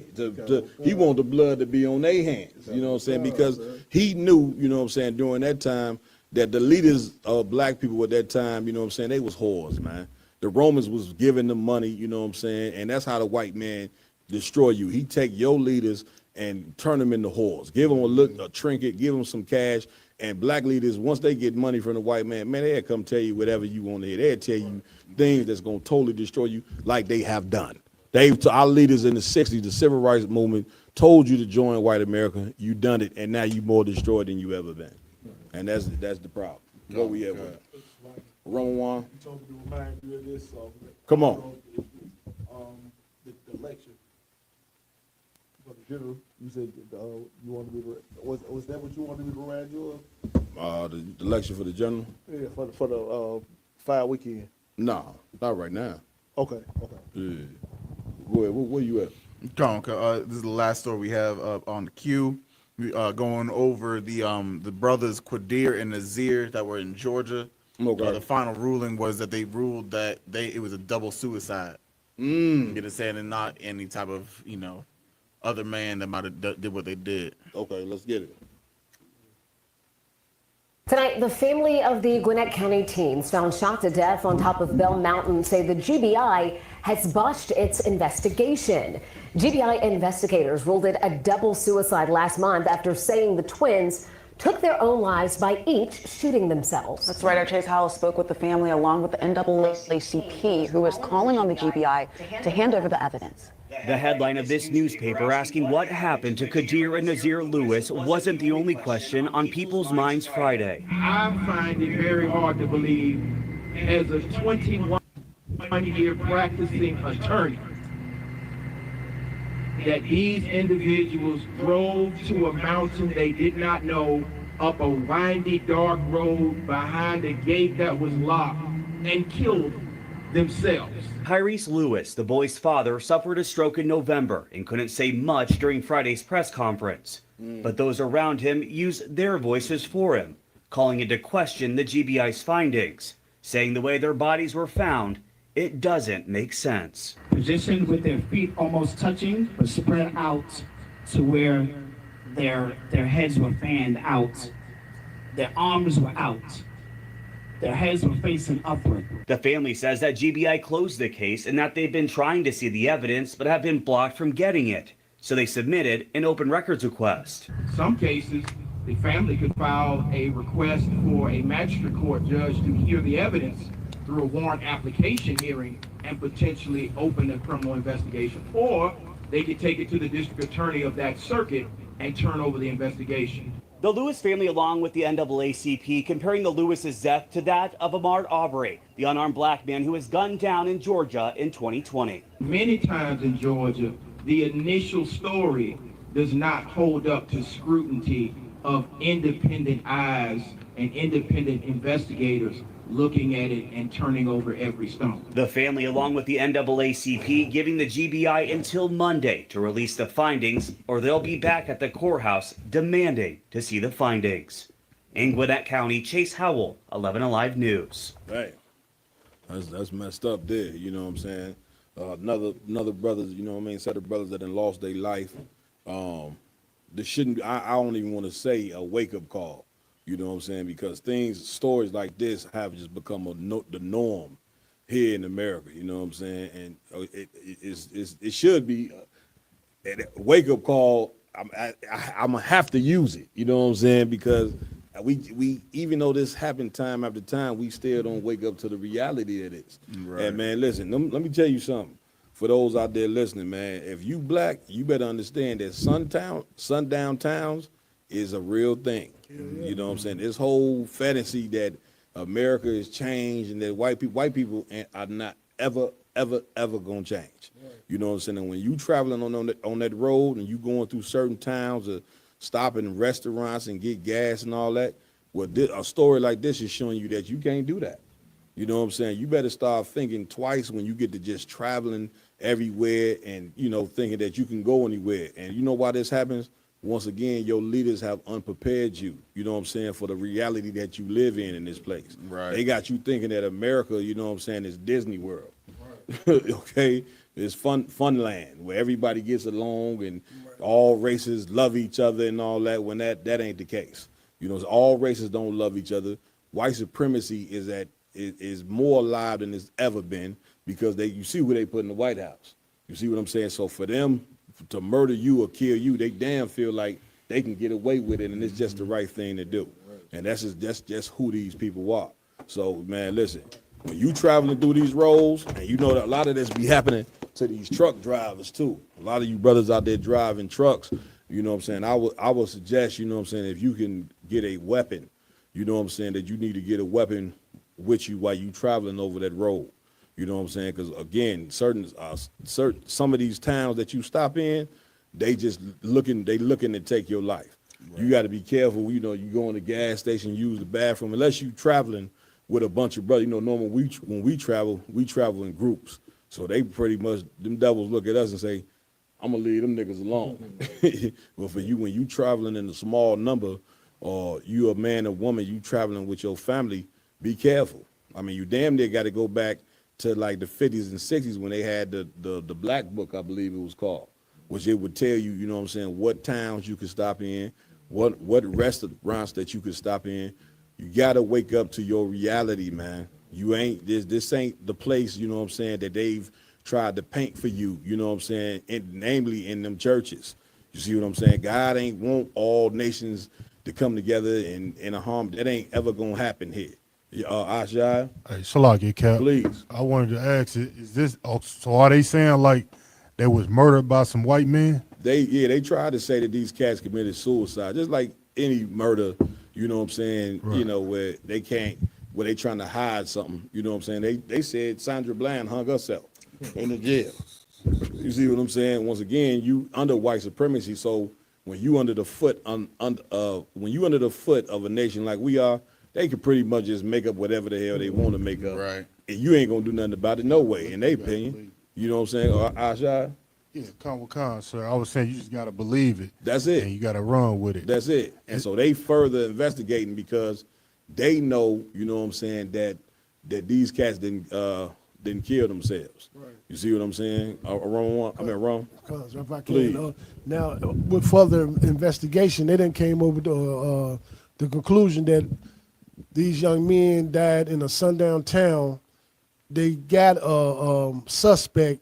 He want the blood to be on their hands. You know what I'm saying? Because he knew, you know what I'm saying, during that time that the leaders of black people at that time, you know what I'm saying, they was whores, man. The Romans was giving them money, you know what I'm saying, and that's how the white man destroy you. He take your leaders and turn them into whores. Give them a trinket, give them some cash. And black leaders, once they get money from the white man, they'll come tell you whatever you want to hear. They'll tell you things that's going to totally destroy you like they have done. Our leaders in the 60s, the civil rights movement, told you to join white America. You done it, and now you more destroyed than you ever been. And that's the problem. What we have with Roman Juan. You told me to remind you of this. Come on. The lecture. For the general, you said you wanted me to. Was that what you wanted me to remind you of? The lecture for the general? Yeah, for the fire weekend. No, not right now. Okay. Yeah. Go ahead. Where you at? This is the last story we have on the queue. We going over the brothers Quadir and Nazir that were in Georgia. Okay. The final ruling was that they ruled that it was a double suicide. You know, saying, and not any type of other man that might have did what they did. Okay, let's get it. Tonight, the family of the Gwinnett County teens found shot to death on top of Bell Mountain say the GBI has botched its investigation. GBI investigators ruled it a double suicide last month after saying the twins took their own lives by each shooting themselves. That's right. Our Chase Howell spoke with the family along with the NAACP, who is calling on the GBI to hand over the evidence. The headline of this newspaper asking what happened to Qadir and Nazir Lewis wasn't the only question on people's minds Friday. I find it very hard to believe, as a 21-year practicing attorney, that these individuals drove to a mountain they did not know, up a windy, dark road behind a gate that was locked, and killed themselves. Tyrese Lewis, the boy's father, suffered a stroke in November and couldn't say much during Friday's press conference. But those around him used their voices for him, calling into question the GBI's findings, saying the way their bodies were found, it doesn't make sense. Positioned with their feet almost touching, but spread out to where their heads were fanned out. Their arms were out. Their heads were facing upward. The family says that GBI closed the case and that they've been trying to see the evidence but have been blocked from getting it. So they submitted an open records request. Some cases, the family could file a request for a magistrate court judge to hear the evidence through a warrant application hearing and potentially open a criminal investigation. Or they could take it to the district attorney of that circuit and turn over the investigation. The Lewis family, along with the NAACP, comparing the Lewis's death to that of Ahmaud Arbery, the unarmed black man who was gunned down in Georgia in 2020. Many times in Georgia, the initial story does not hold up to scrutiny of independent eyes and independent investigators looking at it and turning over every stone. The family, along with the NAACP, giving the GBI until Monday to release the findings, or they'll be back at the courthouse demanding to see the findings. In Gwinnett County, Chase Howell, 11 Alive News. Hey, that's messed up there, you know what I'm saying? Another brothers, you know what I mean, set of brothers that done lost their life. This shouldn't, I don't even want to say a wake-up call. You know what I'm saying? Because stories like this have just become the norm here in America. You know what I'm saying? And it should be a wake-up call. I'm gonna have to use it. You know what I'm saying? Because we even though this happened time after time, we still don't wake up to the reality of this. Right. And man, listen, let me tell you something. For those out there listening, man, if you black, you better understand that sundown towns is a real thing. You know what I'm saying? This whole fantasy that America is changed and that white people are not ever ever gonna change. You know what I'm saying? And when you traveling on that road and you going through certain towns or stopping in restaurants and get gas and all that, well, a story like this is showing you that you can't do that. You know what I'm saying? You better start thinking twice when you get to just traveling everywhere and, you know, thinking that you can go anywhere. And you know why this happens? Once again, your leaders have unprepared you, you know what I'm saying, for the reality that you live in this place. Right. They got you thinking that America, you know what I'm saying, is Disney World. Right. Okay? It's fun land where everybody gets along and all races love each other and all that, when that ain't the case. You know, all races don't love each other. White supremacy is more alive than it's ever been because you see who they put in the White House. You see what I'm saying? So for them to murder you or kill you, they damn feel like they can get away with it, and it's just the right thing to do. And that's just who these people are. So, man, listen, when you traveling through these roads, and you know that a lot of this be happening to these truck drivers too. A lot of you brothers out there driving trucks, you know what I'm saying? I would suggest, you know what I'm saying, if you can get a weapon, you know what I'm saying, that you need to get a weapon with you while you traveling over that road. You know what I'm saying? Because again, certain some of these towns that you stop in, they looking to take your life. Right. You got to be careful. You know, you go in the gas station, use the bathroom, unless you traveling with a bunch of brothers. You know, normally when we travel in groups. So they pretty much, them devils look at us and say, I'm gonna leave them niggas alone. But for you, when you traveling in a small number, or you a man or woman, you traveling with your family, be careful. I mean, you damn near got to go back to like the 50s and 60s when they had the black book, I believe it was called, which it would tell you, you know what I'm saying, what towns you could stop in, what restaurants that you could stop in. You got to wake up to your reality, man. You ain't, this ain't the place, you know what I'm saying, that they've tried to paint for you, you know what I'm saying, namely in them churches. You see what I'm saying? God ain't want all nations to come together in a harm. That ain't ever gonna happen here. Ashai? Hey, Salaki, Cap. Please. I wanted to ask, is this, so are they saying like they was murdered by some white men? They tried to say that these cats committed suicide, just like any murder, you know what I'm saying, right. You know, where they trying to hide something, you know what I'm saying? They said Sandra Bland hung herself in the jail. You see what I'm saying? Once again, you under white supremacy, so when you under the foot of a nation like we are, they can pretty much just make up whatever the hell they want to make up. Right. And you ain't gonna do nothing about it, no way, in their opinion. You know what I'm saying, Ashai? Yeah, con, sir. I was saying you just gotta believe it. That's it. And you gotta run with it. That's it. And so they further investigating because they know, you know what I'm saying, that these cats didn't kill themselves. Right. You see what I'm saying? Wrong? Because if I Please. can, now with further investigation, they then came over to the conclusion that these young men died in a sundown town. They got a suspect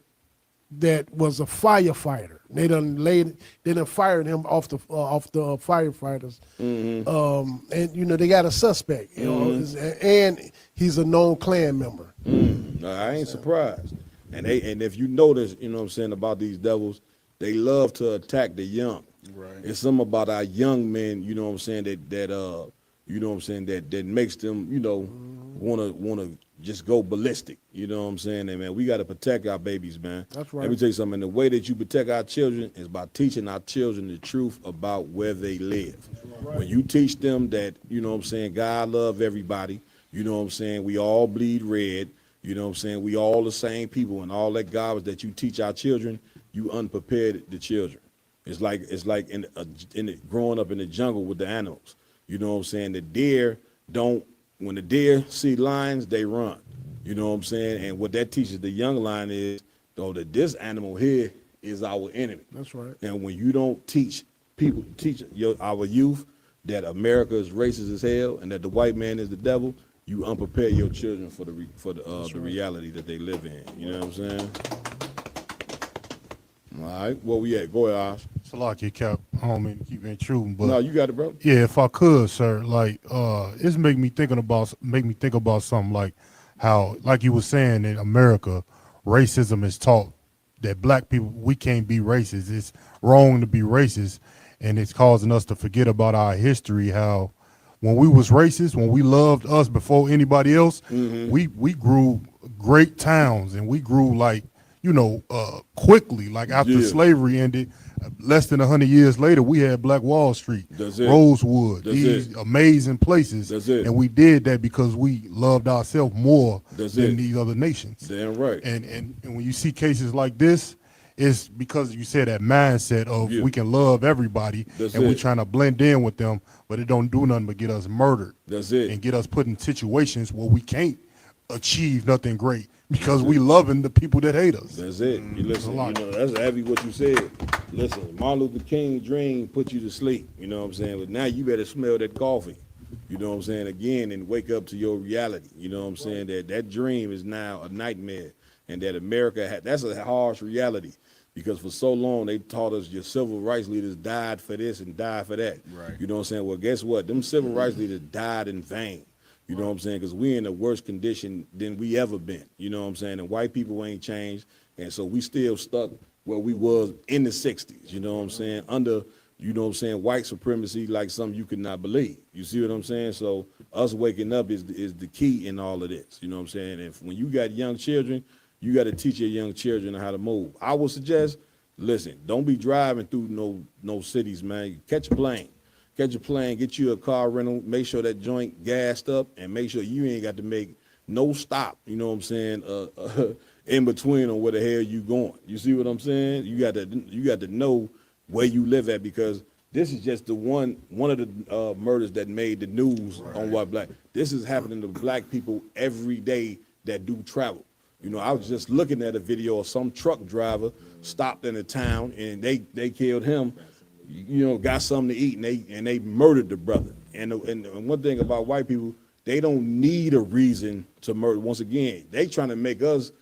that was a firefighter. They done fired him off the firefighters. Mm-hmm. And you know they got a suspect. You know, and he's a known Klan member. I ain't surprised. And if you notice, you know what I'm saying, about these devils, they love to attack the young. Right. It's something about our young men, you know what I'm saying, that you know what I'm saying, that makes them, you know, wanna just go ballistic. You know what I'm saying? And man, we gotta protect our babies, man. That's right. Let me tell you something. The way that you protect our children is by teaching our children the truth about where they live. Right. When you teach them that, you know what I'm saying, God love everybody, you know what I'm saying, we all bleed red, you know what I'm saying, we all the same people, and all that garbage that you teach our children, you unprepared the children. It's like growing up in the jungle with the animals. You know what I'm saying? The deer when the deer see lions, they run. You know what I'm saying? And what that teaches the young lion is, though, that this animal here is our enemy. That's right. And when you don't teach our youth that America is racist as hell and that the white man is the devil, you unprepare your children for the reality that they live in. You know what I'm saying? All right, where we at? Go ahead, Ash. Salaki, Cap. I don't mean to keep intruding, but no, you got it, bro. Yeah, if I could, sir. Like, it's make me think about something like how, like you were saying, in America, racism is taught that black people, we can't be racist. It's wrong to be racist, and it's causing us to forget about our history. How when we was racist, when we loved us before anybody else, we grew great towns and we grew like, quickly. Like after slavery ended, less than 100 years later, we had Black Wall Street, Rosewood, these amazing places. And we did that because we loved ourselves more than these other nations. Damn right. And when you see cases like this, it's because you said that mindset of we can love everybody we're trying to blend in with them, but it don't do nothing but get us murdered. And get us put in situations where we can't achieve nothing great because we loving the people that hate us. That's it. You listen, that's heavy what you said. Listen, Martin Luther King's dream put you to sleep. You know what I'm saying? But now you better smell that coffee. You know what I'm saying? Again, and wake up to your reality. You know what I'm saying? That dream is now a nightmare. And that America that's a harsh reality. Because for so long, they taught us your civil rights leaders died for this and died for that. Right. You know what I'm saying? Well, guess what? Them civil rights leaders died in vain. You know what I'm saying? Because we're in a worse condition than we ever been. You know what I'm saying? And white people ain't changed. And so we still stuck where we was in the 60s. You know what I'm saying? Under, you know what I'm saying, white supremacy like something you could not believe. You see what I'm saying? So us waking up is the key in all of this. You know what I'm saying? And when you got young children, you got to teach your young children how to move. I would suggest, listen, don't be driving through no cities, man. Catch a plane. Catch a plane, get you a car rental, make sure that joint gassed up, and make sure you ain't got to make no stop, you know what I'm saying, in between on where the hell you going. You see what I'm saying? You got to know where you live at, because this is just the one of the murders that made the news on White Black. This is happening to black people every day that do travel. You know, I was just looking at a video of some truck driver stopped in a town and they killed him, you know, got something to eat, and they murdered the brother. And one thing about white people, they don't need a reason to murder. Once again, they trying to make us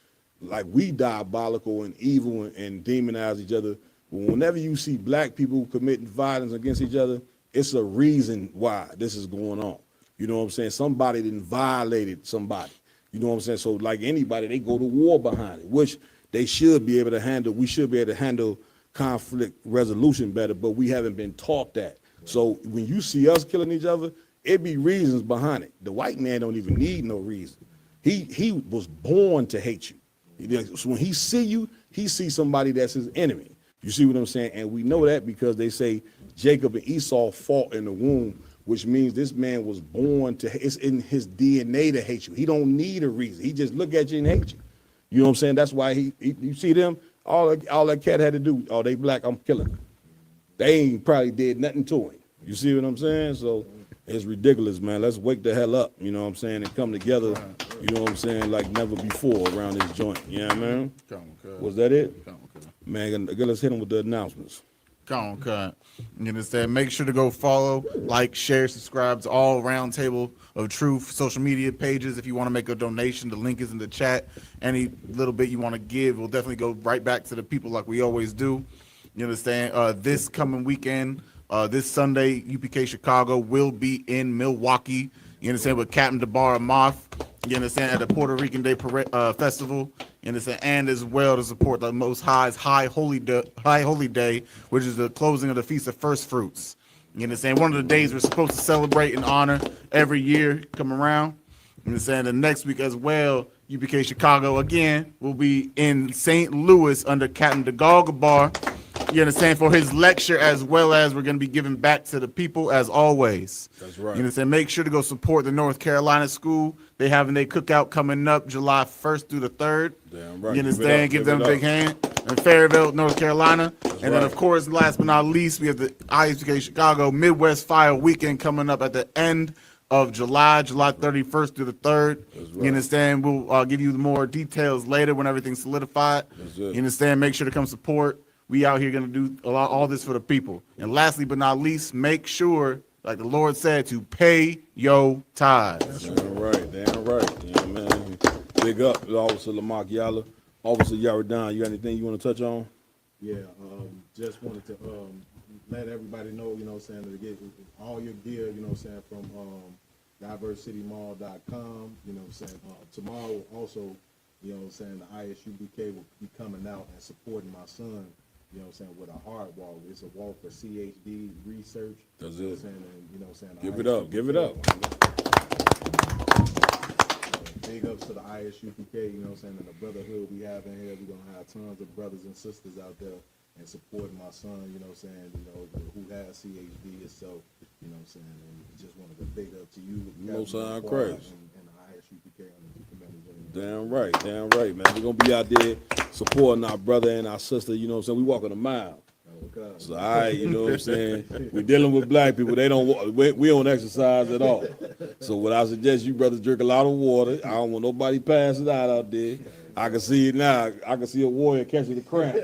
like we diabolical and evil and demonize each other. Whenever you see black people committing violence against each other, it's a reason why this is going on. You know what I'm saying? Somebody didn't violated somebody. You know what I'm saying? So like anybody, they go to war behind it, which they should be able to handle. We should be able to handle conflict resolution better, but we haven't been taught that. So when you see us killing each other, it be reasons behind it. The white man don't even need no reason. He was born to hate you. So when he see you, he sees somebody that's his enemy. You see what I'm saying? And we know that because they say Jacob and Esau fought in the womb, which means this man was born to, it's in his DNA to hate you. He don't need a reason. He just look at you and hate you. You know what I'm saying? That's why you see them, all that cat had to do, oh, they black, I'm killing them. They ain't probably did nothing to him. You see what I'm saying? So it's ridiculous, man. Let's wake the hell up, you know what I'm saying, and come together, you know what I'm saying, like never before around this joint. You know what I mean? Was that it? Man, let's hit him with the announcements. Come on, cut. You understand? Make sure to go follow, like, share, subscribe to all Round Table of Truth social media pages. If you want to make a donation, the link is in the chat. Any little bit you want to give, we'll definitely go right back to the people like we always do. You understand? This coming weekend, this Sunday, UPK Chicago will be in Milwaukee. You understand? With Captain DeBar Moth. You understand? At the Puerto Rican Day Festival. You understand? And as well to support the Most High's High Holy Day, which is the closing of the Feast of First Fruits. You understand? One of the days we're supposed to celebrate and honor every year come around. You understand? The next week as well, UPK Chicago again will be in St. Louis under Captain Gabar. You understand? For his lecture, as well as we're going to be giving back to the people as always. That's right. You understand? Make sure to go support the North Carolina school. They having their cookout coming up July 1st through the 3rd. Damn right. You understand? Give them a big hand. In Fairville, North Carolina. And then, of course, last but not least, we have the ISBK Chicago Midwest Fire Weekend coming up at the end of July 31st through the 3rd. You understand? We'll give you more details later when everything's solidified. You understand? Make sure to come support. We out here going to do all this for the people. And lastly but not least, make sure, like the Lord said, to pay your tithes. Damn right. Yeah, man. Big up, Officer Lamar Yala. Officer Yaradan, you got anything you want to touch on? Yeah, just wanted to let everybody know, you know what I'm saying, to get all your gear, you know what I'm saying, from diversitymall.com, you know what I'm saying. Tomorrow also, you know what I'm saying, the ISUBK will be coming out and supporting my son you know what I'm saying, with a hard walk. It's a walk for CHD research. That's You know it. what I'm saying? And, you know what I'm saying? Give it up. Give it up. Big ups to the ISUPK, you know what I'm saying, and the brotherhood we have in here. We're going to have tons of brothers and sisters out there and supporting my son, you know what I'm saying, who has CHD itself, you know what I'm saying, and just wanted to big up to you. Most Captain Christ. And the ISUPK on the commitment. Damn right, man. We're going to be out there supporting our brother and our sister, you know what I'm saying. We walking a mile. So, all right, you know what I'm saying? We're dealing with black people. They don't, we don't exercise at all. So what I suggest you brothers drink a lot of water. I don't want nobody passing out there. I can see it now. I can see a warrior catching the cramp.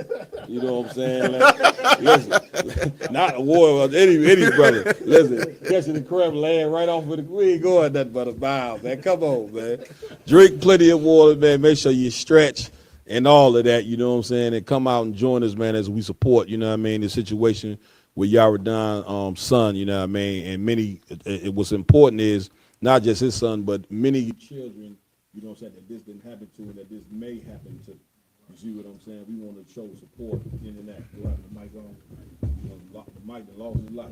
You know what I'm saying? Like, listen, not a warrior, any brother. Listen, catching the cramp, laying right off with the, we ain't going nothing but a mile, man. Come on, man. Drink plenty of water, man. Make sure you stretch and all of that, you know what I'm saying, and come out and join us, man, as we support, you know what I mean, the situation with Yaradan's son, you know what I mean, and many, what's important is not just his son, but many children, you know what I'm saying, that this didn't happen to and that this may happen to. You see what I'm saying? We want to show support in that. You have the mic on? You know, the mic that lost his life.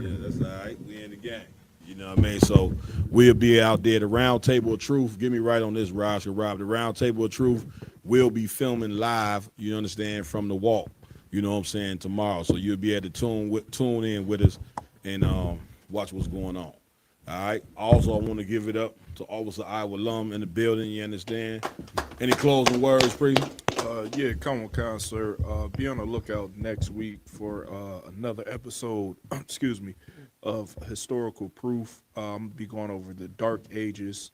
Yeah, that's all right. We in the game. You know what I mean? So we'll be out there. The Round Table of Truth. Get me right on this, Raj and Rob. The Round Table of Truth will be filming live, you understand, from the walk. You know what I'm saying, tomorrow. So you'll be able to tune in with us and watch what's going on. All right. Also, I want to give it up to Officer Iowa Lum in the building, you understand? Any closing words, Preet? Yeah, come on, Counselor. Be on the lookout next week for another episode, excuse me, of Historical Proof. I'm going to be going over the Dark Ages,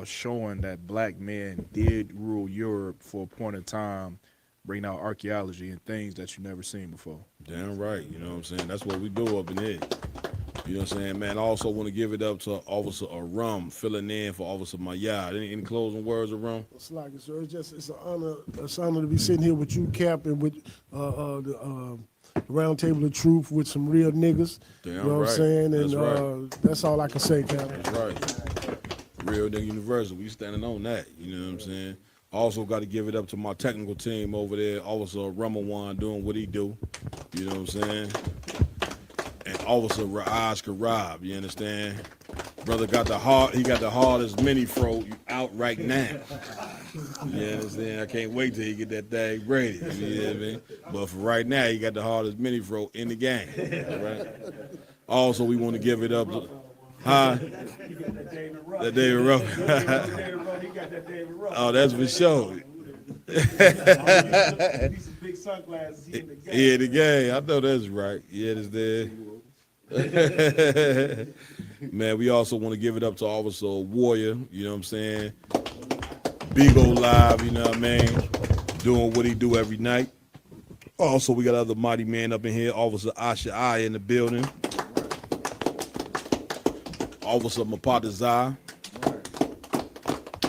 showing that black men did rule Europe for a point in time, bringing out archaeology and things that you've never seen before. Damn right, you know what I'm saying? That's what we do up in here. You know what I'm saying, man? I also want to give it up to Officer Arum, filling in for Officer Mayad. Any closing words, Arum? It's like it, sir. It's an honor. It's an honor to be sitting here with you, Cap, and with the Round Table of Truth with some real niggas. Damn you know right. what I'm saying? And That's right. that's all I can say, Cap. That's right. Real nigga universal. We standing on that. You know what I'm saying? Also got to give it up to my technical team over there, Officer Ramawan doing what he do. You know what I'm saying? And Officer Raj Karab, you understand? Brother got the hard, he got the hardest mini fro out right now. You understand? I can't wait till he get that thing ready. You know what I mean? But for right now, he got the hardest mini fro in the game. All right? Also, we want to give it up to, that David Ruff. Oh, that's for sure. Big sunglasses. Yeah, the game. I know that's right. Yeah, that's there. Man, we also want to give it up to Officer Warrior, you know what I'm saying? Bigo Live, you know what I mean? Doing what he do every night. Also, we got other mighty man up in here, Officer Asha I in the building. Officer Mapata Zai.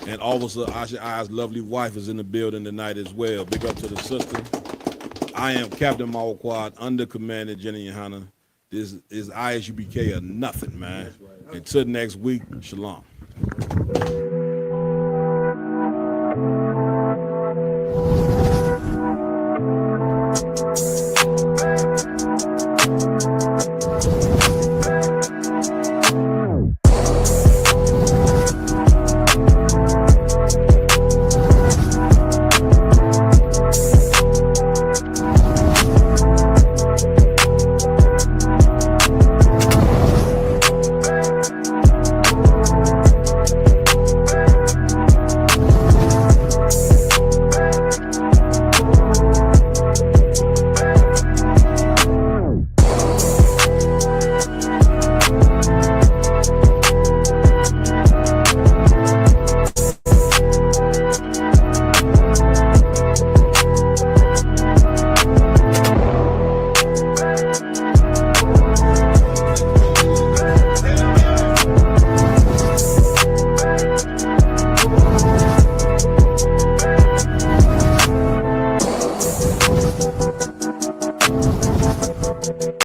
And Officer Asha I's lovely wife is in the building tonight as well. Big up to the sister. I am Captain Mawquad, under Commander Jenny Yohana. This is ISUBK or nothing, man. Until next week, shalom.